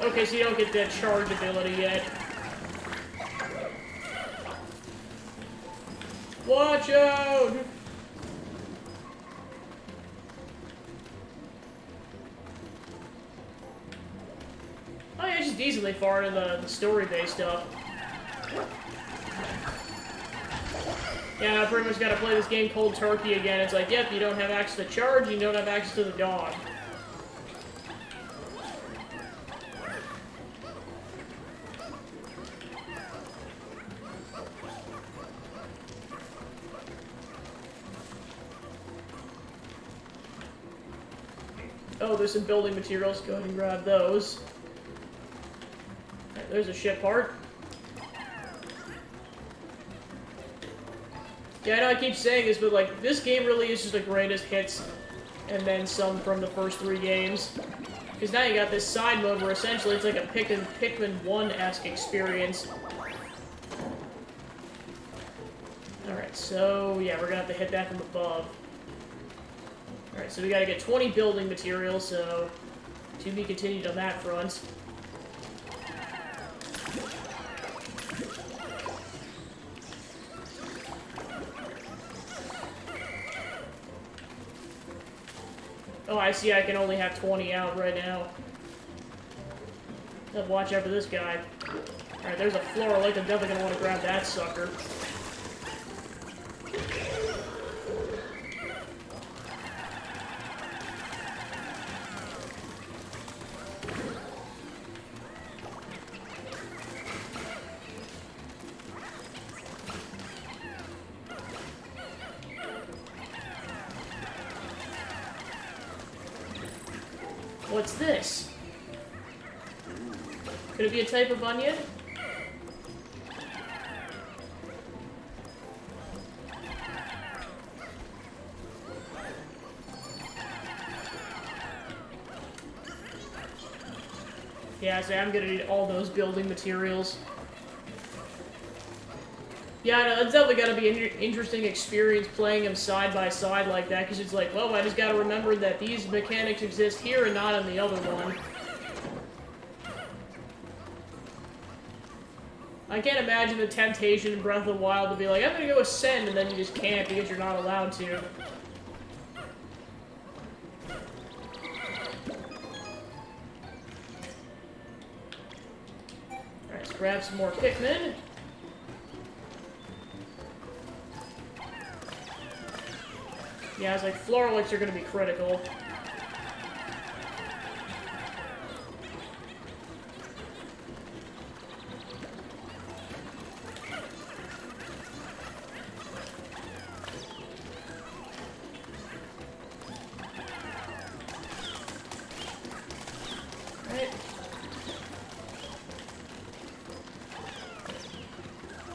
Okay, so you don't get that charge ability yet. Watch out! Oh yeah, just decently far into the story-based stuff. Yeah, I pretty much gotta play this game cold turkey again. It's like, yep, you don't have access to charge, you don't have access to the dog. Oh, there's some building materials. Go ahead and grab those. Right, there's a ship part. Yeah, I know I keep saying this, but like, this game really is just the greatest hits and then some from the first 3 games. Because now you got this side mode where essentially it's like a Pikmin 1-esque experience. Alright, so yeah, we're gonna have to hit that from above. Alright, so we gotta get 20 building materials, so to be continued on that front. Oh, I see I can only have 20 out right now. I'll watch out for this guy. Alright, there's a floor. I'm definitely gonna want to grab that sucker. What's this? Could it be a type of onion? Yeah, so I'm gonna need all those building materials. Yeah, I know, that's definitely gotta be an interesting experience playing them side by side like that, because it's like, well, I just gotta remember that these mechanics exist here and not in the other one. I can't imagine the temptation in Breath of the Wild to be like, I'm gonna go ascend, and then you just can't because you're not allowed to. Alright, let's grab some more Pikmin. Yeah, I was like, Floralics are gonna be critical.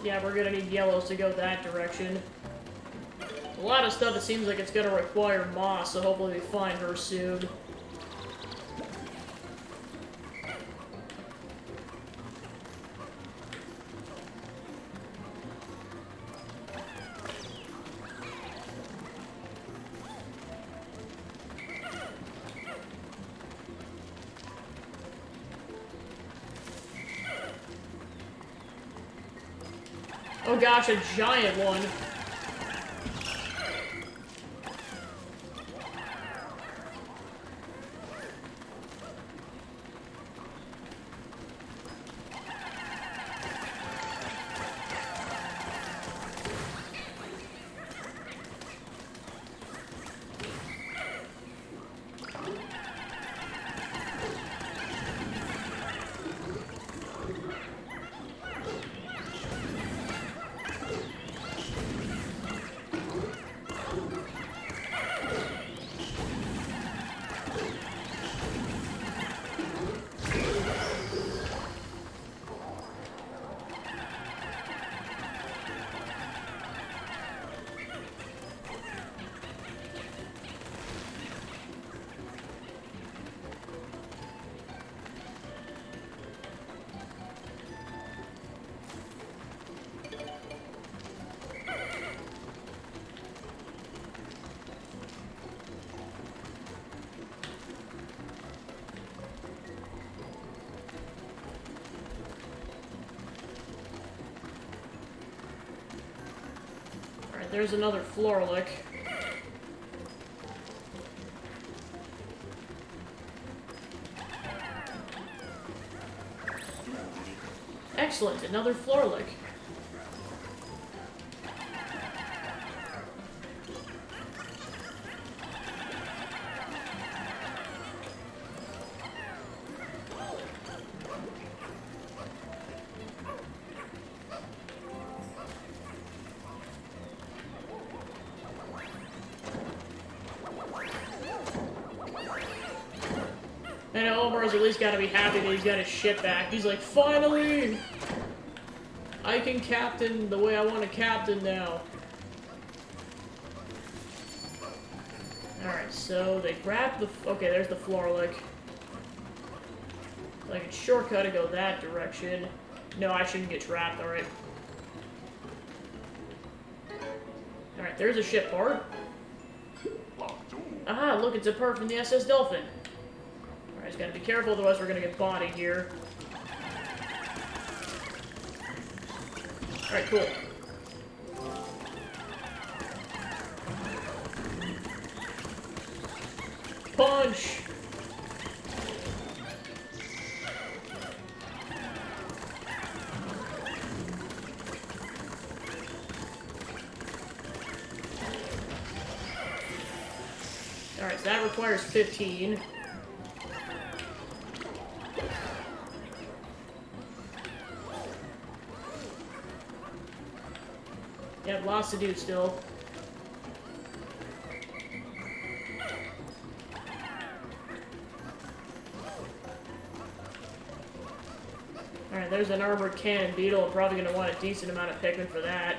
Yeah, we're gonna need yellows to go that direction. A lot of stuff, it seems like it's gonna require moss, so hopefully we find her soon. Oh gosh, a giant one. there's another Florlick. Excellent, another Florlick. And Omar's at least gotta be happy that he's got his shit back. He's like, finally! I can captain the way I want to captain now. Alright, so they grab the... Okay, there's the Florlick. I can shortcut to go that direction. No, I shouldn't get trapped, alright. Alright, there's a ship part. Aha, look, it's a part from the SS Dolphin. Alright, just gotta be careful, otherwise we're gonna get bodied here. Alright, cool. Punch! Alright, so that requires 15. Yeah, lots to do still. Alright, there's an armored cannon beetle. I'm probably going to want a decent amount of Pikmin for that.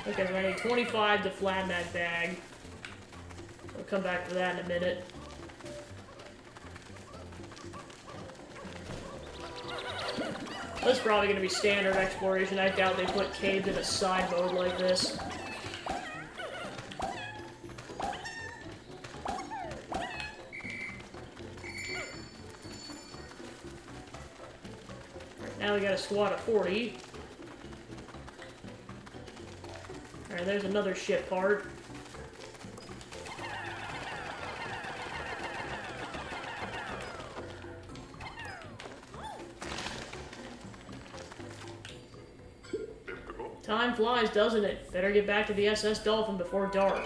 Okay, so I need 25 to flatten that bag. I'll come back for that in a minute. This is probably going to be standard exploration. I doubt they put caves in a side mode like this. Right, now we got a squad of 40. Alright, there's another ship part. Time flies, doesn't it? Better get back to the SS Dolphin before dark.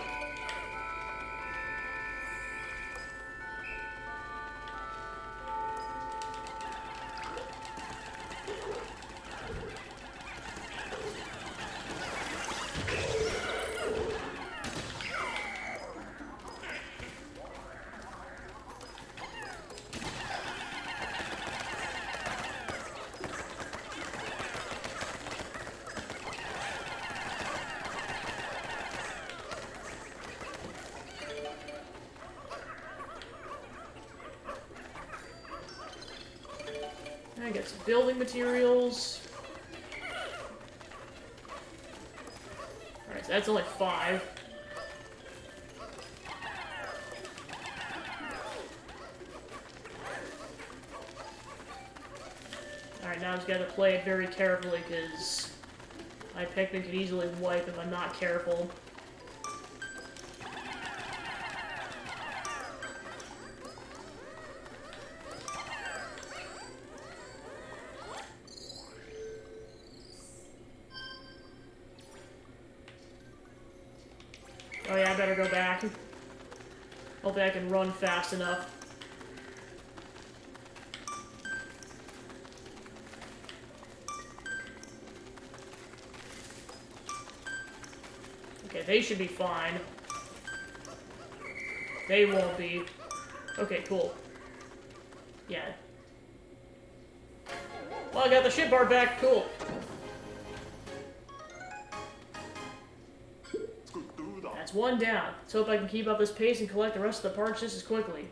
I got some building materials. Alright, so that's only 5. Alright, now I just gotta play it very carefully, because my Pikmin could easily wipe if I'm not careful. Oh yeah, I better go back. Hopefully I can run fast enough. Okay, they should be fine. They won't be. Okay, cool. Yeah. Well, I got the ship bar back. Cool. That's one down. Let's hope I can keep up this pace and collect the rest of the parts just as quickly.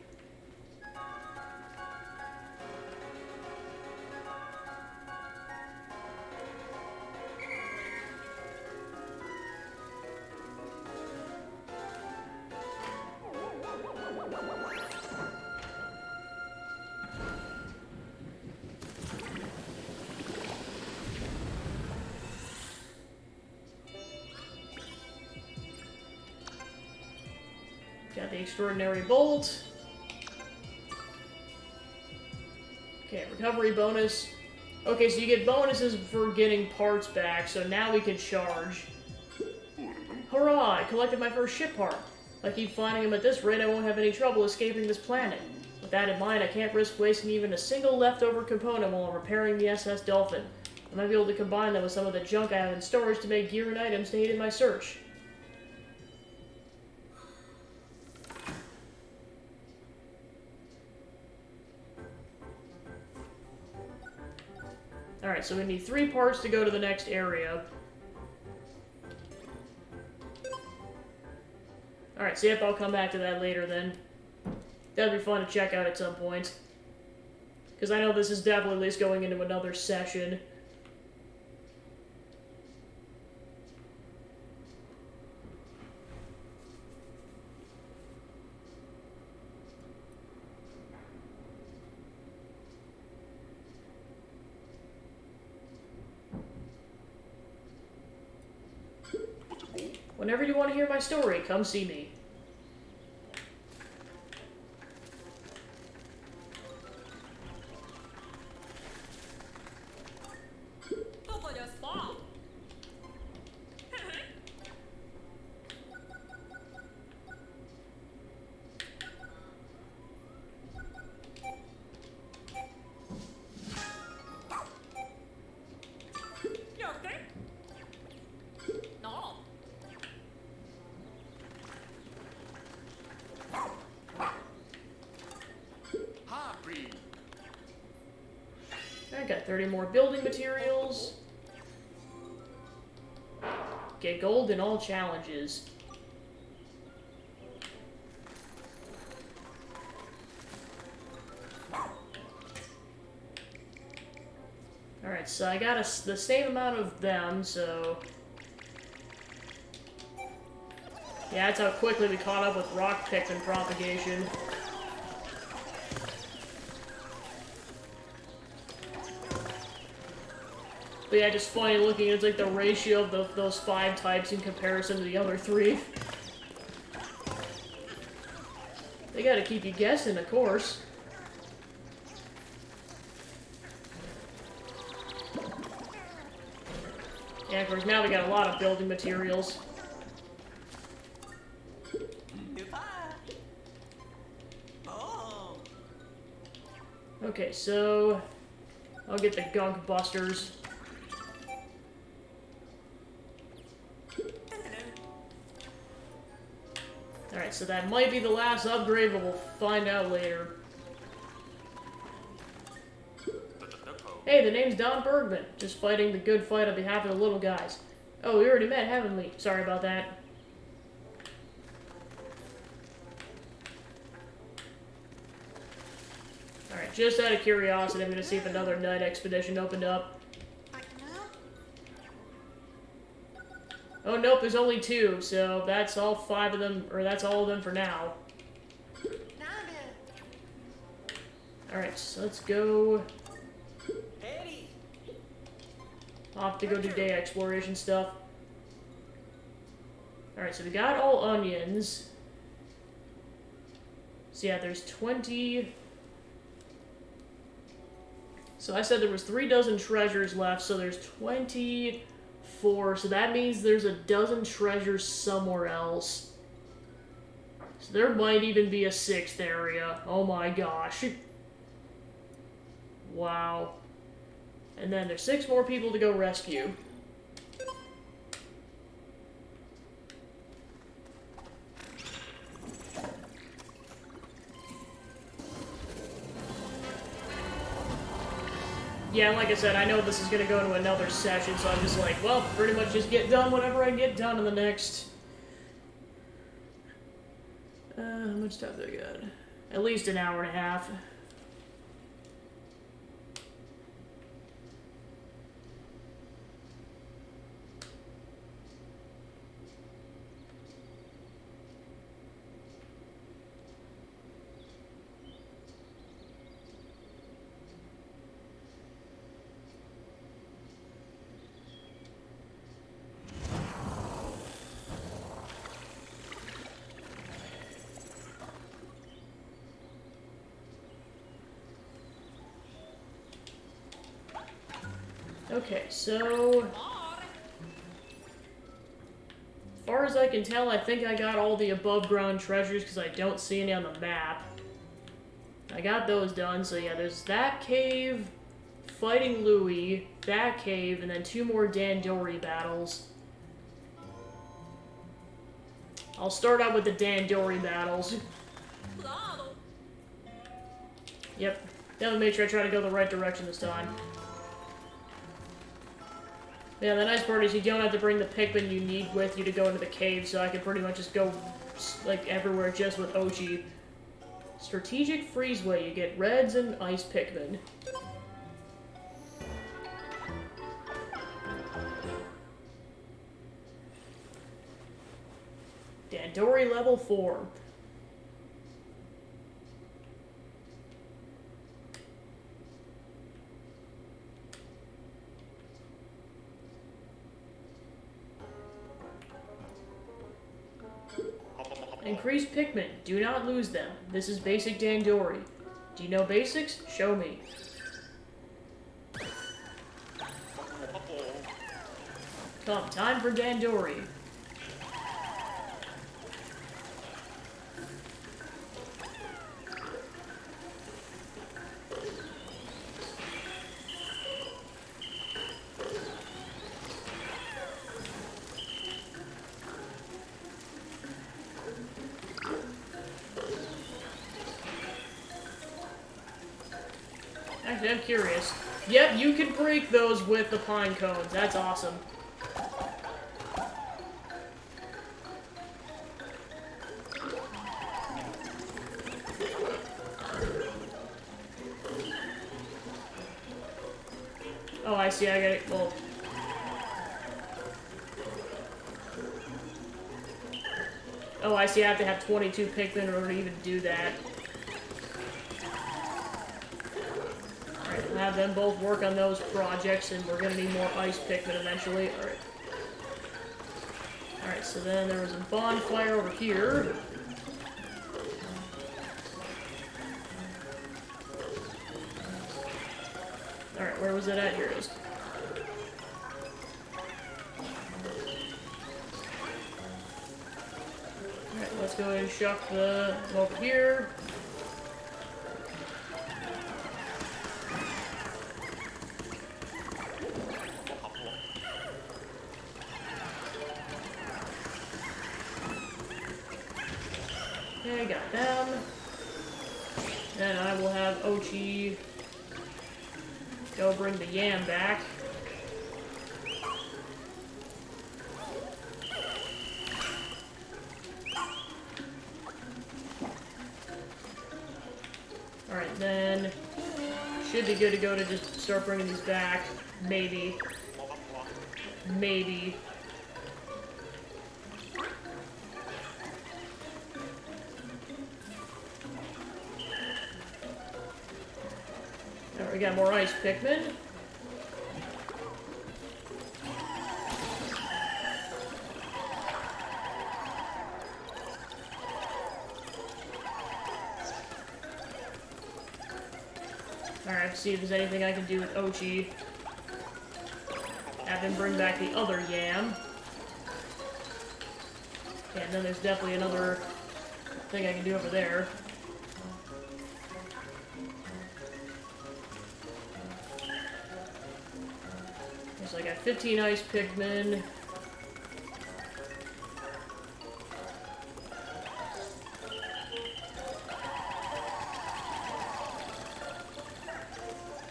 Got the extraordinary bolt. Okay, recovery bonus. Okay, so you get bonuses for getting parts back, so now we can charge. Hurrah! I collected my first ship part. If I keep finding them at this rate, I won't have any trouble escaping this planet. With that in mind, I can't risk wasting even a single leftover component while I'm repairing the SS Dolphin. I might be able to combine them with some of the junk I have in storage to make gear and items to aid in my search. Alright, so we need 3 parts to go to the next area. Alright, so yep, I'll come back to that later then. That'd be fun to check out at some point. Because I know this is definitely at least going into another session. Whenever you want to hear my story, come see me. I got 30 more building materials. Get gold in all challenges. Alright, so I got the same amount of them, so... Yeah, that's how quickly we caught up with rock Pikmin propagation. But yeah, just funny looking, it's like the ratio of those 5 types in comparison to the other 3. They gotta keep you guessing, of course. Yeah, of course, now we got a lot of building materials. Okay, so... I'll get the gunk busters. Alright, so that might be the last upgrade, but we'll find out later. Hey, the name's Don Bergman. Just fighting the good fight on behalf of the little guys. Oh, we already met, haven't we? Sorry about that. Alright, just out of curiosity, I'm gonna see if another night expedition opened up. Oh, nope, there's only 2, so that's all 5 of them, or that's all of them for now. Alright, so let's go... Off to go do day exploration stuff. Alright, so we got all onions. So yeah, there's 20... So I said there was 3 dozen treasures left, so there's 24. So that means there's a dozen treasures somewhere else. So there might even be a 6th area. Oh my gosh. Wow. And then there's 6 more people to go rescue. Yeah, like I said, I know this is going to go to another session, so I'm just like, well, pretty much just get done whatever I get done in the next... how much time do I got? At least an hour and a half. Okay, so... as far as I can tell, I think I got all the above-ground treasures because I don't see any on the map. I got those done, so yeah, there's that cave, fighting Louie, that cave, and then 2 more Dandori battles. I'll start out with the Dandori battles. Yep, definitely make sure I try to go the right direction this time. Yeah, the nice part is you don't have to bring the Pikmin you need with you to go into the cave, so I can pretty much just go, like, everywhere just with Ochi. Strategic Freezeway, you get reds and ice Pikmin. Dandori level 4. Increase Pikmin. Do not lose them. This is basic Dandori. Do you know basics? Show me. Come, time for Dandori. Actually, I'm curious. Yep, you can break those with the pine cones. That's awesome. Oh, I see. I got it. Well. Oh, I see. I have to have 22 Pikmin in order to even do that. Alright, we'll have them both work on those projects, and we're gonna need more ice Pikmin eventually. Alright. Alright, so then there was a bonfire over here. Alright, where was it at? Here it is. Alright, let's go ahead and shuck the over here. Okay, got them. Then I will have Ochi go bring the yam back. Alright, then should be good to go to just start bringing these back. Maybe. Maybe. Alright, we got more ice Pikmin. Alright, see if there's anything I can do with Ochi. Have him bring back the other yam. Okay, and then there's definitely another thing I can do over there. So I got 15 ice Pikmin.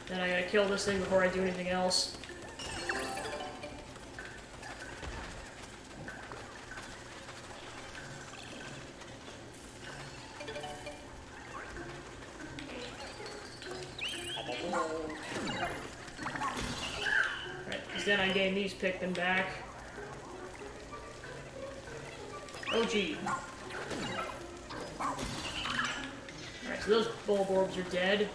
Then I gotta kill this thing before I do anything else. Then I gain these Pikmin back. Oh gee. Alright, so those bulb orbs are dead.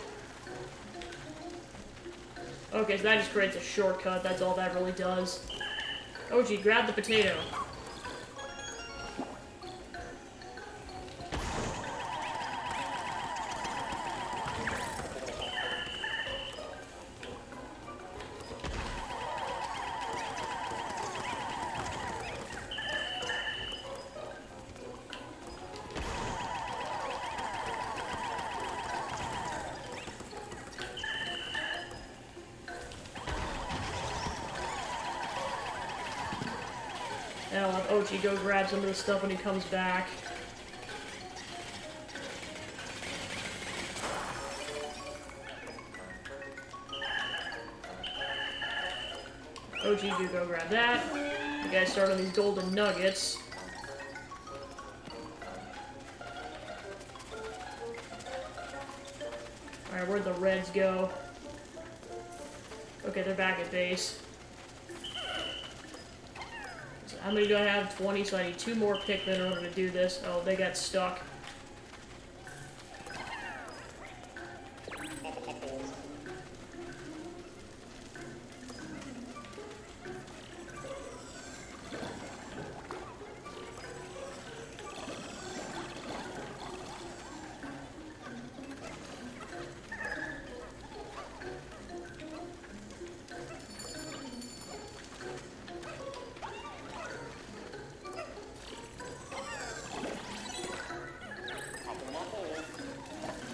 Okay, so that just creates a shortcut, that's all that really does. Oh gee, grab the potato. Ochi go grab some of the stuff when he comes back. Ochi do go grab that. You guys start on these golden nuggets. Alright, where'd the reds go? Okay, they're back at base. So how many do I have? 20, so I need 2 more Pikmin in order to do this. Oh, they got stuck.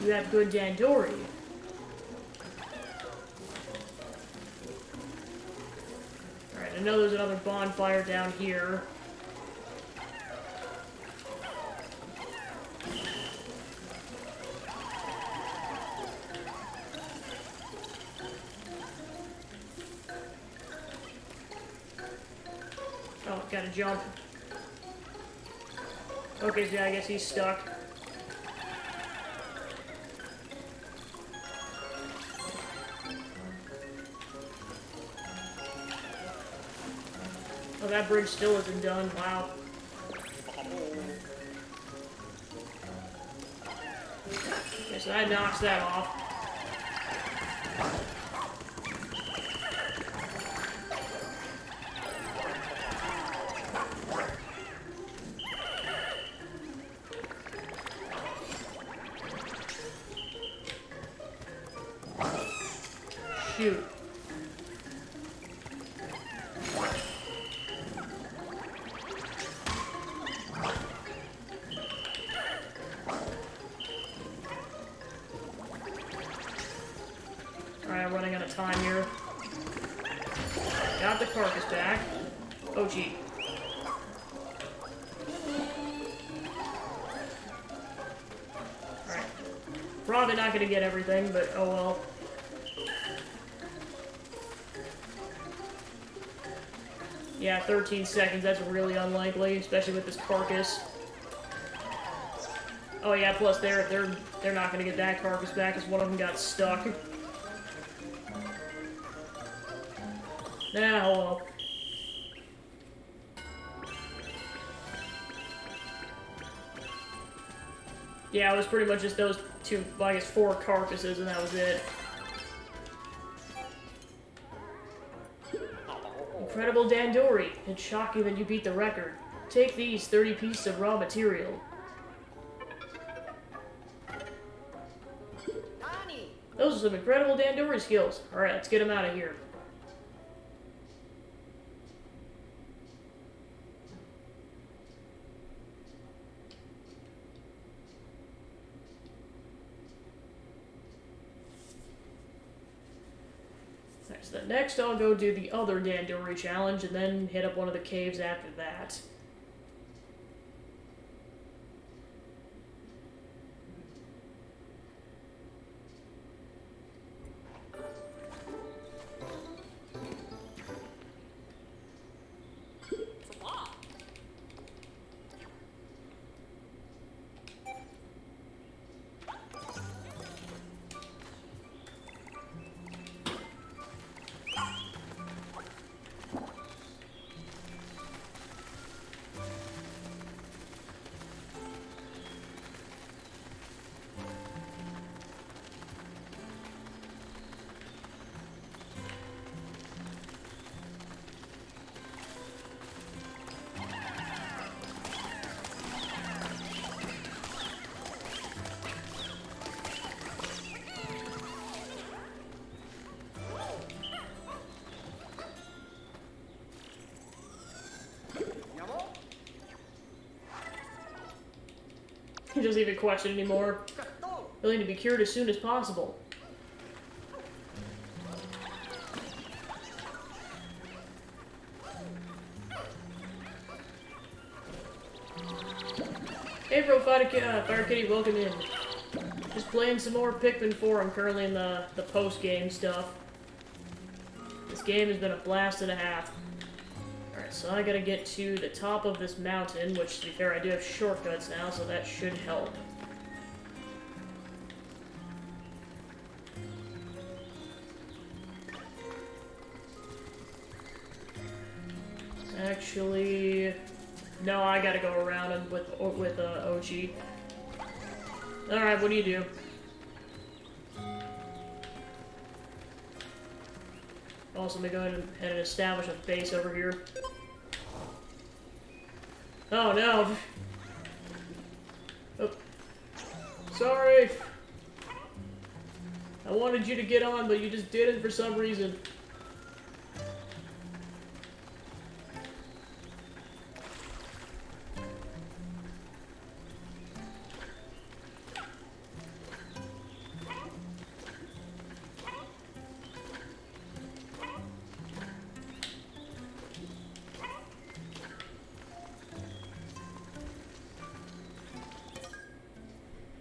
You have good Dandori. Alright, I know there's another bonfire down here. Oh, gotta jump. Okay, so yeah, I guess he's stuck. Oh, that bridge still isn't done. Wow. Okay, so that knocks that off. Shoot. Alright, I'm running out of time here. Got the carcass back. Oh, gee. Alright. Probably not gonna get everything, but oh well. Yeah, 13 seconds, that's really unlikely, especially with this carcass. Oh yeah, plus they're not gonna get that carcass back because one of them got stuck. Nah, oh well. Yeah, it was pretty much just those 2, well, I guess 4 carcasses, and that was it. Incredible Dandori. It's shocking that you beat the record. Take these 30 pieces of raw material. Nani? Those are some incredible Dandori skills. Alright, let's get them out of here. So next I'll go do the other Dandori challenge and then hit up one of the caves after that. He doesn't even question anymore. They'll need to be cured as soon as possible. Hey, bro, Fire Kitty, welcome in. Just playing some more Pikmin 4. I'm currently in the post-game stuff. This game has been a blast and a half. Alright, so I gotta get to the top of this mountain, which, to be fair, I do have shortcuts now, so that should help. Actually, no, I gotta go around and with OG. Alright, what do you do? Also, let me go ahead and establish a base over here. Oh no! Oh. Sorry! I wanted you to get on, but you just didn't for some reason.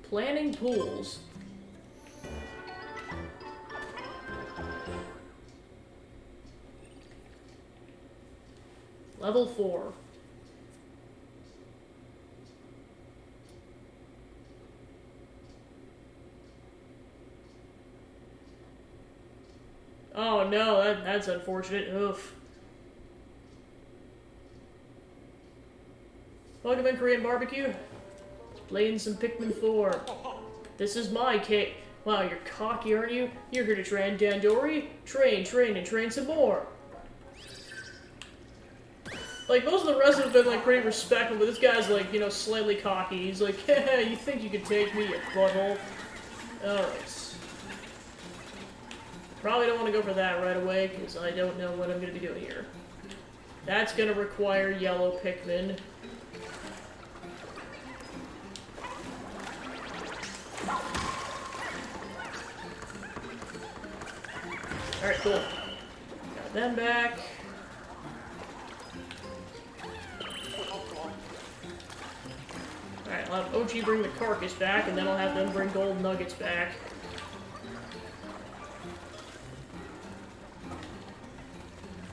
Planning pools. Level 4. Oh no, that's unfortunate. Oof. Welcome in, Korean barbecue. Playing some Pikmin 4. This is my cake. Wow, you're cocky, aren't you? You're here to train Dandori? Train, and train some more. Like, most of the rest have been, like, pretty respectful, but this guy's, like, you know, slightly cocky. He's like, hey, you think you could take me, you butthole? Alright. Probably don't want to go for that right away, because I don't know what I'm going to be doing here. That's going to require yellow Pikmin. Alright, cool. Got them back. Alright, I'll have OG bring the carcass back, and then I'll have them bring gold nuggets back.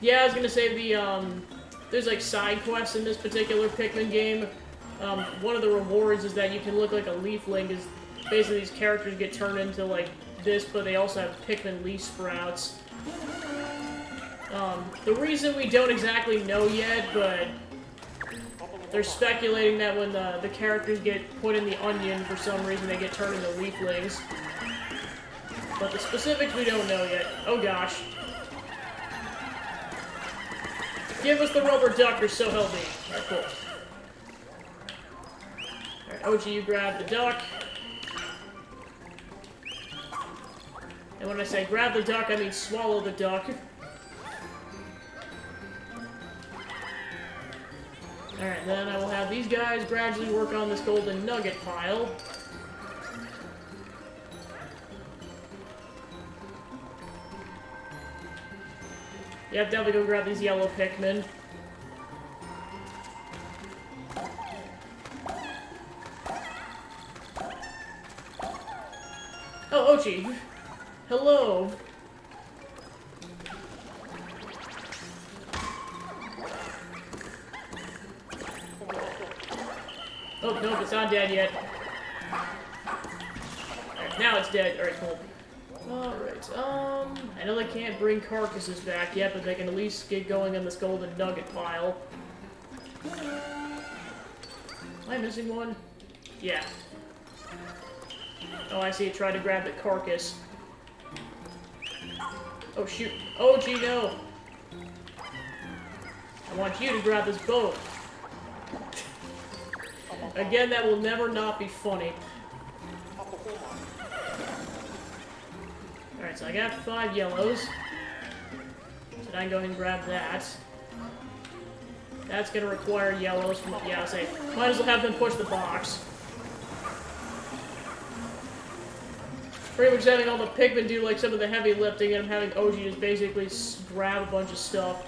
Yeah, I was gonna say there's like side quests in this particular Pikmin game. One of the rewards is that you can look like a leafling, is basically these characters get turned into like this, but they also have Pikmin leaf sprouts. The reason we don't exactly know yet, but they're speculating that when the characters get put in the onion, for some reason they get turned into leaflings. But the specifics we don't know yet. Oh gosh. Give us the rubber duck or so help me. Alright, cool. Alright, OG, you grab the duck. And when I say grab the duck, I mean swallow the duck. Alright, then I will have these guys gradually work on this golden nugget pile. Yep, definitely go grab these yellow Pikmin. Oh, Ochi. Hello. Oh, nope, it's not dead yet. Alright, now it's dead. Alright, cool. Alright, I know they can't bring carcasses back yet, but they can at least get going on this golden nugget pile. Am I missing one? Yeah. Oh, I see. Try to grab the carcass. Oh, shoot. Oh, gee, no. I want you to grab this boat. Again, that will never not be funny. Alright, so I got 5 yellows. So now I can go ahead and grab that. That's gonna require yellows from... Yeah, I'll say, might as well have them push the box. Pretty much having all the Pikmin do, like, some of the heavy lifting, and I'm having OG just basically grab a bunch of stuff.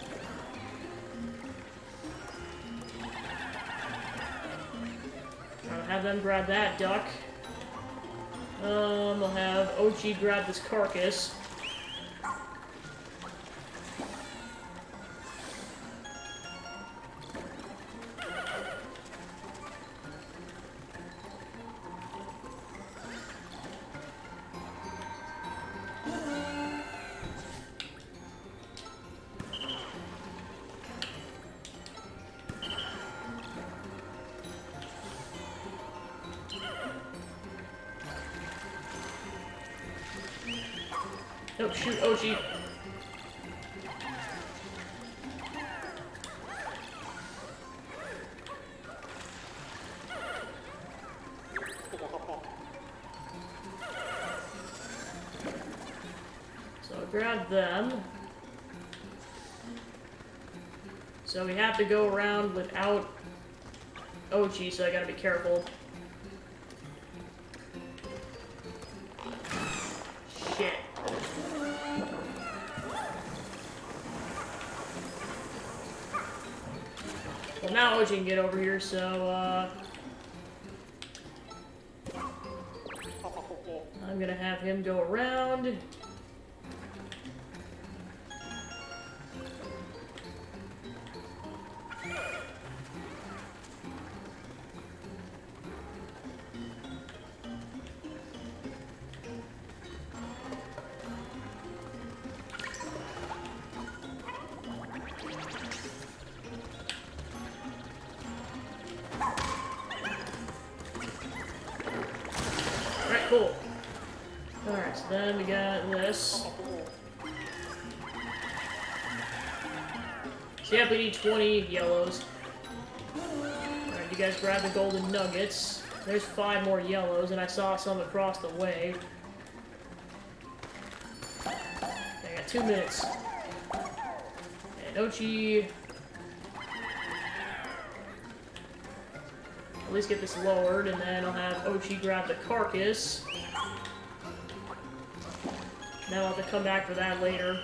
have them grab that duck. I'll have Ochi grab this carcass. Oh, shoot, Ochi. So I'll grab them. So we have to go around without Ochi, so I gotta be careful. Shit. Well, now Ochi can get over here, so, I'm gonna have him go around. Alright, cool. Alright, so then we got this. So yeah, we need 20 yellows. Alright, you guys grab the golden nuggets. There's 5 more yellows, and I saw some across the way. Okay, I got 2 minutes. And Ochi... At least get this lowered, and then I'll have Ochi grab the carcass. Then I'll have to come back for that later.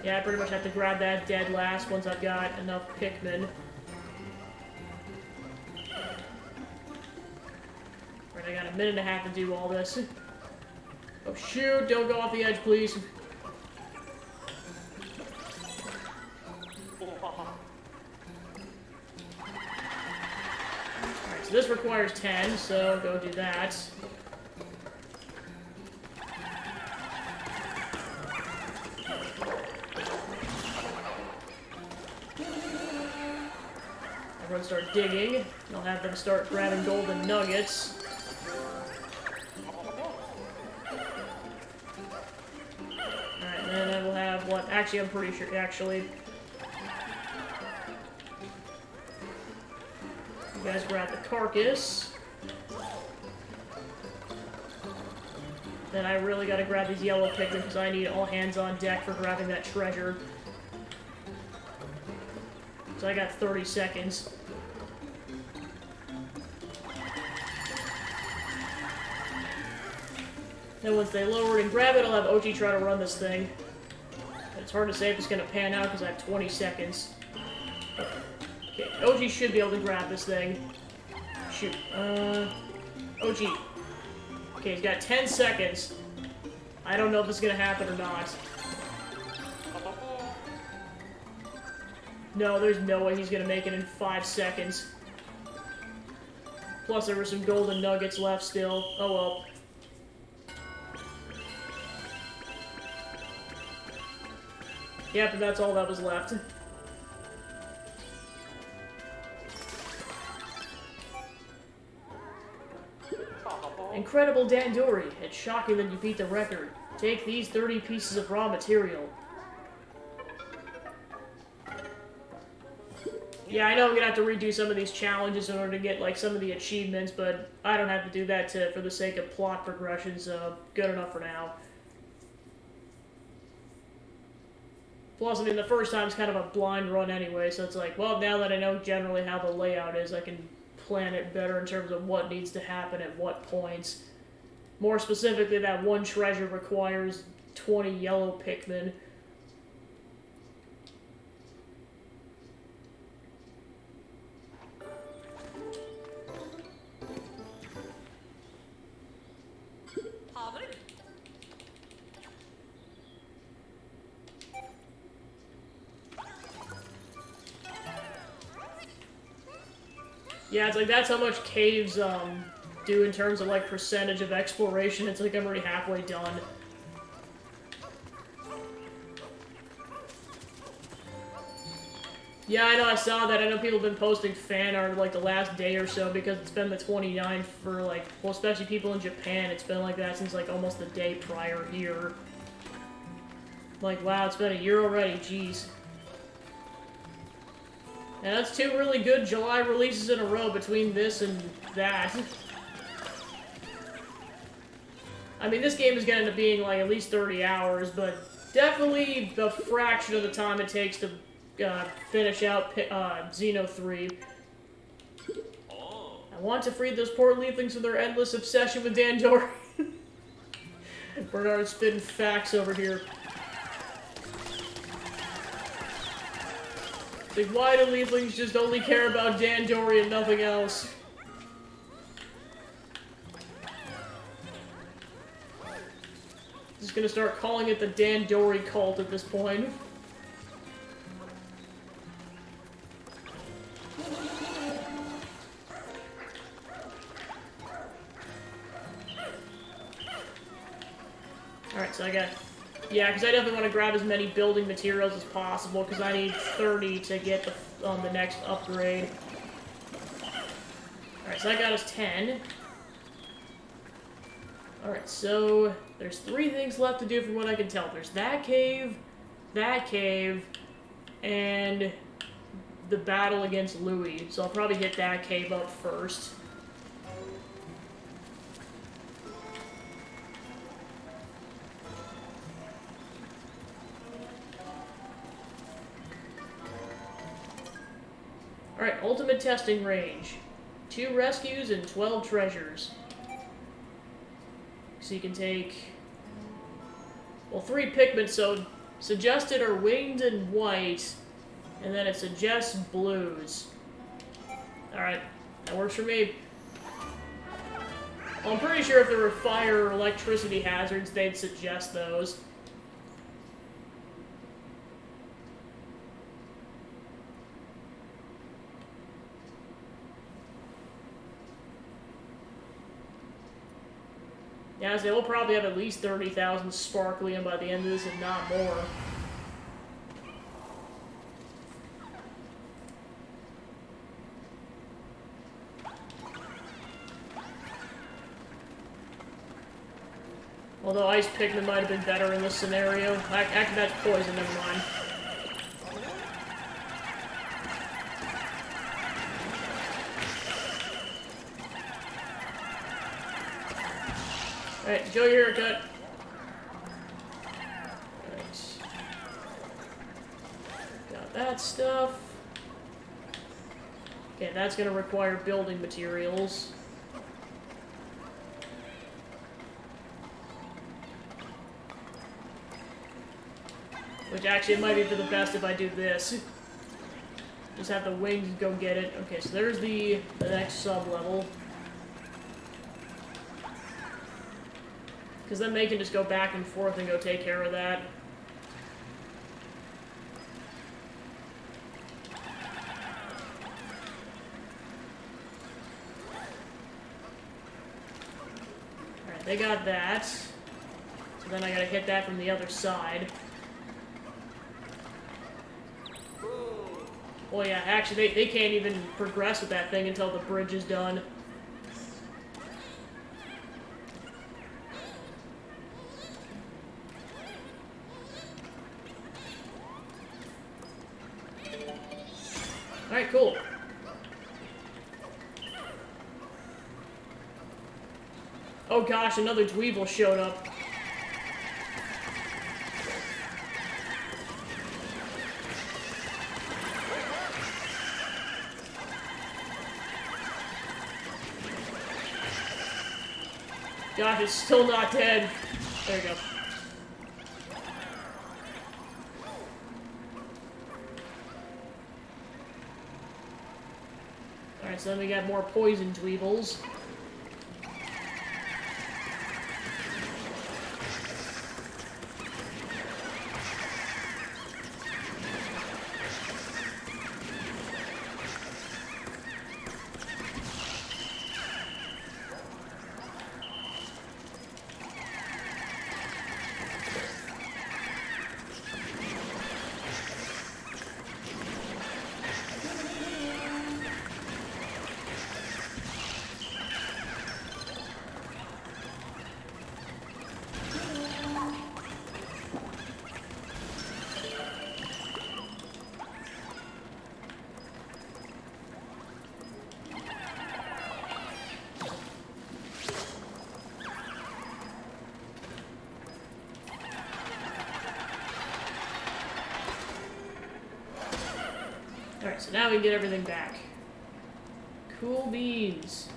Yeah, I pretty much have to grab that dead last once I've got enough Pikmin. Right, I got a minute and a half to do all this. Oh shoot, don't go off the edge, please. Alright, so this requires 10, so go do that. Everyone start digging. I'll have them start grabbing golden nuggets. Alright, and then I will have what? Actually, I'm pretty sure, actually. You guys grab the carcass. Then I really gotta grab these yellow Pikmin because I need all hands on deck for grabbing that treasure. So I got 30 seconds. Then once they lower it and grab it, I'll have Ochi try to run this thing. It's hard to say if it's going to pan out because I have 20 seconds. Okay, Ochi should be able to grab this thing. Shoot. Ochi. Okay, he's got 10 seconds. I don't know if this is going to happen or not. No, there's no way he's going to make it in 5 seconds. Plus, there were some golden nuggets left still. Oh well. Yep, and that's all that was left. Incredible Dandori. It's shocking that you beat the record. Take these 30 pieces of raw material. Yeah, I know I'm gonna have to redo some of these challenges in order to get, like, some of the achievements, but I don't have to do that for the sake of plot progression, so good enough for now. Plus, I mean, the first time's kind of a blind run anyway, so it's like, well, now that I know generally how the layout is, I can plan it better in terms of what needs to happen at what points. More specifically, that one treasure requires 20 yellow Pikmin. Yeah, it's like that's how much caves do in terms of like percentage of exploration. It's like I'm already halfway done. Yeah, I know, I saw that. I know people have been posting fan art like the last day or so because it's been the 29th for like, well, especially people in Japan. It's been like that since like almost the day prior here. Like, wow, it's been a year already, jeez. And that's 2 really good July releases in a row between this and that. I mean, this game is going to end up being like at least 30 hours, but definitely the fraction of the time it takes to finish out Xeno 3. I want to free those poor leaflings from their endless obsession with Dandori. Bernard's spitting facts over here. Like, why do leaflings just only care about Dandori and nothing else? Just gonna start calling it the Dandori cult at this point. Alright, so I got... Yeah, because I definitely want to grab as many building materials as possible, because I need 30 to get the next upgrade. Alright, so that got us 10. Alright, so there's 3 things left to do from what I can tell. There's that cave, and the battle against Louis. So I'll probably hit that cave up first. Alright, ultimate testing range. 2 rescues and 12 treasures. So you can take... Well, 3 Pikmin, so suggested are winged and white, and then it suggests blues. Alright, that works for me. Well, I'm pretty sure if there were fire or electricity hazards, they'd suggest those. Yeah, so we'll probably have at least 30,000 sparklium by the end of this, if not more. Although Ice Pikmin might have been better in this scenario. Actually, that's poison, never mind. Alright, enjoy your haircut. Alright. Got that stuff. Okay, that's gonna require building materials. Which actually it might be for the best if I do this. Just have the wings go get it. Okay, so there's the next sub-level. Because then they can just go back and forth and go take care of that. Alright, they got that. So then I gotta hit that from the other side. Well, yeah, actually, they can't even progress with that thing until the bridge is done. Alright, cool. Oh gosh, another Dweevil showed up. Gosh, it's still not dead. There you go. Alright, so then we got more poison Dweevils. Alright, so now we can get everything back. Cool beans.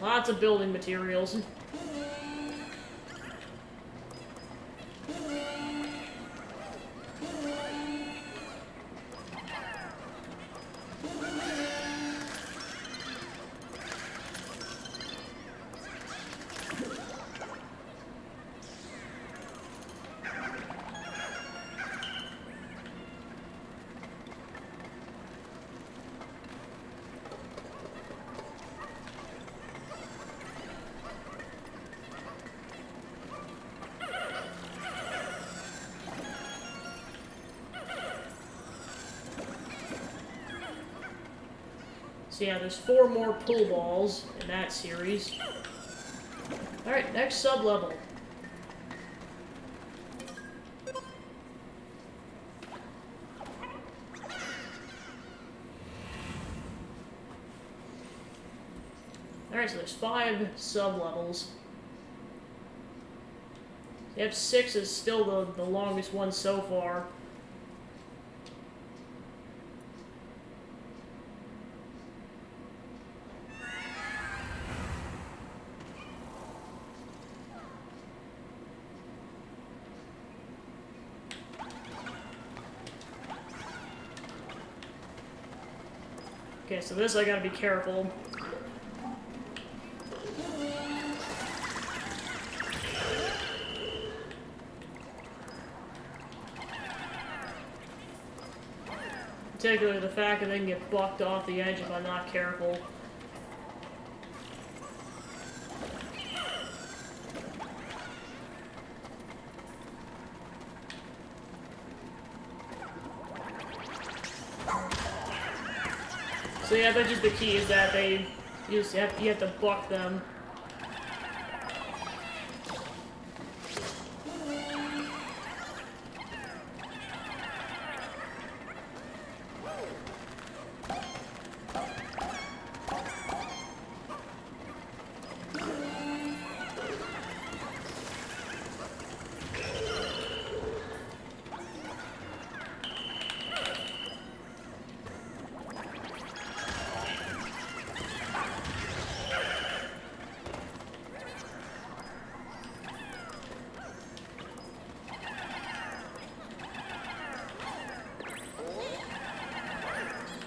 Lots of building materials. So yeah, there's 4 more pull balls in that series. Alright, next sub-level. Alright, so there's 5 sub-levels. Yep, 6 is still the longest one so far. Okay, so this I gotta be careful. Particularly the fact that they can get bucked off the edge if I'm not careful. So yeah, that's just the key, is that you have to buck them.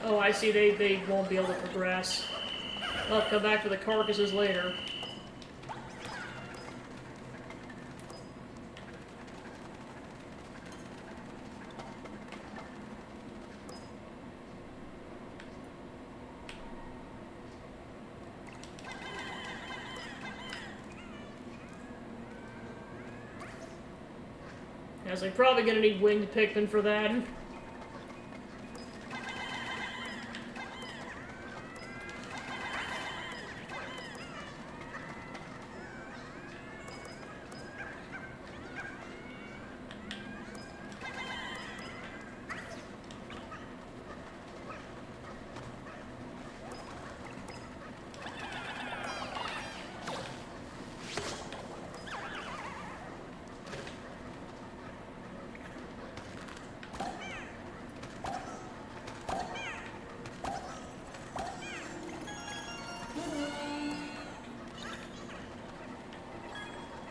Oh, I see, they won't be able to progress. I'll come back for the carcasses later. Yeah, so I'm probably gonna need winged Pikmin for that.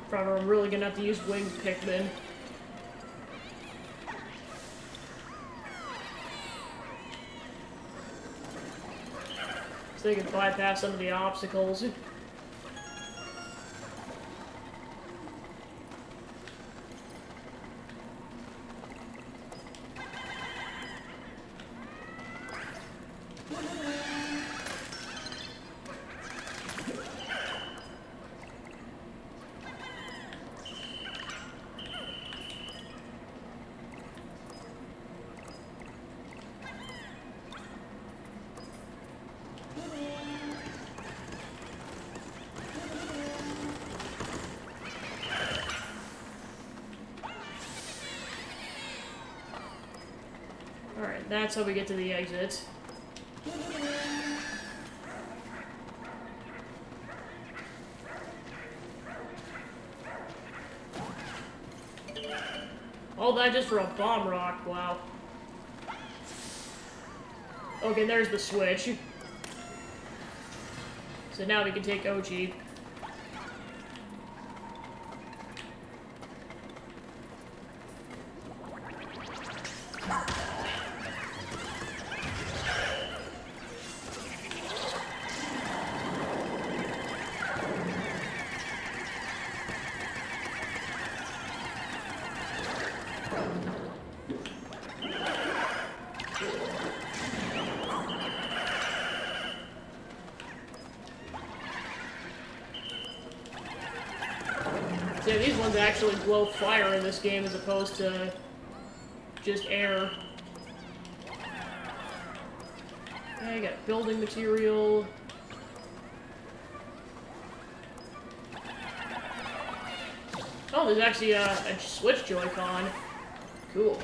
Probably I'm really gonna have to use winged Pikmin. So they can bypass some of the obstacles. Alright, that's how we get to the exit. All that just for a bomb rock, wow. Okay, there's the switch. So now we can take OG. Yeah, these ones actually blow fire in this game as opposed to just air. Okay, I got building material. Oh, there's actually a Switch Joy-Con. Cool.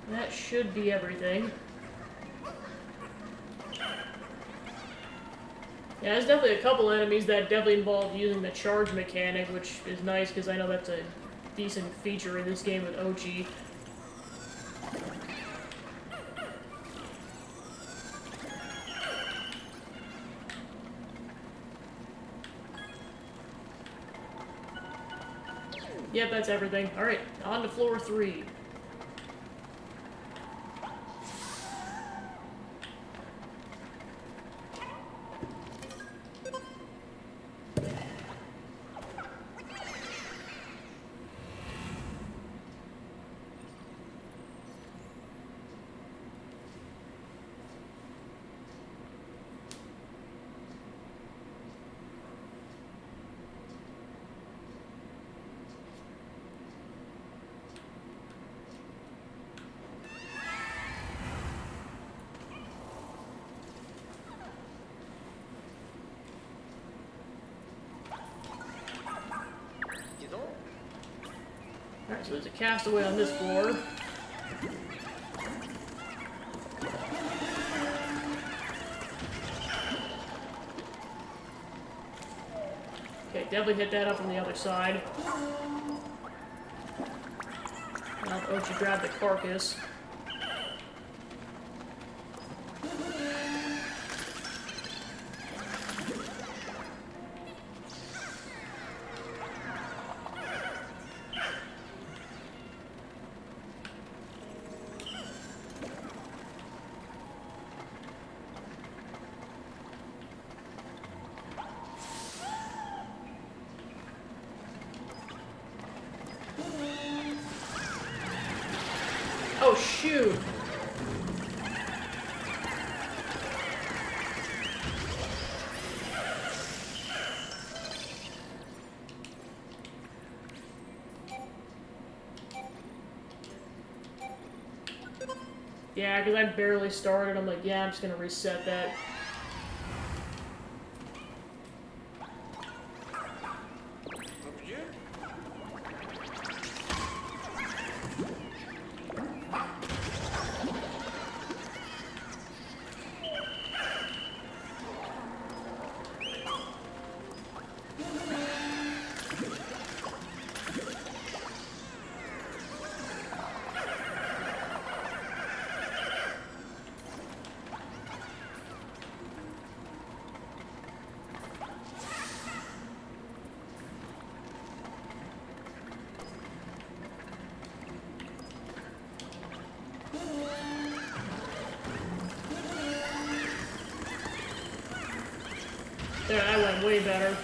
That should be everything. Yeah, there's definitely a couple enemies that definitely involve using the charge mechanic, which is nice because I know that's a decent feature in this game with OG. Yep, that's everything. Alright, on to floor 3. Alright, so there's a castaway on this floor. Okay, definitely hit that up from the other side. Now Ochi grabbed the carcass. Oh, shoot! Yeah, because I barely started. I'm like, yeah, I'm just gonna reset that. There, that went way better.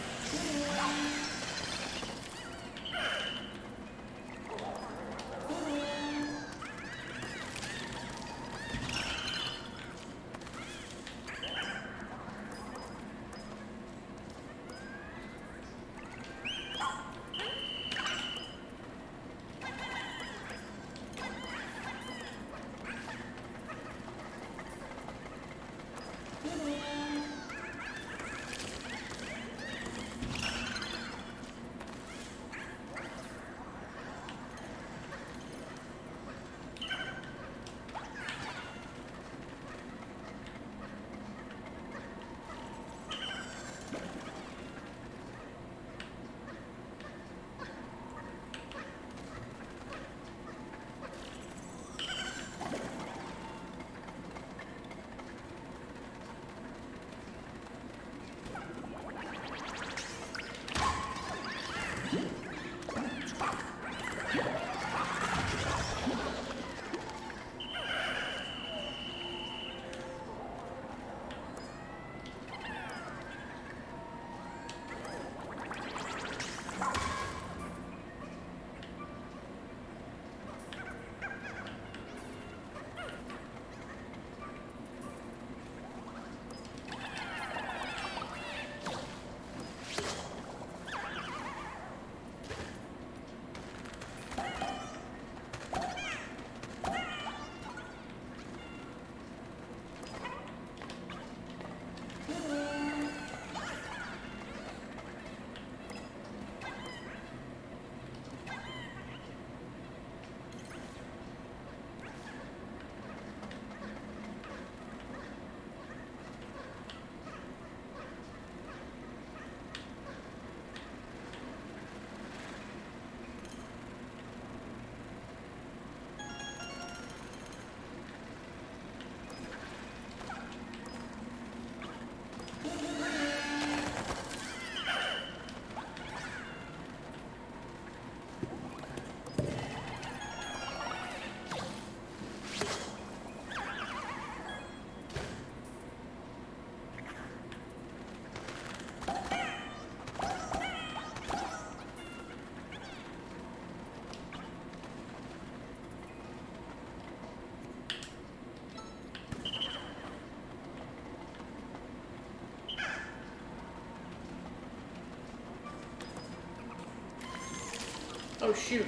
Oh, shoot.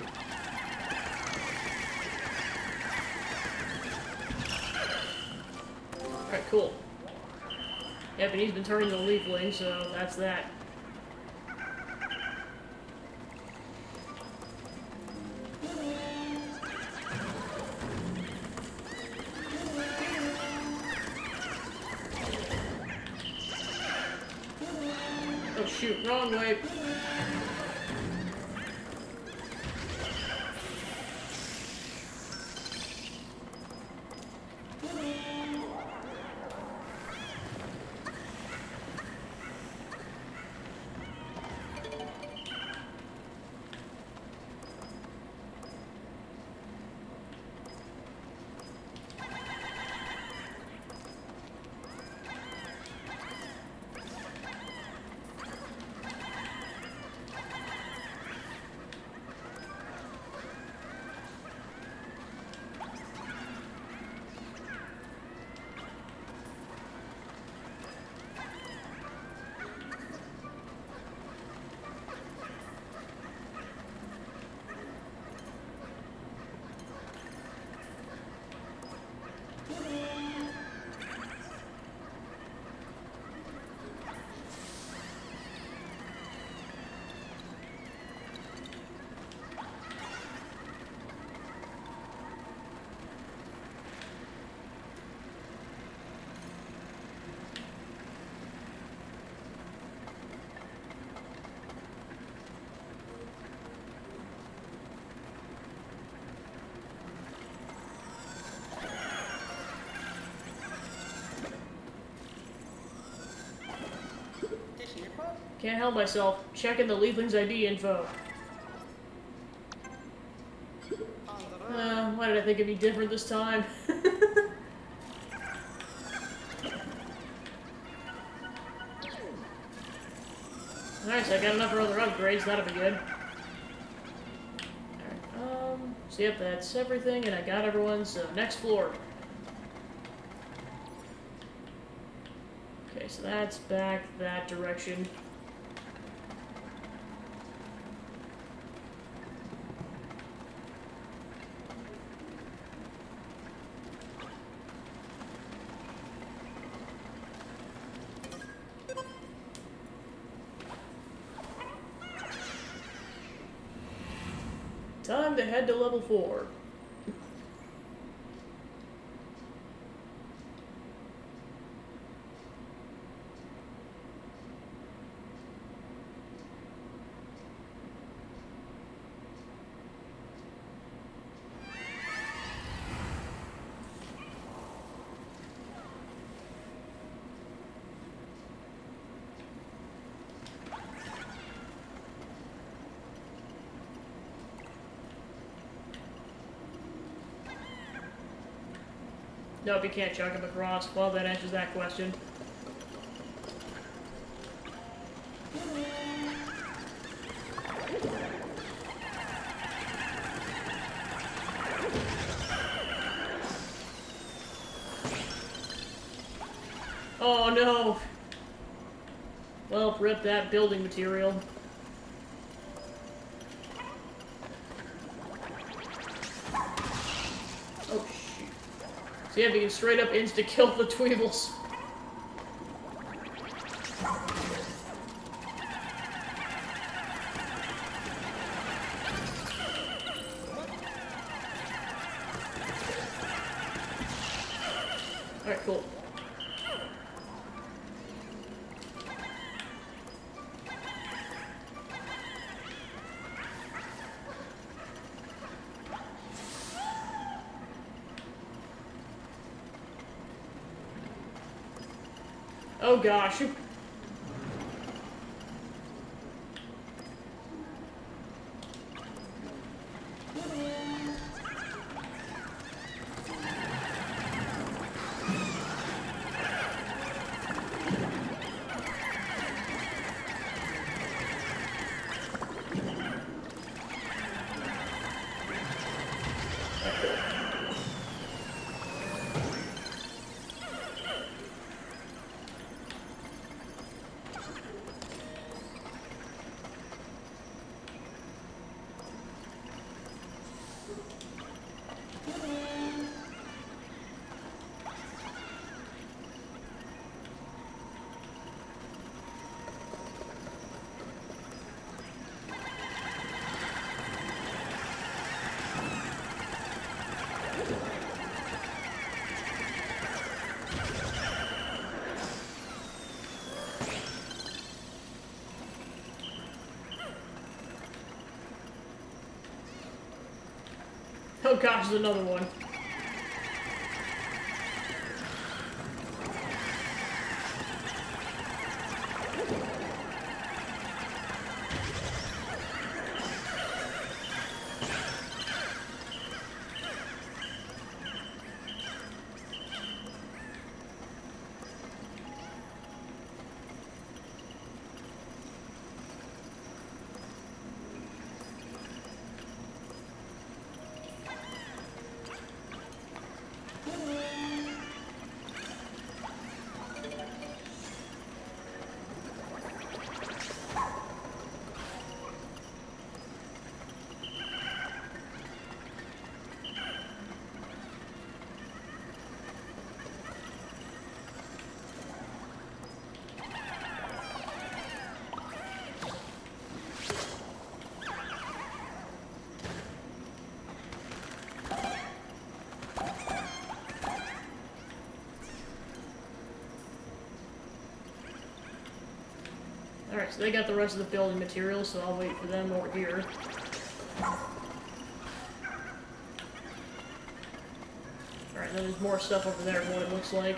Alright, cool. Yep, and he's been turning to a leafling, so that's that. Oh shoot, wrong way. Dishing your pup? Can't help myself. Checking the Leafling's ID info. On the road. Why did I think it'd be different this time? Alright, so I got enough for other upgrades. That'll be good. Alright, so yep, that's everything, and I got everyone's next floor. Okay, so that's back that direction. Time to head to level 4. Nope, you can't chuck him across. Well, that answers that question. Oh no! Well, rip that building material. Oh shoot. So yeah, we can straight up insta-kill the Tweevils. Alright, cool. Oh gosh. Oh gosh, there's another one. Alright, so they got the rest of the building materials, so I'll wait for them over here. Alright, then there's more stuff over there, what it looks like.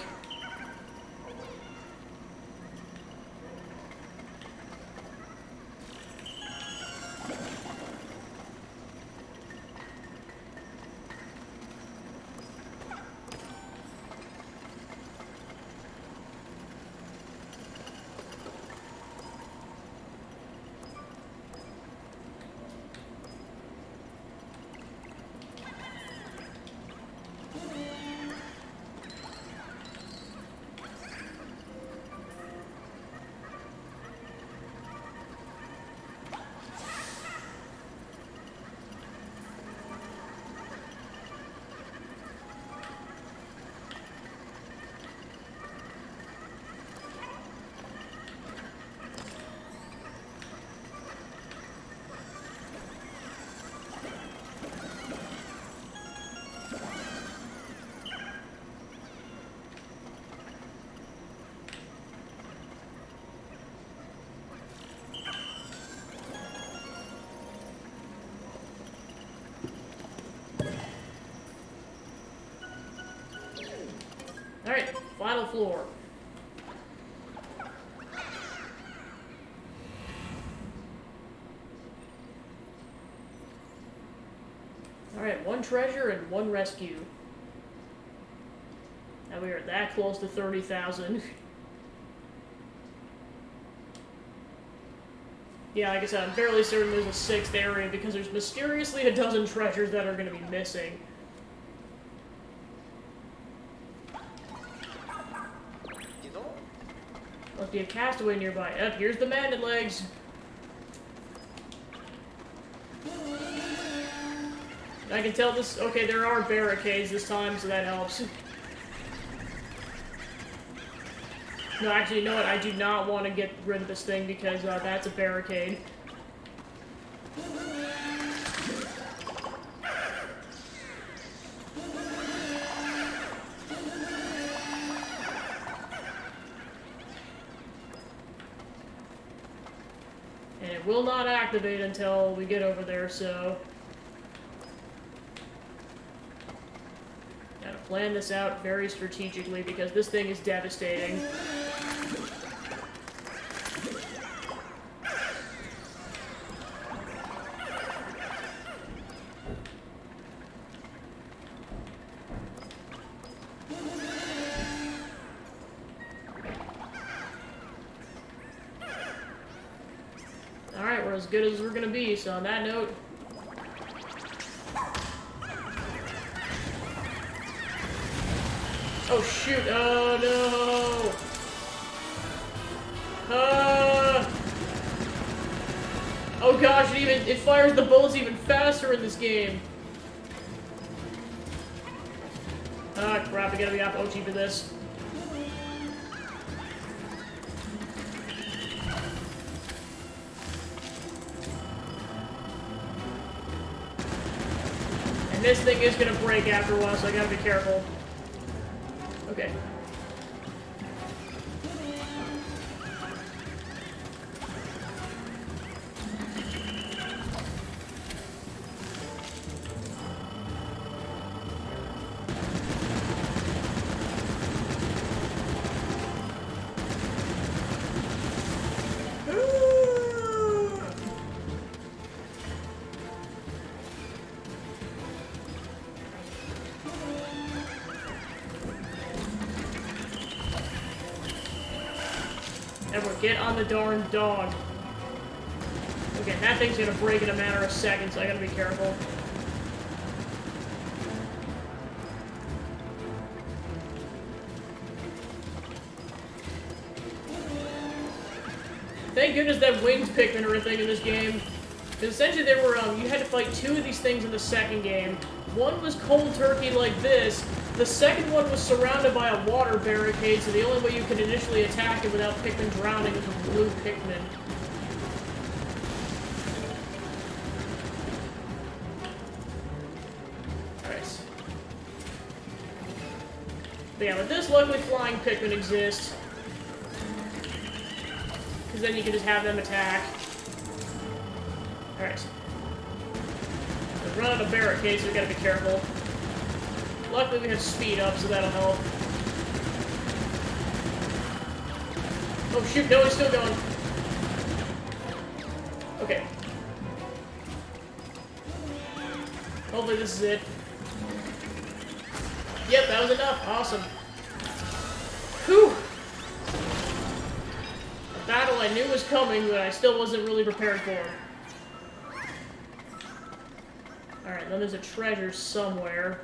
Alright, final floor. Alright, one treasure and one rescue. Now we are that close to 30,000. Yeah, like I said, I'm fairly certain there's a 6th area because there's mysteriously a dozen treasures that are going to be missing. Must be a castaway nearby. Yep, here's the bandit legs. I can tell this... Okay, there are barricades this time, so that helps. No, actually, you know what? I do not want to get rid of this thing because that's a barricade. And it will not activate until we get over there, so... Gotta plan this out very strategically because this thing is devastating. Alright, we're as good as we're gonna be, so on that note... Oh shoot, oh no! Oh gosh, it fires the bullets even faster in this game! Ah crap, I gotta be off OT for this. And this thing is gonna break after a while, so I gotta be careful. Okay. Edward, get on the darn dog. Okay, that thing's gonna break in a matter of seconds, so I gotta be careful. Thank goodness that winged Pikmin are a thing in this game. Because essentially there were, you had to fight 2 of these things in the second game. One was cold turkey like this. The second one was surrounded by a water barricade, so the only way you could initially attack it without Pikmin drowning was with blue Pikmin. Alright. But yeah, with this, luckily flying Pikmin exist. Because then you can just have them attack. Alright. We're running a barricade, so we gotta be careful. Luckily we have speed up, so that'll help. Oh shoot, no, he's still going. Okay. Hopefully this is it. Yep, that was enough. Awesome. Whew! A battle I knew was coming, but I still wasn't really prepared for. Alright, then there's a treasure somewhere.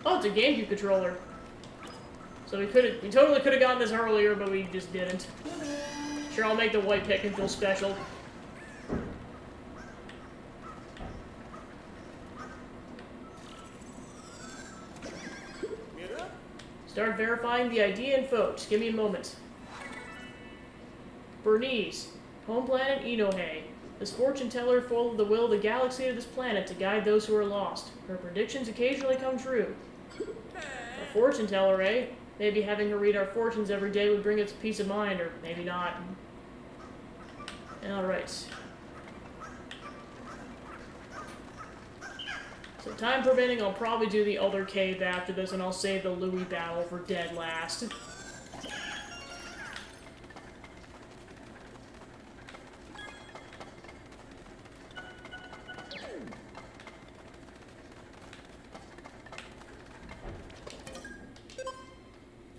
Oh, it's a GameCube controller. So we totally could have gotten this earlier, but we just didn't. Sure, I'll make the white Pikmin feel special. Start verifying the ID and folks. Give me a moment. Bernice, home planet Inohe. This fortune teller followed the will of the galaxy to this planet to guide those who are lost. Her predictions occasionally come true. A fortune teller, eh? Maybe having her read our fortunes every day would bring us peace of mind, or maybe not. Alright. So time permitting, I'll probably do the other cave after this, and I'll save the Louis battle for dead last.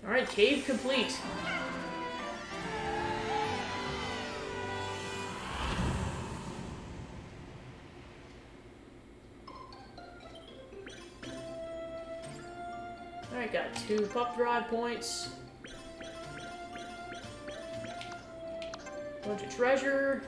Alright, cave complete. Alright, got 2 pup drive points. Bunch of treasure.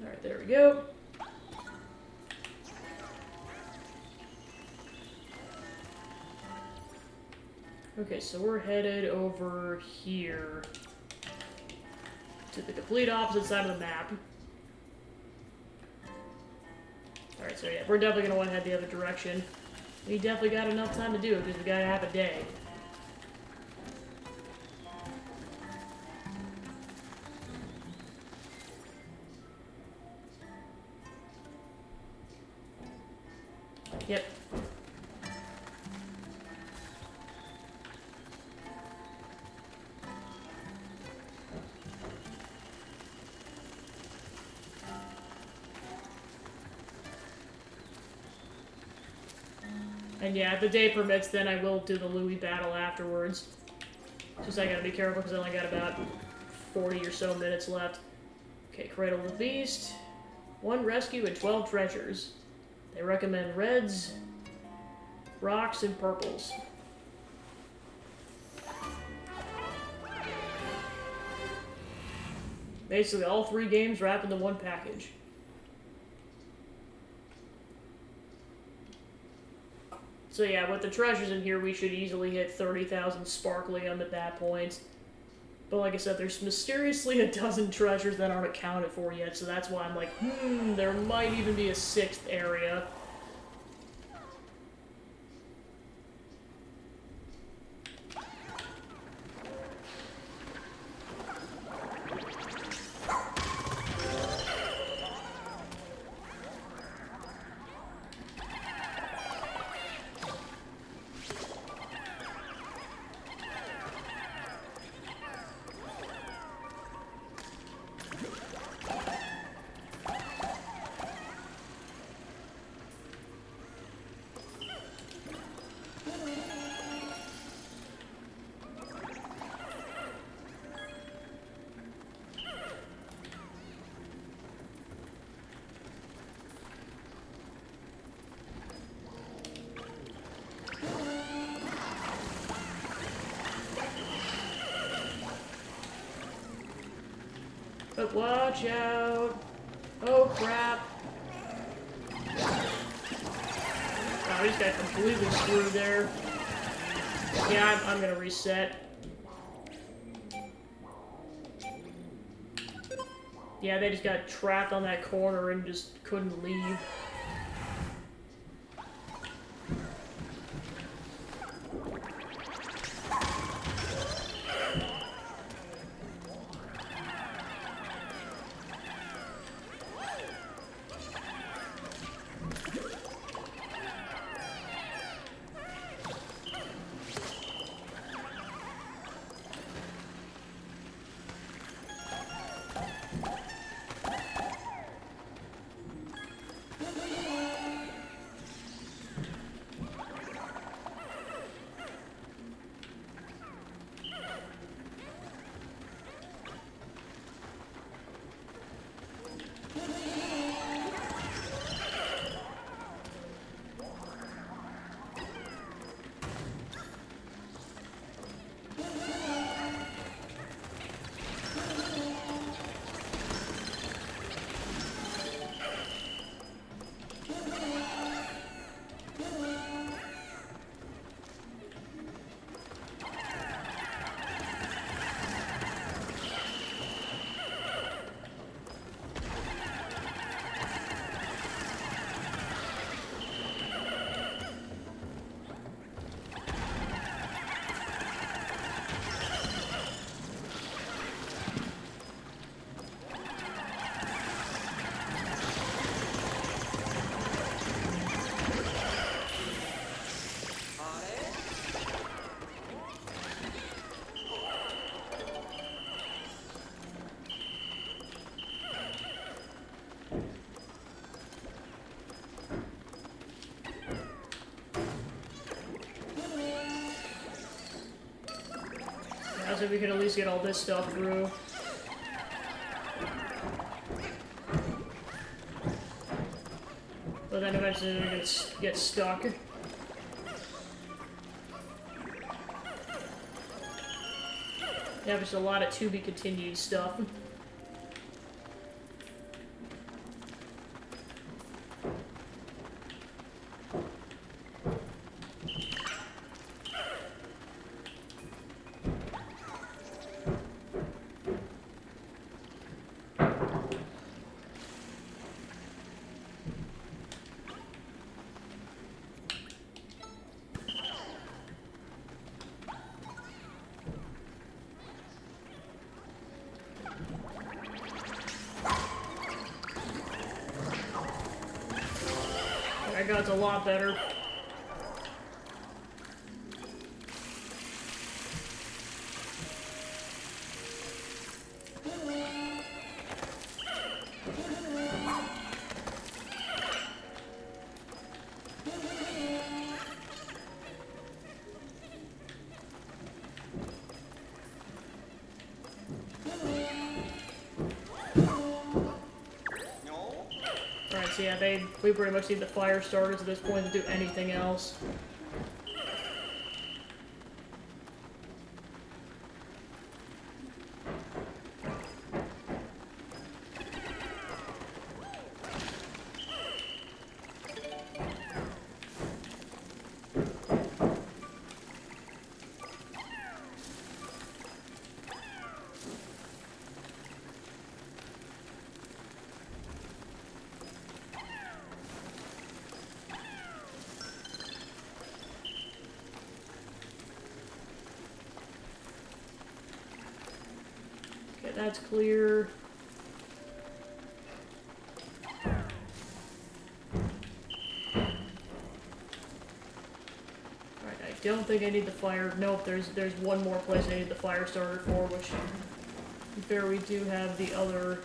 Alright, there we go. Okay, so we're headed over here to the complete opposite side of the map. Alright, so yeah, we're definitely gonna want to head the other direction. We definitely got enough time to do it because we got half a day. Yep. And yeah, if the day permits, then I will do the Louis battle afterwards. Just I gotta be careful because I only got about 40 or so minutes left. Okay, Cradle of the Beast. 1 rescue and 12 treasures. They recommend reds, rocks, and purples. Basically, all 3 games wrapped into one package. So yeah, with the treasures in here, we should easily hit 30,000 sparkly at that point. But like I said, there's mysteriously a dozen treasures that aren't accounted for yet, so that's why I'm like, there might even be a sixth area. But watch out. Oh, crap. Oh, he just got completely screwed there. Yeah, I'm gonna reset. Yeah, they just got trapped on that corner and just couldn't leave. So we could at least get all this stuff through. But then eventually we're gonna get stuck. Yeah, there's a lot of to be continued stuff. That gun's a lot better. Alright, so yeah, we pretty much need the fire starters at this point to do anything else. that's clear. Alright, I don't think I need the fire. Nope, there's one more place I need the fire starter for, which, to be fair, we do have the other.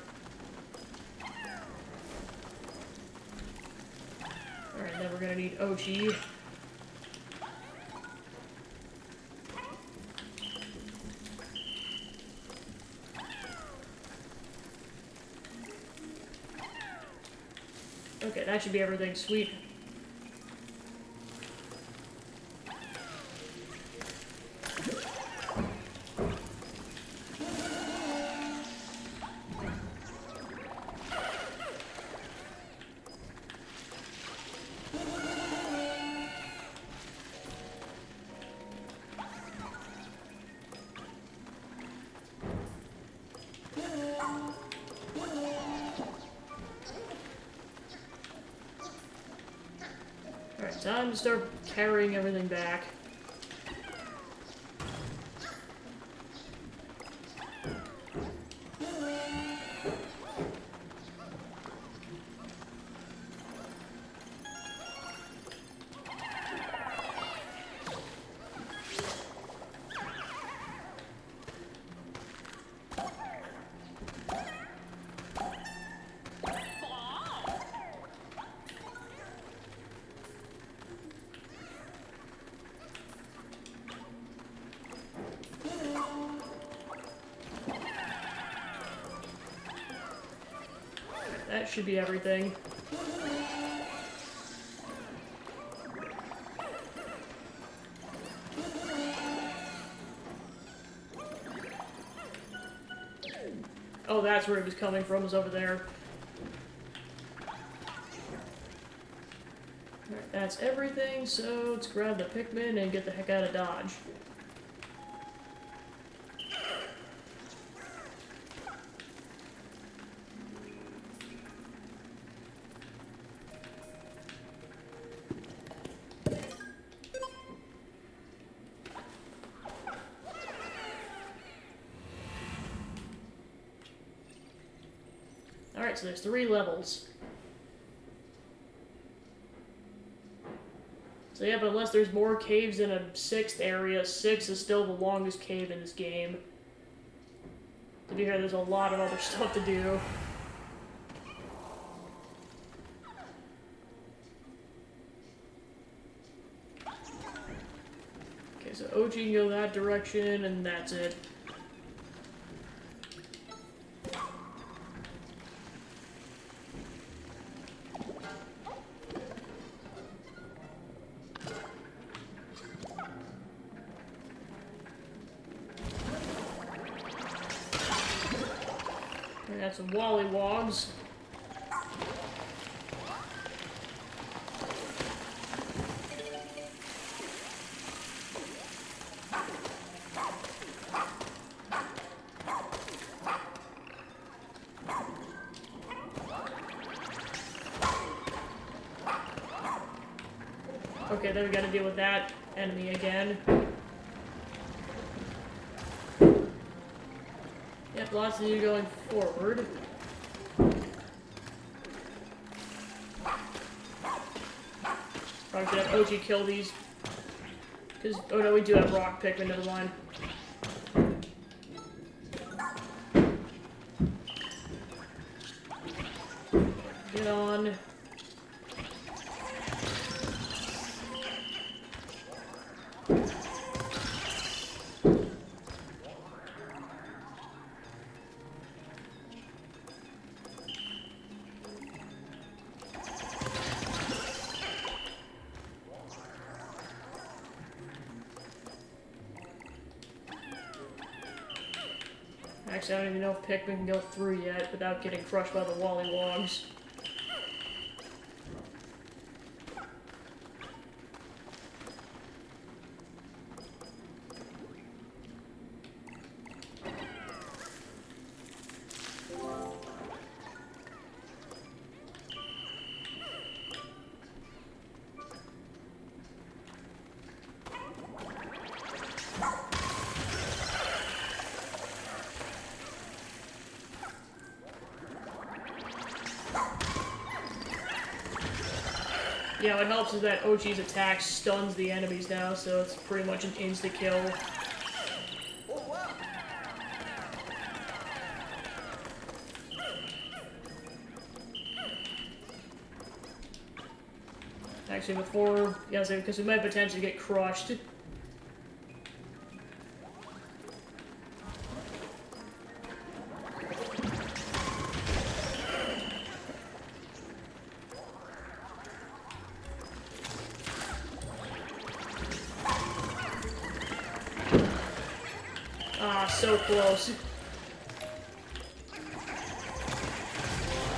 Alright, then we're gonna need Ochi. Okay, that should be everything. Sweet. Alright, time to start carrying everything back. That should be everything. Oh, that's where it was coming from, was over there. Alright, that's everything, so let's grab the Pikmin and get the heck out of Dodge. Alright, so there's 3 levels. So yeah, but unless there's more caves in a 6th area, 6 is still the longest cave in this game. To be fair, there's a lot of other stuff to do. Okay, so OG can go that direction, and that's it. We got some Wollywogs. Okay, then we gotta deal with that enemy again. Yep, lots to do going forward. Probably should have OG kill these. Because, oh no, we do have rock Pikmin, never mind. Get on. Actually, I don't even know if Pikmin can go through yet without getting crushed by the Wollywogs. Yeah, what helps is that Ochi's attack stuns the enemies now, so it's pretty much an insta-kill. Oh, wow. Actually, before... Yeah, because we might potentially get crushed. Ah, so close.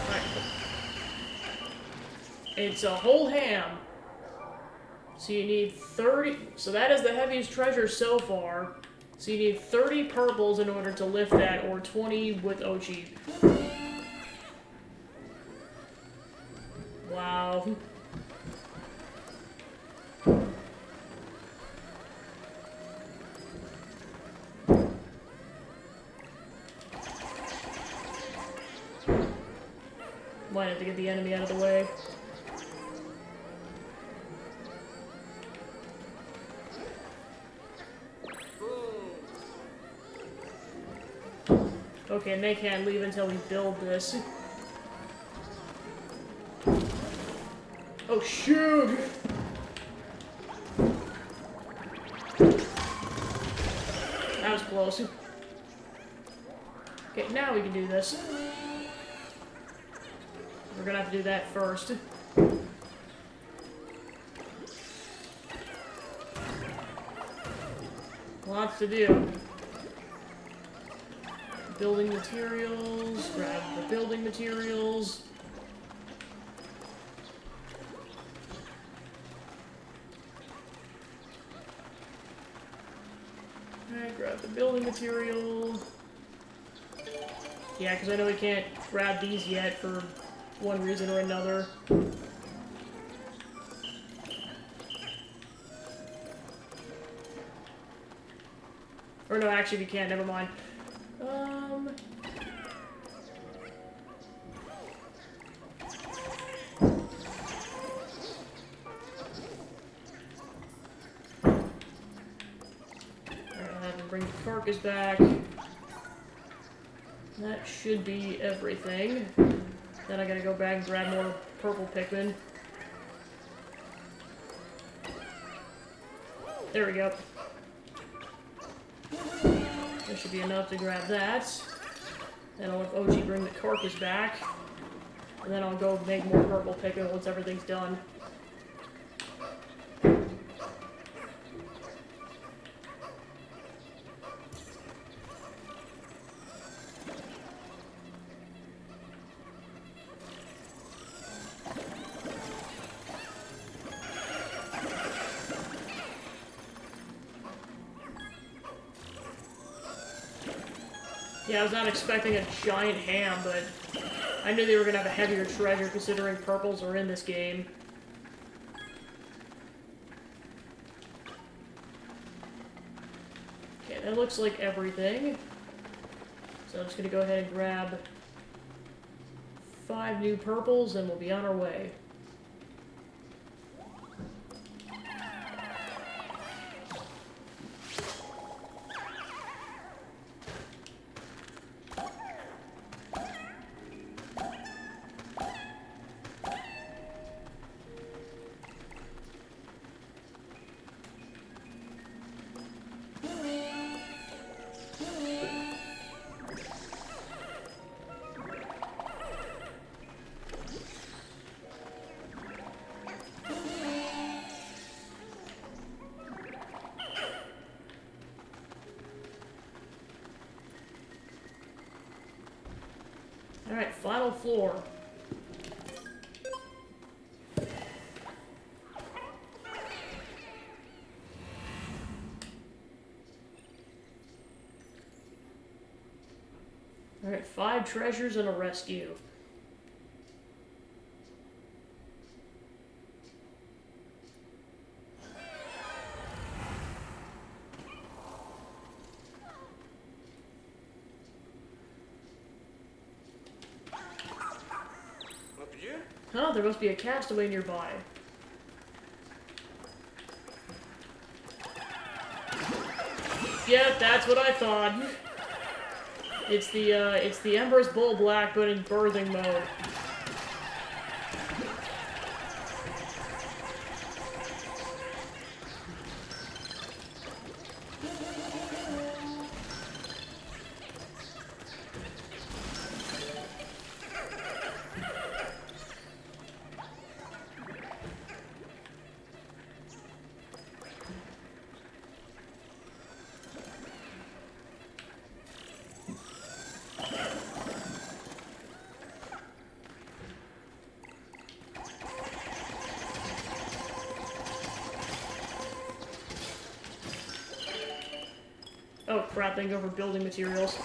Alright. It's a whole ham. So you need 30... So that is the heaviest treasure so far. So you need 30 purples in order to lift that, or 20 with Ochi. Wow. Might have to get the enemy out of the way. Okay, and they can't leave until we build this. Oh, shoot! That was close. Okay, now we can do this. We're gonna have to do that first. Lots to do. Building materials, grab the building materials. Alright, grab the building material. Yeah, because I know we can't grab these yet for one reason or another. Or no, actually we can't, never mind. Bring the carcass back. That should be everything. Then I gotta go back and grab more purple Pikmin. There we go. There should be enough to grab that. Then I'll have Ochi bring the carcass back. And then I'll go make more purple Pikmin once everything's done. Yeah, I was not expecting a giant ham, but I knew they were going to have a heavier treasure considering purples are in this game. Okay, that looks like everything. So I'm just going to go ahead and grab 5 new purples and we'll be on our way. Alright, final floor. Alright, 5 treasures and a rescue. Huh, there must be a castaway nearby. Yeah, that's what I thought. It's the Empress Bull Black, but in birthing mode. Oh crap, they go for building materials.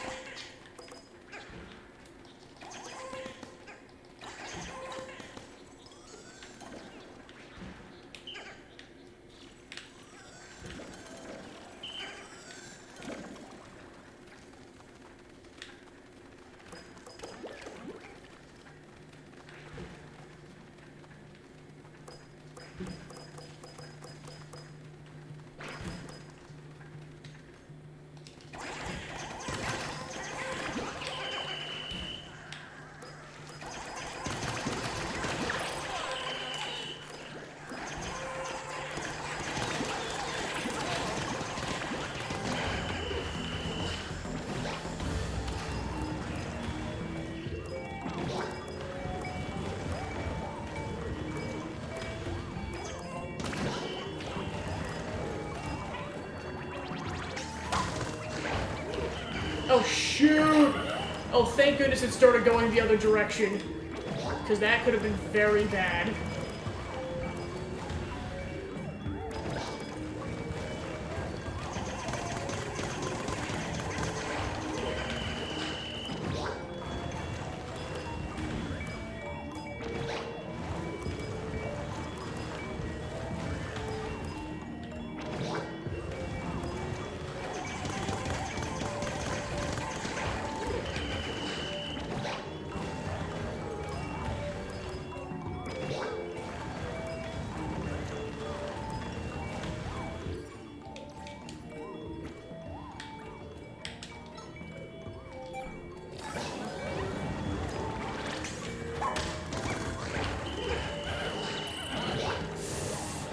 Oh, shoot! Oh, thank goodness it started going the other direction. Because that could have been very bad.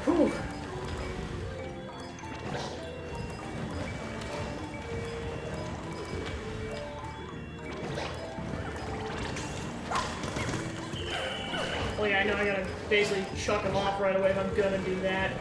Whew. Oh yeah, I know I gotta basically chuck him off right away if I'm gonna do that.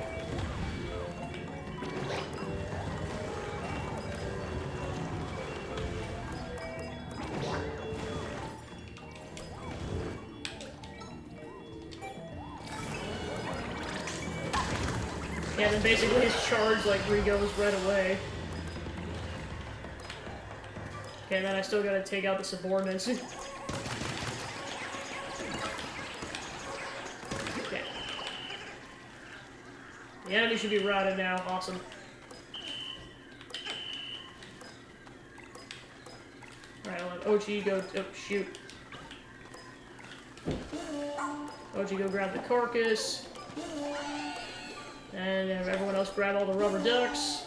Yeah, then basically his charge, like, re-goes right away. Okay, then I still gotta take out the subordinates. Okay. The enemy should be routed now. Awesome. Alright, I'll have Ochi go... Oh, shoot. Ochi go grab the carcass. And have everyone else grab all the rubber ducks.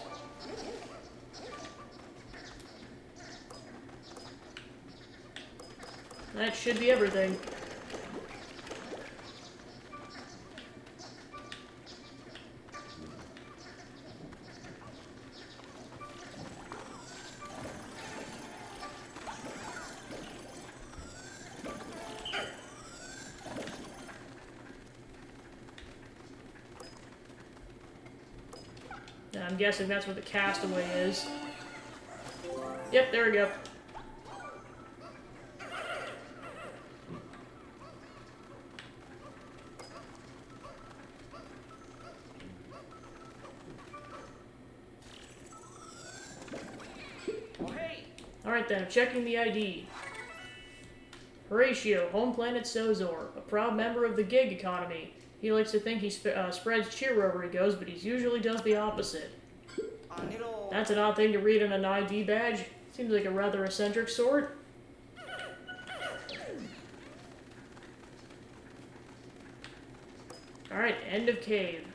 That should be everything. And I'm guessing that's where the castaway is. Yep, there we go. Alright then, checking the ID. Horatio, home planet Sozor, a proud member of the gig economy. He likes to think he spreads cheer wherever he goes, but he usually does the opposite. That's an odd thing to read on an ID badge. Seems like a rather eccentric sort. Alright, end of cave.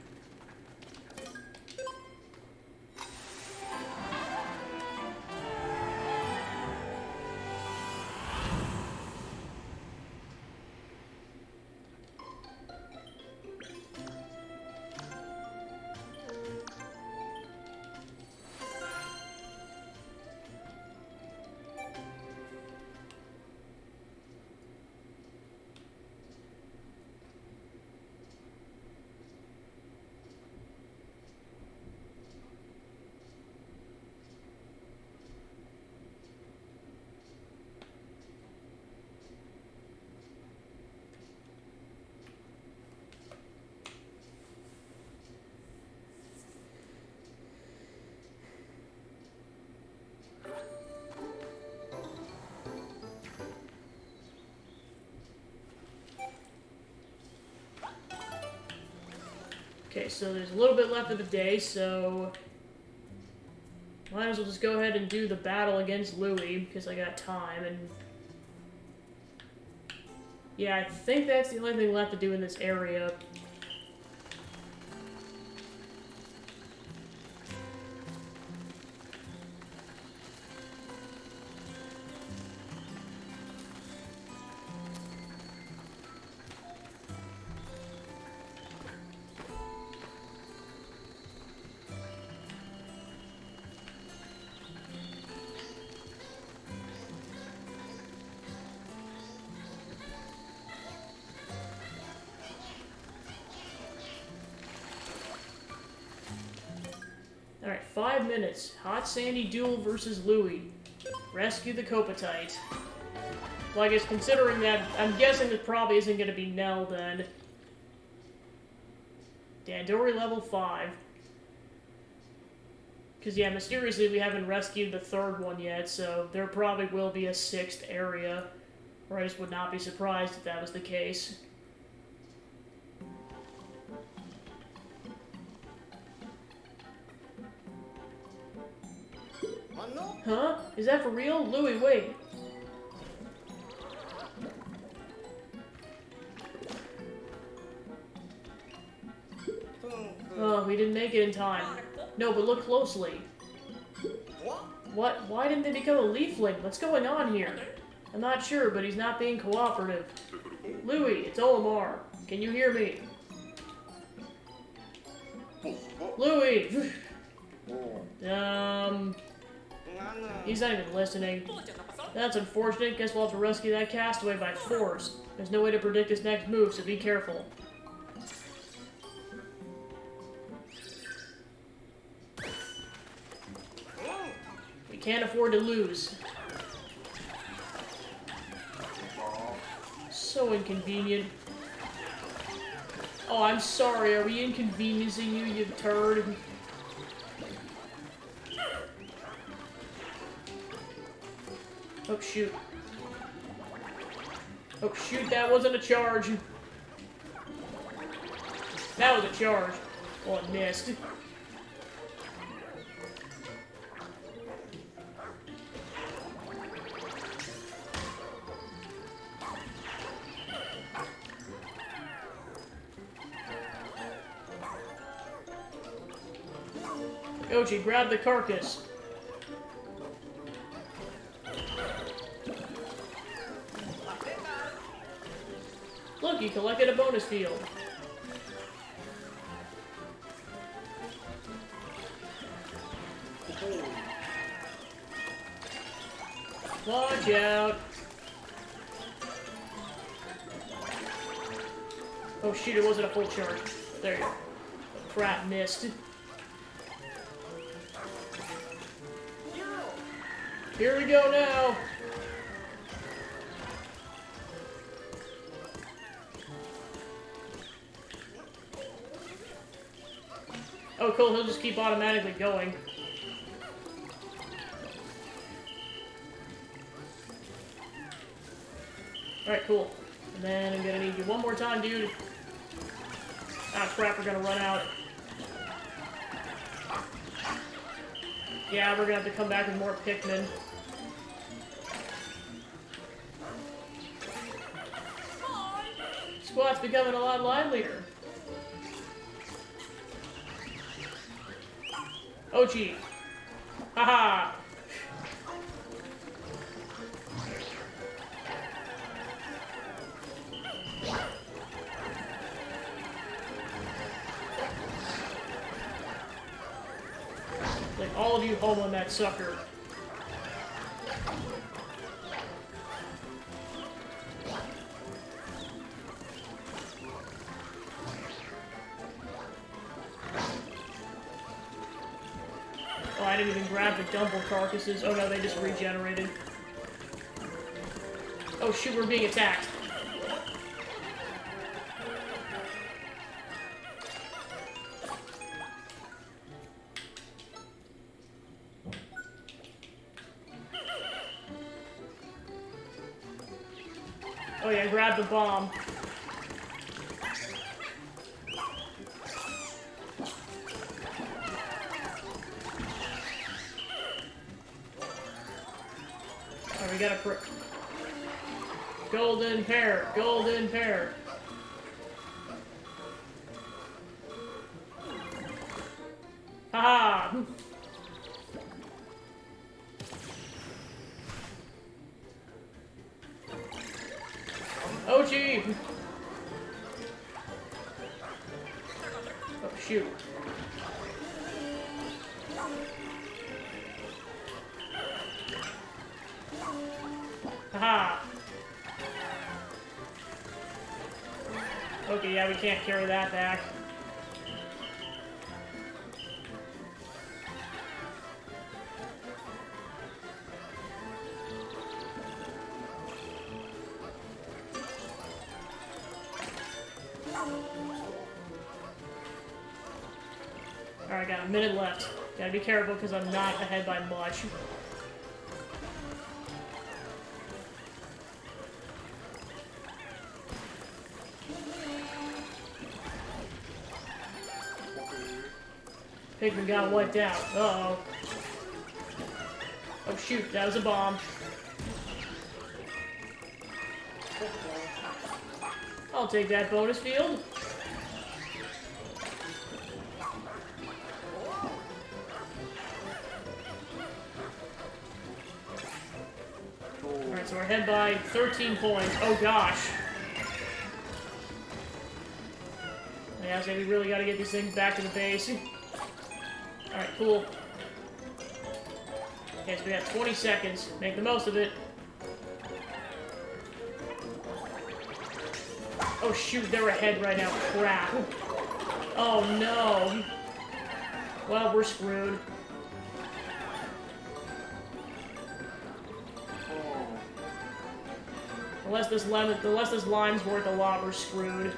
Okay, so there's a little bit left of the day, so might as well just go ahead and do the battle against Louie, because I got time, and yeah, I think that's the only thing left to do in this area. Alright, 5 minutes. Hot Sandy Duel versus Louie. Rescue the Copatite. Well, I guess considering that, I'm guessing this probably isn't going to be Nell then. Dandori level 5. Because, yeah, mysteriously we haven't rescued the third one yet, so there probably will be a 6th area. Or I just would not be surprised if that was the case. Huh? Is that for real? Louie, wait. Oh, we didn't make it in time. No, but look closely. What? Why didn't they become a leafling? What's going on here? I'm not sure, but he's not being cooperative. Louie, it's Olimar. Can you hear me? Louie! He's not even listening. That's unfortunate. Guess we'll have to rescue that castaway by force. There's no way to predict his next move, so be careful. We can't afford to lose. So inconvenient. Oh, I'm sorry. Are we inconveniencing you, you turd? Oh, shoot. Oh, shoot, that wasn't a charge. That was a charge. Oh, I missed. Ochi, grab the carcass. Look, you collected a bonus field. Watch out. Oh shoot, it wasn't a full charge. There you go. Crap, missed. Here we go now. Oh cool, he'll just keep automatically going. Alright, cool. And then I'm gonna need you one more time, dude. Ah crap, we're gonna run out. Yeah, we're gonna have to come back with more Pikmin. Squat's becoming a lot livelier. Ochi! Haha! Like all of you home on that sucker. Oh, I didn't even grab the dumble carcasses. Oh no, they just regenerated. Oh shoot, we're being attacked. Oh yeah, grab the bomb. got a golden pear. Golden pear. Haha! Oh, gee! Oh, shoot. Haha! Okay, yeah, we can't carry that back. Alright, got a minute left. Gotta be careful because I'm not ahead by much. Pikmin got wiped out. Uh-oh. Oh shoot, that was a bomb. I'll take that bonus field. Alright, so we're ahead by 13 points. Oh gosh. Yeah, so we really gotta get these things back to the base. Alright, cool. Okay, so we got 20 seconds. Make the most of it. Oh shoot, they're ahead right now. Crap. Oh no. Well, we're screwed. Unless this lime's worth a lot, we're screwed.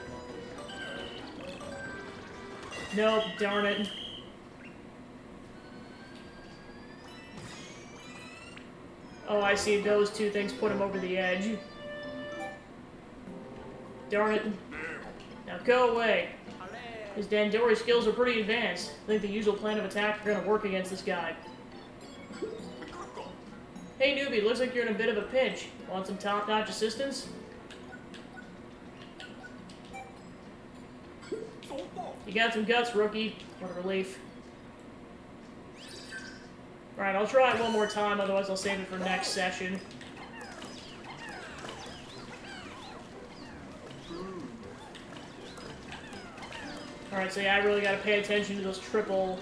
Nope, darn it. Oh, I see. Those two things put him over the edge. Darn it. Now go away. His Dandori skills are pretty advanced. I think the usual plan of attack are gonna work against this guy. Hey newbie, looks like you're in a bit of a pinch. Want some top-notch assistance? You got some guts, rookie. What a relief. Alright, I'll try it one more time, otherwise I'll save it for next session. Alright, so yeah, I really gotta pay attention to those triple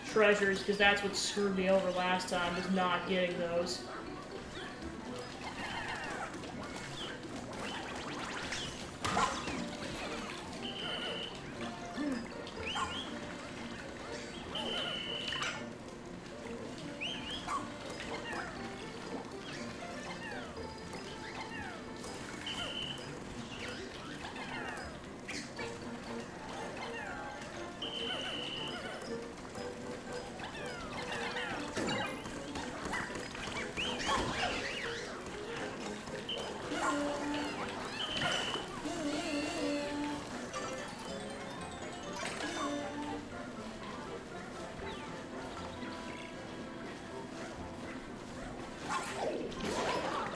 treasures, because that's what screwed me over last time, was not getting those.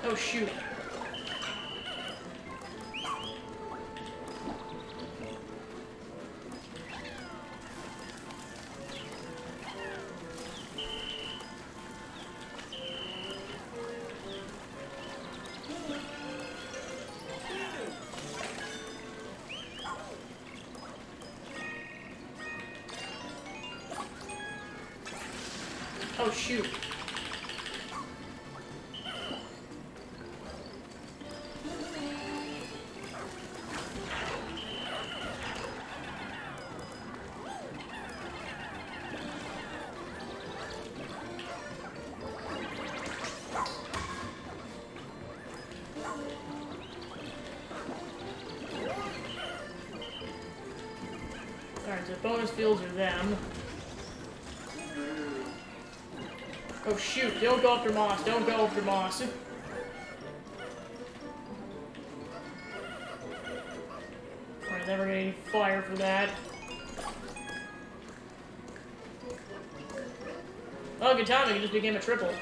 Oh shoot. Oh shoot. Alright, so bonus fields are them. Oh shoot, don't go after Moss, don't go after Moss. Alright, never get any fire for that. Oh, good timing, it just became a triple.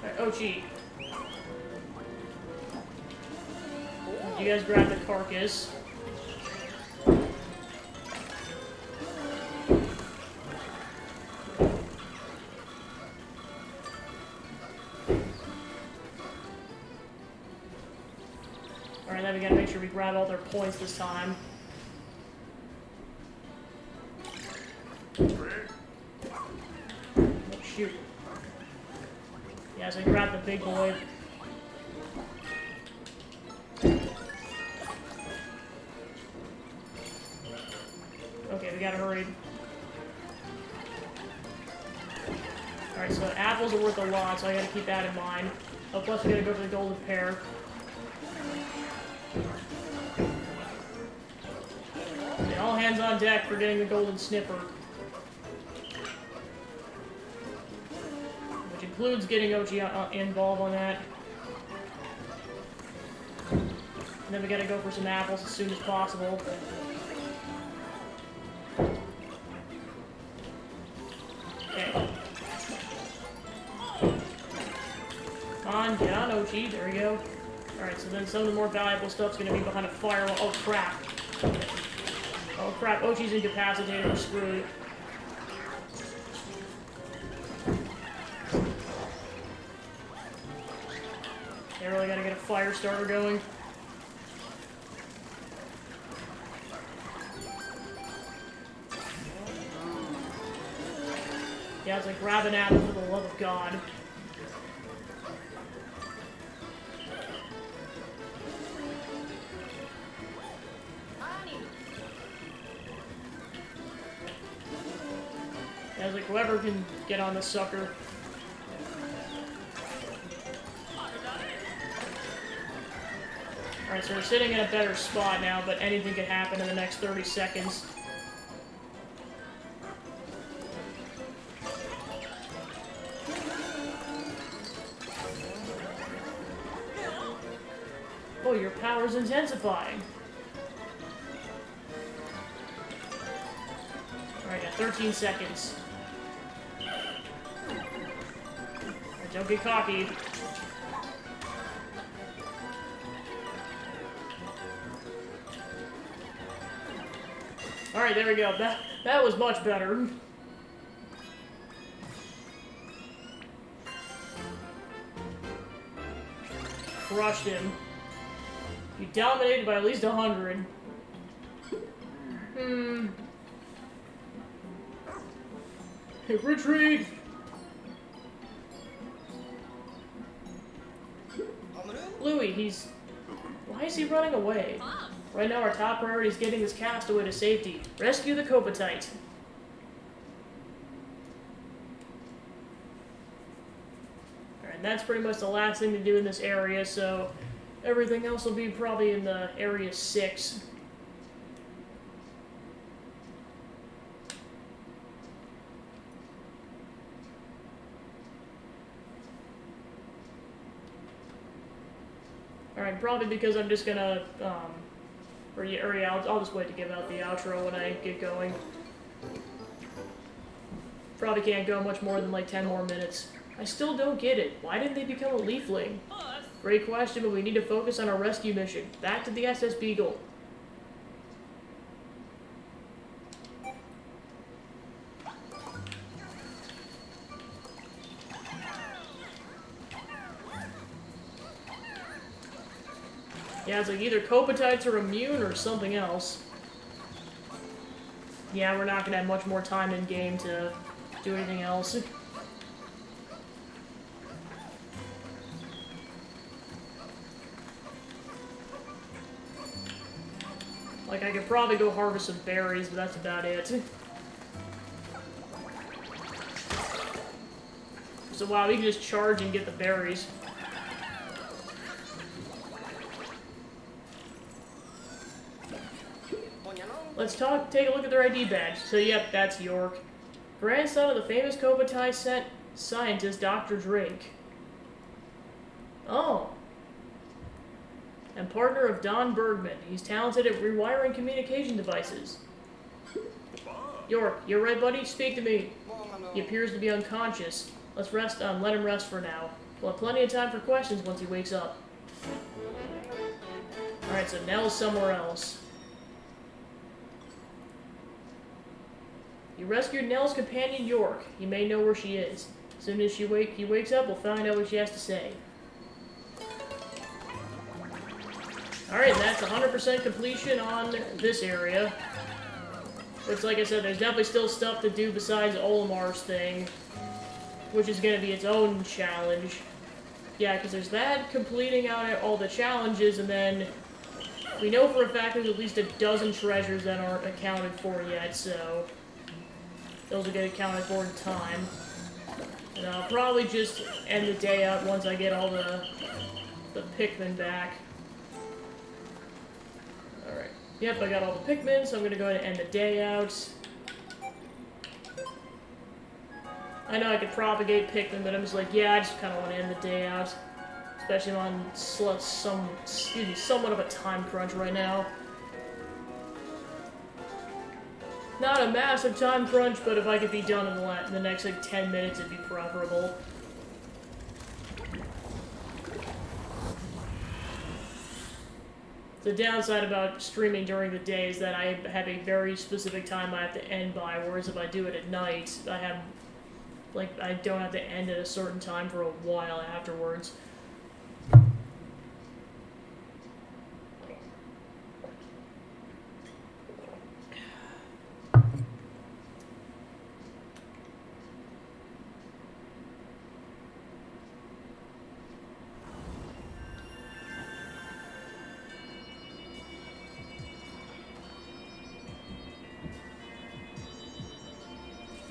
Alright, Ochi. You guys grab the carcass. Alright, then we gotta make sure we grab all their points this time. Oh, shoot. Yeah, so grab the big boy. Okay, we gotta hurry. Alright, so apples are worth a lot, so I gotta keep that in mind. Oh, plus we gotta go for the golden pear. Okay, all hands on deck for getting the golden sniffer. Which includes getting Ochi involved on that. And then we gotta go for some apples as soon as possible. Okay. Come on, get on, Ochi. There we go. Alright, so then some of the more valuable stuff's gonna be behind a firewall. Oh, crap. Oh, crap. Ochi's incapacitated. We're screwed. I really gotta get a fire starter going. Yeah, it's like grab an apple for the love of God. Yeah, it's like whoever can get on this sucker. Alright, so we're sitting in a better spot now, but anything could happen in the next 30 seconds. Oh, your power's intensifying. Alright, got 13 seconds. Alright, don't get cocky. Alright, there we go. That was much better. Crushed him. You dominated by at least 100. Retreat! Louis, he's... Why is he running away? Right now our top priority is getting this castaway to safety. Rescue the Copatite. Alright, that's pretty much the last thing to do in this area, so... Everything else will be probably in the area 6. Alright, probably because I'm just gonna, or yeah, I'll just wait to give out the outro when I get going. Probably can't go much more than like 10 more minutes. I still don't get it. Why didn't they become a leafling? Great question, but we need to focus on our rescue mission. Back to the SS Beagle. Yeah, it's like either Copatites are immune or something else. Yeah, we're not gonna have much more time in game to do anything else. Like, I could probably go harvest some berries, but that's about it. So, wow, we can just charge and get the berries. Let's take a look at their ID badge. So, yep, that's York. Grandson of the famous Kobatai Scientist Dr. Drake. Oh. And partner of Don Bergman. He's talented at rewiring communication devices. York, you're right, buddy? Speak to me. He appears to be unconscious. Let's let him rest for now. We'll have plenty of time for questions once he wakes up. Alright, so Nell's somewhere else. You rescued Nell's companion, York. He may know where she is. As soon as he wakes up, we'll find out what she has to say. Alright, that's 100% completion on this area. Which, like I said, there's definitely still stuff to do besides Olimar's thing. Which is going to be its own challenge. Yeah, because there's that, completing out all the challenges, and then we know for a fact there's at least a dozen treasures that aren't accounted for yet, so those will get accounted for in time. And I'll probably just end the day out once I get all the Pikmin back. Alright. Yep, I got all the Pikmin, so I'm gonna go ahead and end the day out. I know I could propagate Pikmin, but I'm just like, yeah, I just kind of want to end the day out. Especially on somewhat of a time crunch right now. Not a massive time crunch, but if I could be done in the next, like, 10 minutes, it'd be preferable. The downside about streaming during the day is that I have a very specific time I have to end by, whereas if I do it at night, I don't have to end at a certain time for a while afterwards.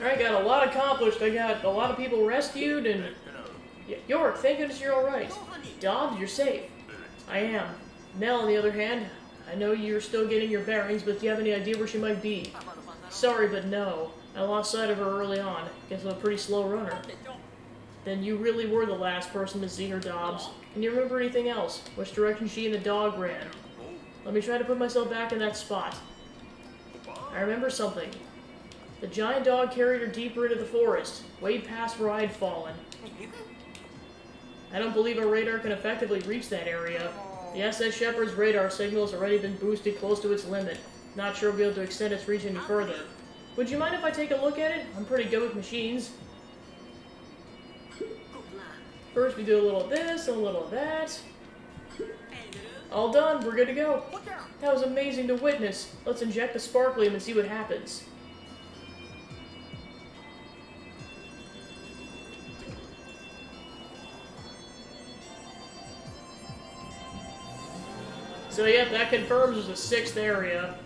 Alright, got a lot accomplished. I got a lot of people rescued, and... York, thank goodness you're alright. Dobbs, you're safe. I am. Nell, on the other hand, I know you're still getting your bearings, but do you have any idea where she might be? Sorry, but no. I lost sight of her early on. Guess I'm a pretty slow runner. Then you really were the last person to see her, Dobbs. Can you remember anything else? Which direction she and the dog ran? Let me try to put myself back in that spot. I remember something. The giant dog carried her deeper into the forest, way past where I had fallen. I don't believe our radar can effectively reach that area. The SS Shepherd's radar signal has already been boosted close to its limit. Not sure we'll be able to extend its reach any further. Would you mind if I take a look at it? I'm pretty good with machines. First we do a little of this, a little of that. All done, we're good to go. That was amazing to witness. Let's inject the sparklium and see what happens. So yep, that confirms there's a sixth area.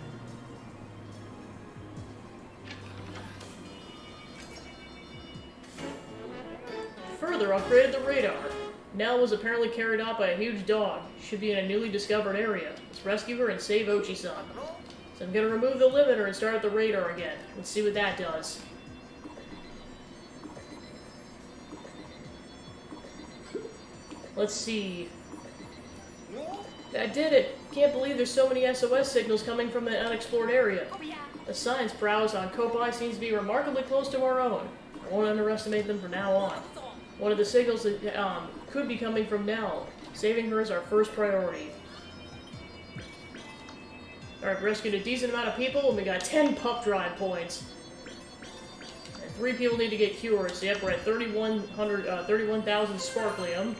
Further upgraded the radar. Nell was apparently carried off by a huge dog. Should be in a newly discovered area. Let's rescue her and save Ochi-san. So I'm gonna remove the limiter and start up the radar again. Let's see what that does. Let's see. That did it! Can't believe there's so many SOS signals coming from the unexplored area. The science prowess on Kopai seems to be remarkably close to our own. I won't underestimate them from now on. One of the signals that could be coming from Nell. Saving her is our first priority. Alright, rescued a decent amount of people, and we got 10 pup drive points. And 3 people need to get cured, so yep, we're at 31,000 sparklium.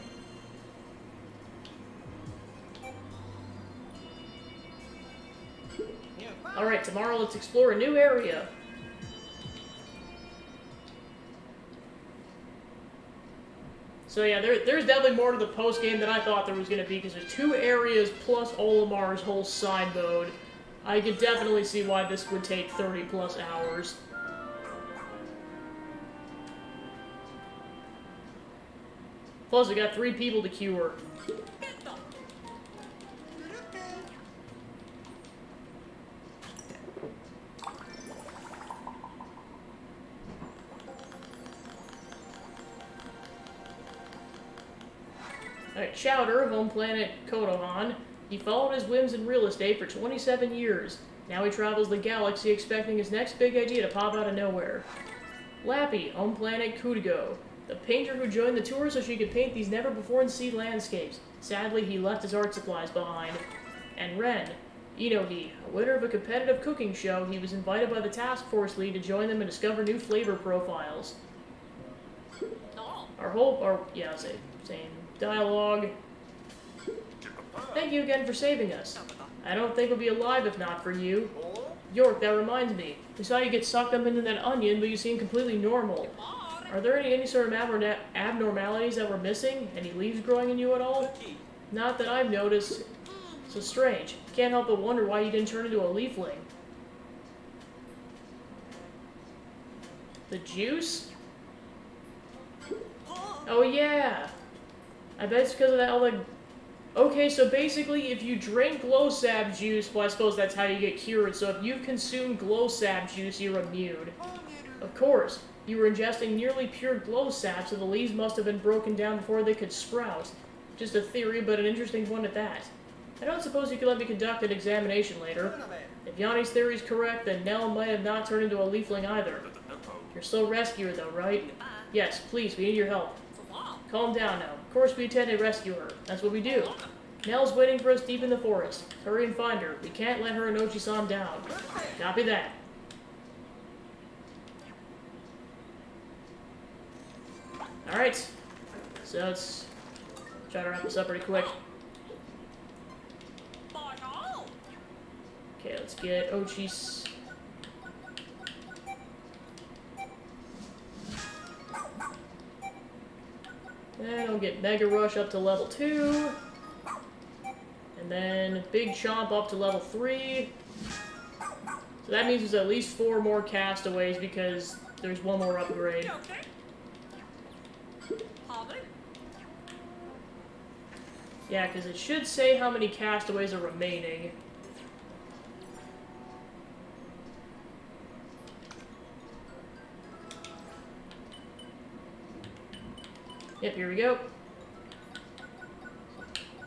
Alright, tomorrow let's explore a new area. So yeah, there's definitely more to the post-game than I thought there was going to be, because there's 2 areas plus Olimar's whole side mode. I could definitely see why this would take 30 plus hours. Plus, we got 3 people to cure. Alright, Chowder, home planet Konohan. He followed his whims in real estate for 27 years. Now he travels the galaxy expecting his next big idea to pop out of nowhere. Lappy, home planet Kudigo. The painter who joined the tour so she could paint these never-before-seen landscapes. Sadly, he left his art supplies behind. And Ren, Inohi, a winner of a competitive cooking show, he was invited by the task force lead to join them and discover new flavor profiles. Same dialogue. Thank you again for saving us. I don't think we'll be alive if not for you. York, that reminds me. We saw you get sucked up into that onion, but you seem completely normal. Are there any sort of abnormalities that we're missing? Any leaves growing in you at all? Not that I've noticed. So strange. Can't help but wonder why you didn't turn into a leafling. The juice? Oh yeah! I bet it's because of that all the... Okay, so basically if you drink glow sap juice, well I suppose that's how you get cured, so if you've consumed glow sap juice, you're immune. Of course, you were ingesting nearly pure glow sap, so the leaves must have been broken down before they could sprout. Just a theory, but an interesting one at that. I don't suppose you could let me conduct an examination later. If Yanni's theory is correct, then Nell might have not turned into a leafling either. You're still a rescuer though, right? Yes, please, we need your help. Calm down now. Of course we intend to rescue her. That's what we do. Nell's waiting for us deep in the forest. Hurry and find her. We can't let her and Ochi-san down. Copy that. Alright. So let's try to wrap this up pretty quick. Okay, let's get Ochi's... Then we'll get Mega Rush up to level 2. And then Big Chomp up to level 3. So that means there's at least 4 more castaways because there's one more upgrade. Yeah, because it should say how many castaways are remaining. Yep, here we go.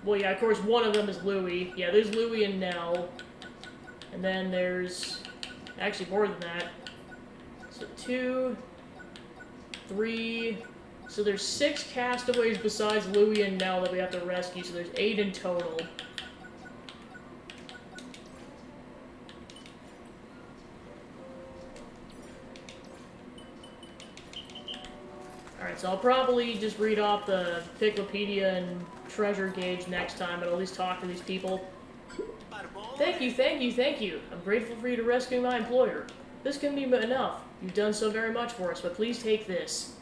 Well, yeah, of course, one of them is Louie. Yeah, there's Louie and Nell. And then there's... actually, more than that. So, 2... 3... So there's 6 castaways besides Louie and Nell that we have to rescue, so there's 8 in total. Alright, so I'll probably just read off the Piclopedia and Treasure Gauge next time, but I'll at least talk to these people. Thank you, thank you, thank you. I'm grateful for you to rescue my employer. This can be enough. You've done so very much for us, but please take this.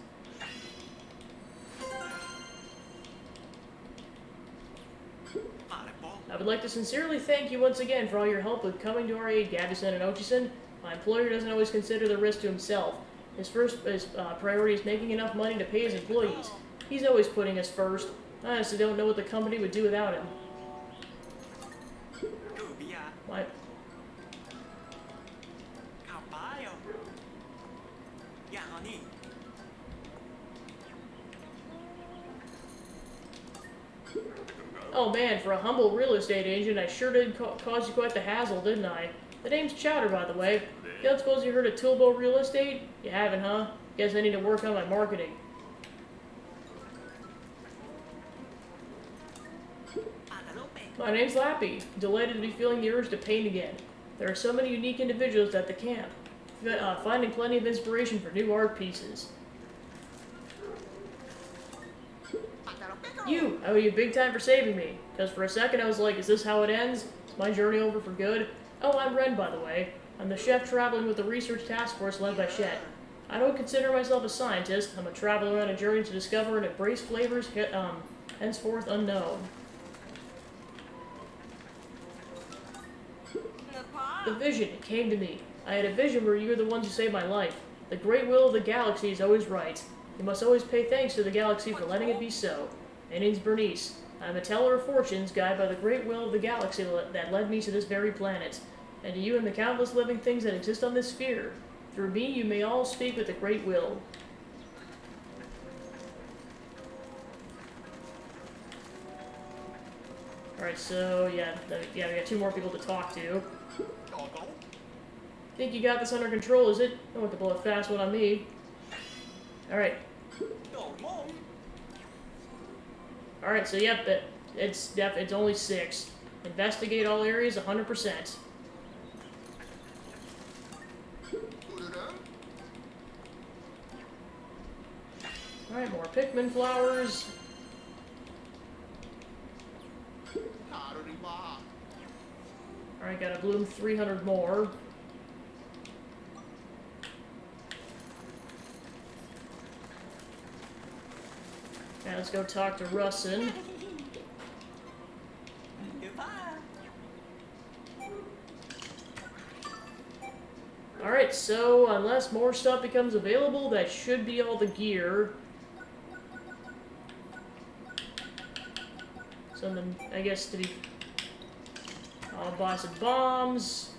I would like to sincerely thank you once again for all your help with coming to our aid, Gabi-san and Ochi-san. My employer doesn't always consider the risk to himself. His priority is making enough money to pay his employees. He's always putting us first. I honestly don't know what the company would do without him. What? Oh man, for a humble real estate agent, I sure did cause you quite the hassle, didn't I? The name's Chowder, by the way. You don't suppose you heard of Tilbo Real Estate? You haven't, huh? Guess I need to work on my marketing. My name's Lappy. Delighted to be feeling the urge to paint again. There are so many unique individuals at the camp. Finding plenty of inspiration for new art pieces. I owe you big time for saving me. Because for a second I was like, is this how it ends? Is my journey over for good? Oh, I'm Ren, by the way. I'm the chef traveling with the research task force led by Shet. I don't consider myself a scientist. I'm a traveler on a journey to discover and embrace flavors henceforth unknown. The vision, it came to me. I had a vision where you were the ones who saved my life. The great will of the galaxy is always right. You must always pay thanks to the galaxy for letting it be so. My name's Bernice. I'm a teller of fortunes, guided by the great will of the galaxy that led me to this very planet, and to you and the countless living things that exist on this sphere. Through me, you may all speak with the great will. Alright, so yeah, we got 2 more people to talk to. Think you got this under control, is it? Don't want to blow a fast one on me. Alright. Alright, so yep, it's only 6. Investigate all areas 100%. Alright, more Pikmin flowers. Alright, gotta bloom 300 more. Now let's go talk to Russin. Alright, so unless more stuff becomes available, that should be all the gear. So then, I guess, I'll buy some bombs.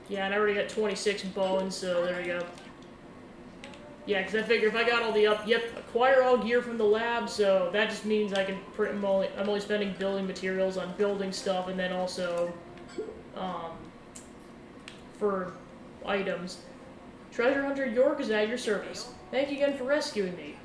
Yeah, and I already got 26 bones, so there we go. Yeah, because I figure if I got all the acquire all gear from the lab, so that just means I can I'm only spending building materials on building stuff, and then also, for items. Treasure Hunter York is at your service. Thank you again for rescuing me.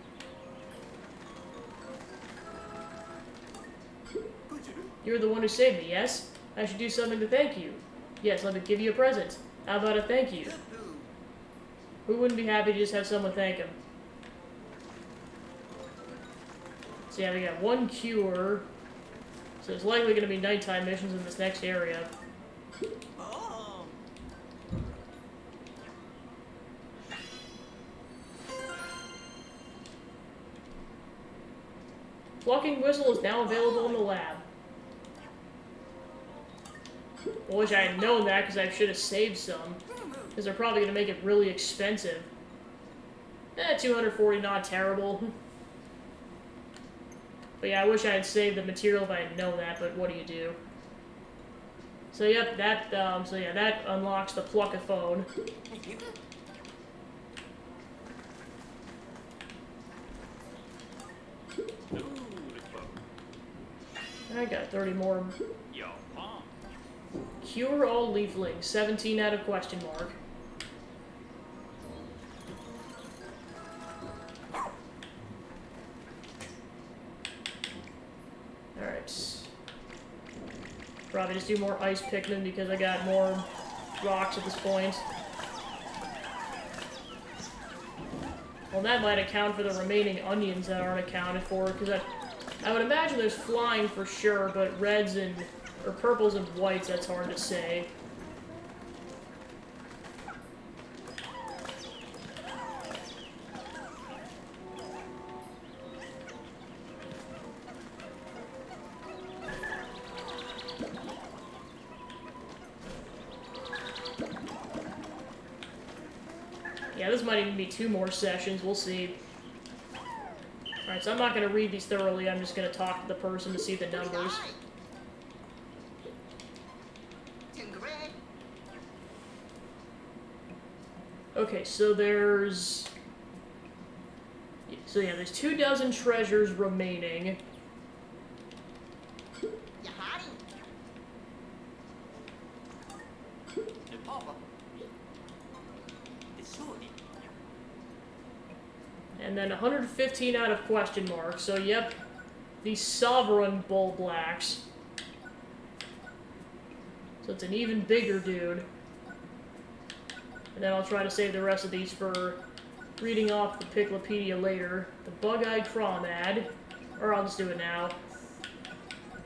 You're the one who saved me, yes? I should do something to thank you. Yes, let me give you a present. How about a thank you? Who wouldn't be happy to just have someone thank him? So yeah, we got 1 cure. So it's likely going to be nighttime missions in this next area. Plucking Whistle is now available in the lab. I wish I had known that, because I should have saved some. Because they're probably going to make it really expensive. 240, not terrible. But yeah, I wish I had saved the material if I had known that, but what do you do? So yep, that, that unlocks the Pluck-a-phone. I got 30 more. Cure all leaflings, 17 out of question mark. Alright. Probably just do more ice Pikmin because I got more rocks at this point. Well, that might account for the remaining onions that aren't accounted for, because I would imagine there's flying for sure, but reds and or purples and whites, that's hard to say. Yeah, this might even be 2 more sessions, we'll see. Alright, so I'm not going to read these thoroughly, I'm just going to talk to the person to see the numbers. Okay, so there's 24 treasures remaining. And then 115 out of question mark. So yep, the Sovereign Bull Blacks. So it's an even bigger dude. And then I'll try to save the rest of these for reading off the Piclopedia later. The Bug-Eyed Crawmad. Or I'll just do it now.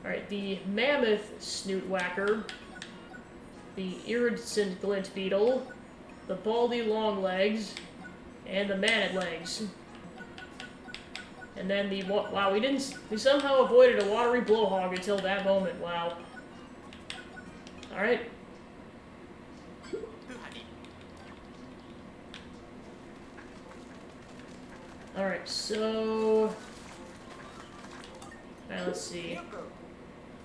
Alright, the Mammoth Snoot Whacker. The Iridescent Glint Beetle. The Baldy Longlegs. And the Mannet Legs. And then the... Wow, we somehow avoided a watery blowhog until that moment. Wow. Alright. Alright, so... Alright, let's see.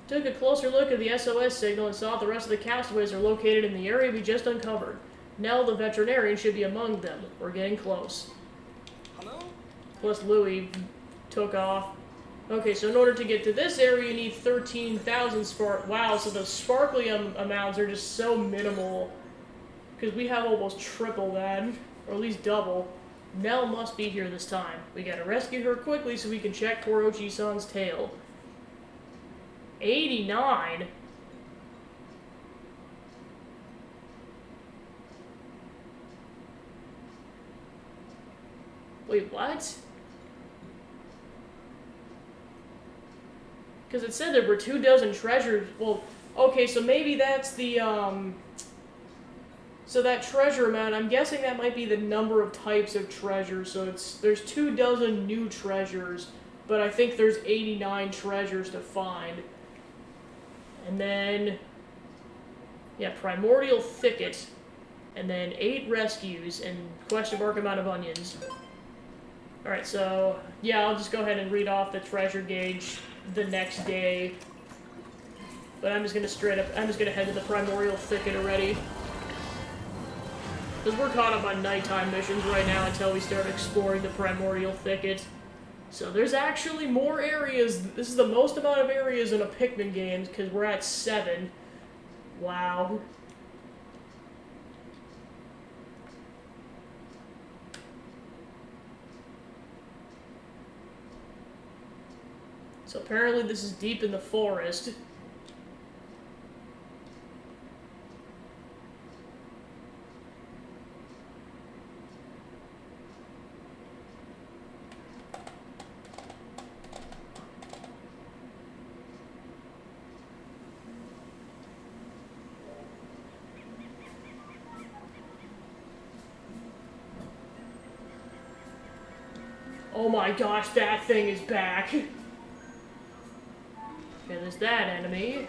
Took a closer look at the SOS signal and saw the rest of the castaways are located in the area we just uncovered. Nell, the veterinarian, should be among them. We're getting close. Hello? Plus Louis took off. Okay, so in order to get to this area, you need 13,000 spark. Wow, so the sparkly amounts are just so minimal. Because we have almost triple that, or at least double. Nell must be here this time. We gotta rescue her quickly so we can check poor Ochi-san's tail. 89? Wait, what? Because it said there were 24 treasures. Well, okay, so maybe that's the, So that treasure amount, I'm guessing that might be the number of types of treasures. So there's 24 new treasures, but I think there's 89 treasures to find. And then, yeah, Primordial Thicket, and then 8 rescues, and question mark amount of onions. Alright, so, yeah, I'll just go ahead and read off the treasure gauge the next day. But I'm just gonna head to the Primordial Thicket already. Because we're caught up on nighttime missions right now until we start exploring the Primordial Thicket. So there's actually more areas. This is the most amount of areas in a Pikmin game, because we're at 7. Wow. So apparently this is deep in the forest. Oh my gosh, that thing is back. Okay, there's that enemy.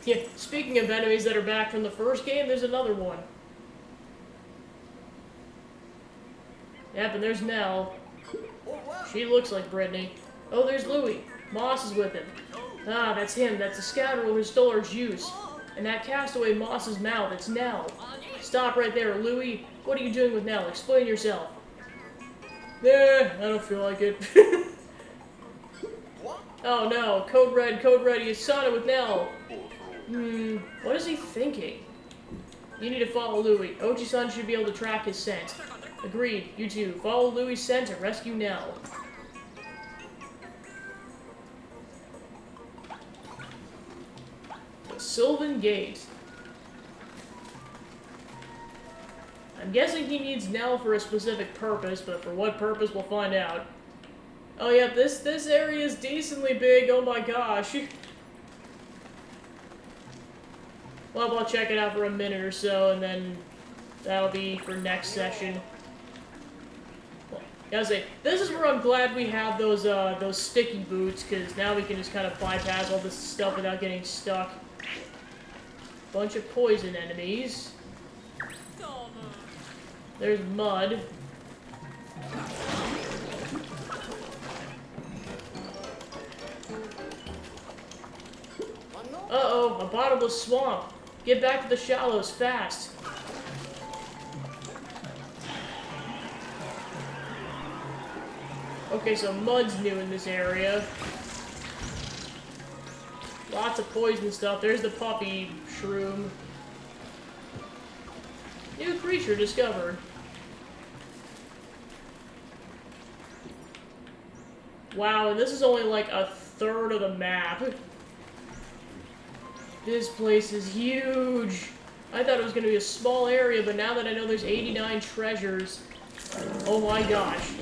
Yeah, speaking of enemies that are back from the first game, there's another one. Yep, and there's Nell. She looks like Brittany. Oh, there's Louis. Moss is with him. Ah, that's him. That's the scoundrel who stole our juice. And that castaway in Moss's mouth, it's Nell. Stop right there, Louis. What are you doing with Nell? Explain yourself. I don't feel like it. Oh no, Code Red, you saw it with Nell. What is he thinking? You need to follow Louis. Ochi-san should be able to track his scent. Agreed, you two. Follow Louis' scent and rescue Nell. The Sylvan Gate. I'm guessing he needs Nell for a specific purpose, but for what purpose we'll find out. Oh yeah, this area is decently big, oh my gosh. Well, I'll check it out for a minute or so, and then that'll be for next session. Well, I gotta say, this is where I'm glad we have those sticky boots, because now we can just kind of bypass all this stuff without getting stuck. Bunch of poison enemies. There's mud. Uh-oh, a bottomless swamp. Get back to the shallows, fast. Okay, so mud's new in this area. Lots of poison stuff. There's the puppy shroom. New creature discovered. Wow, and this is only like a third of the map. This place is huge. I thought it was going to be a small area, but now that I know there's 89 treasures, oh my gosh.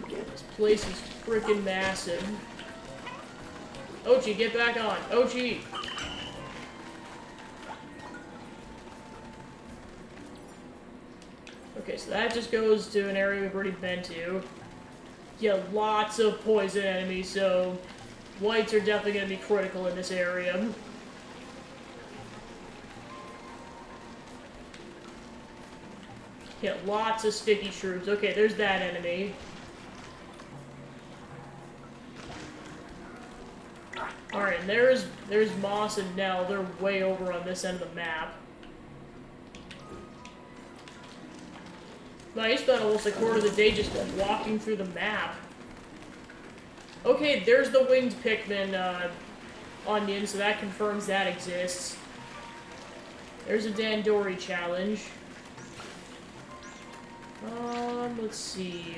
This place is freaking massive. Ochi, get back on. Ochi! Okay, so that just goes to an area we've already been to. Yeah, lots of poison enemies, so whites are definitely going to be critical in this area. Yeah, lots of sticky shrooms. Okay, there's that enemy. Alright, and there's Moss and Nell. They're way over on this end of the map. Well, I spent almost a quarter of the day just walking through the map. Okay, there's the winged Pikmin onion, so that confirms that exists. There's a Dandori challenge. Let's see.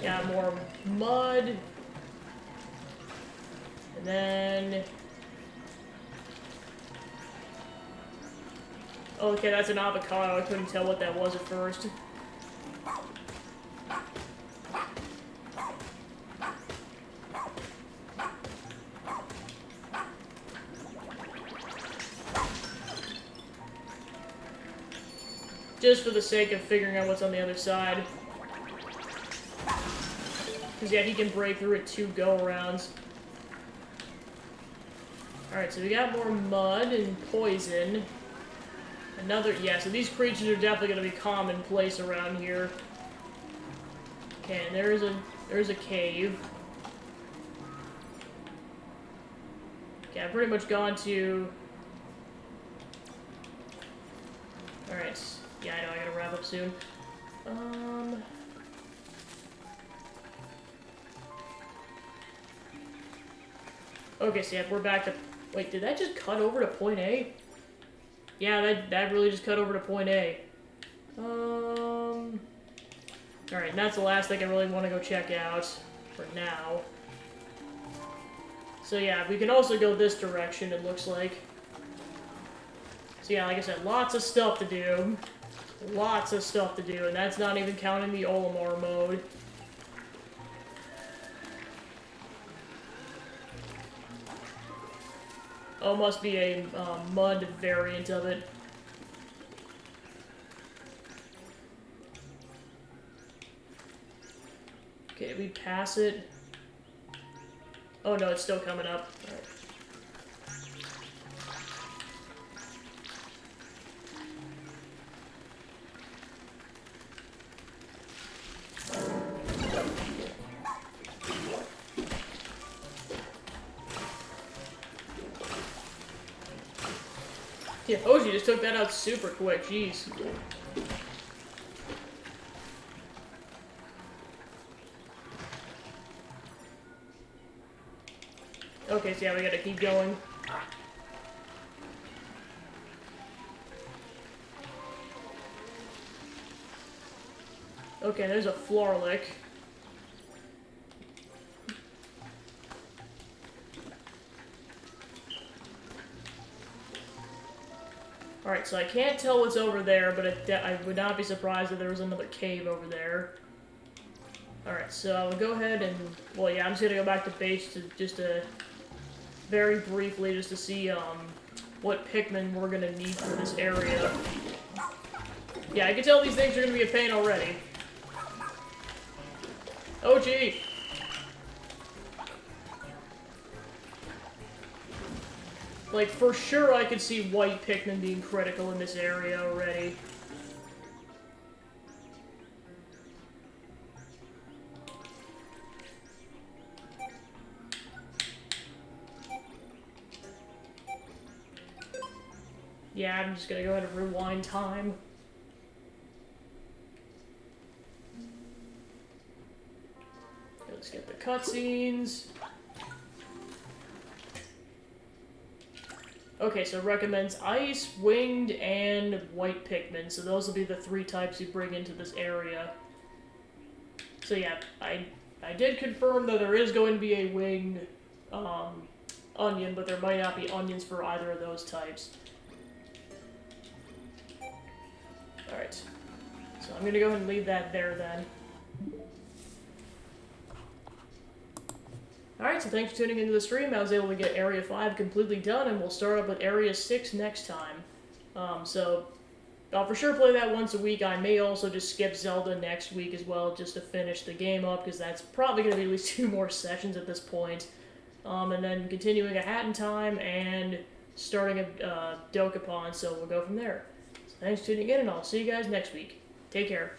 Yeah, more mud. And then... Oh, okay, that's an avocado. I couldn't tell what that was at first. Just for the sake of figuring out what's on the other side. Because, yeah, he can break through it 2 go-arounds. Alright, so we got more mud and poison. Another, yeah, so these creatures are definitely going to be commonplace around here. Okay, and there's a cave. Okay, I've pretty much gone to... Alright, yeah, I know, I gotta wrap up soon. Okay, so yeah, we're back to... Wait, did that just cut over to point A? Yeah, that really just cut over to point A. Alright, and that's the last thing I really want to go check out for now. So yeah, we can also go this direction, it looks like. So yeah, like I said, lots of stuff to do. Lots of stuff to do, and that's not even counting the Olimar mode. Oh, must be a mud variant of it. Okay, we pass it. Oh no, it's still coming up. All right. Yeah, Oji just took that out super quick, jeez. Okay, so yeah, we gotta keep going. Okay, there's a Florlick. Alright, so I can't tell what's over there, but I would not be surprised if there was another cave over there. Alright, so I'll go ahead and... Well, yeah, I'm just gonna go back to base to very briefly, just to see, what Pikmin we're gonna need for this area. Yeah, I can tell these things are gonna be a pain already. Oh, gee! Like, for sure I could see white Pikmin being critical in this area already. Yeah, I'm just gonna go ahead and rewind time. Let's get the cutscenes. Okay, so it recommends ice, winged, and white Pikmin. So those will be the 3 types you bring into this area. So yeah, I did confirm that there is going to be a winged onion, but there might not be onions for either of those types. Alright, so I'm gonna go ahead and leave that there then. Alright, so thanks for tuning into the stream. I was able to get Area 5 completely done, and we'll start up with Area 6 next time. So, I'll for sure play that once a week. I may also just skip Zelda next week as well, just to finish the game up, because that's probably going to be at least 2 more sessions at this point. And then continuing a Hat in Time, and starting a Dokapon, so we'll go from there. So Thanks for tuning in, and I'll see you guys next week. Take care.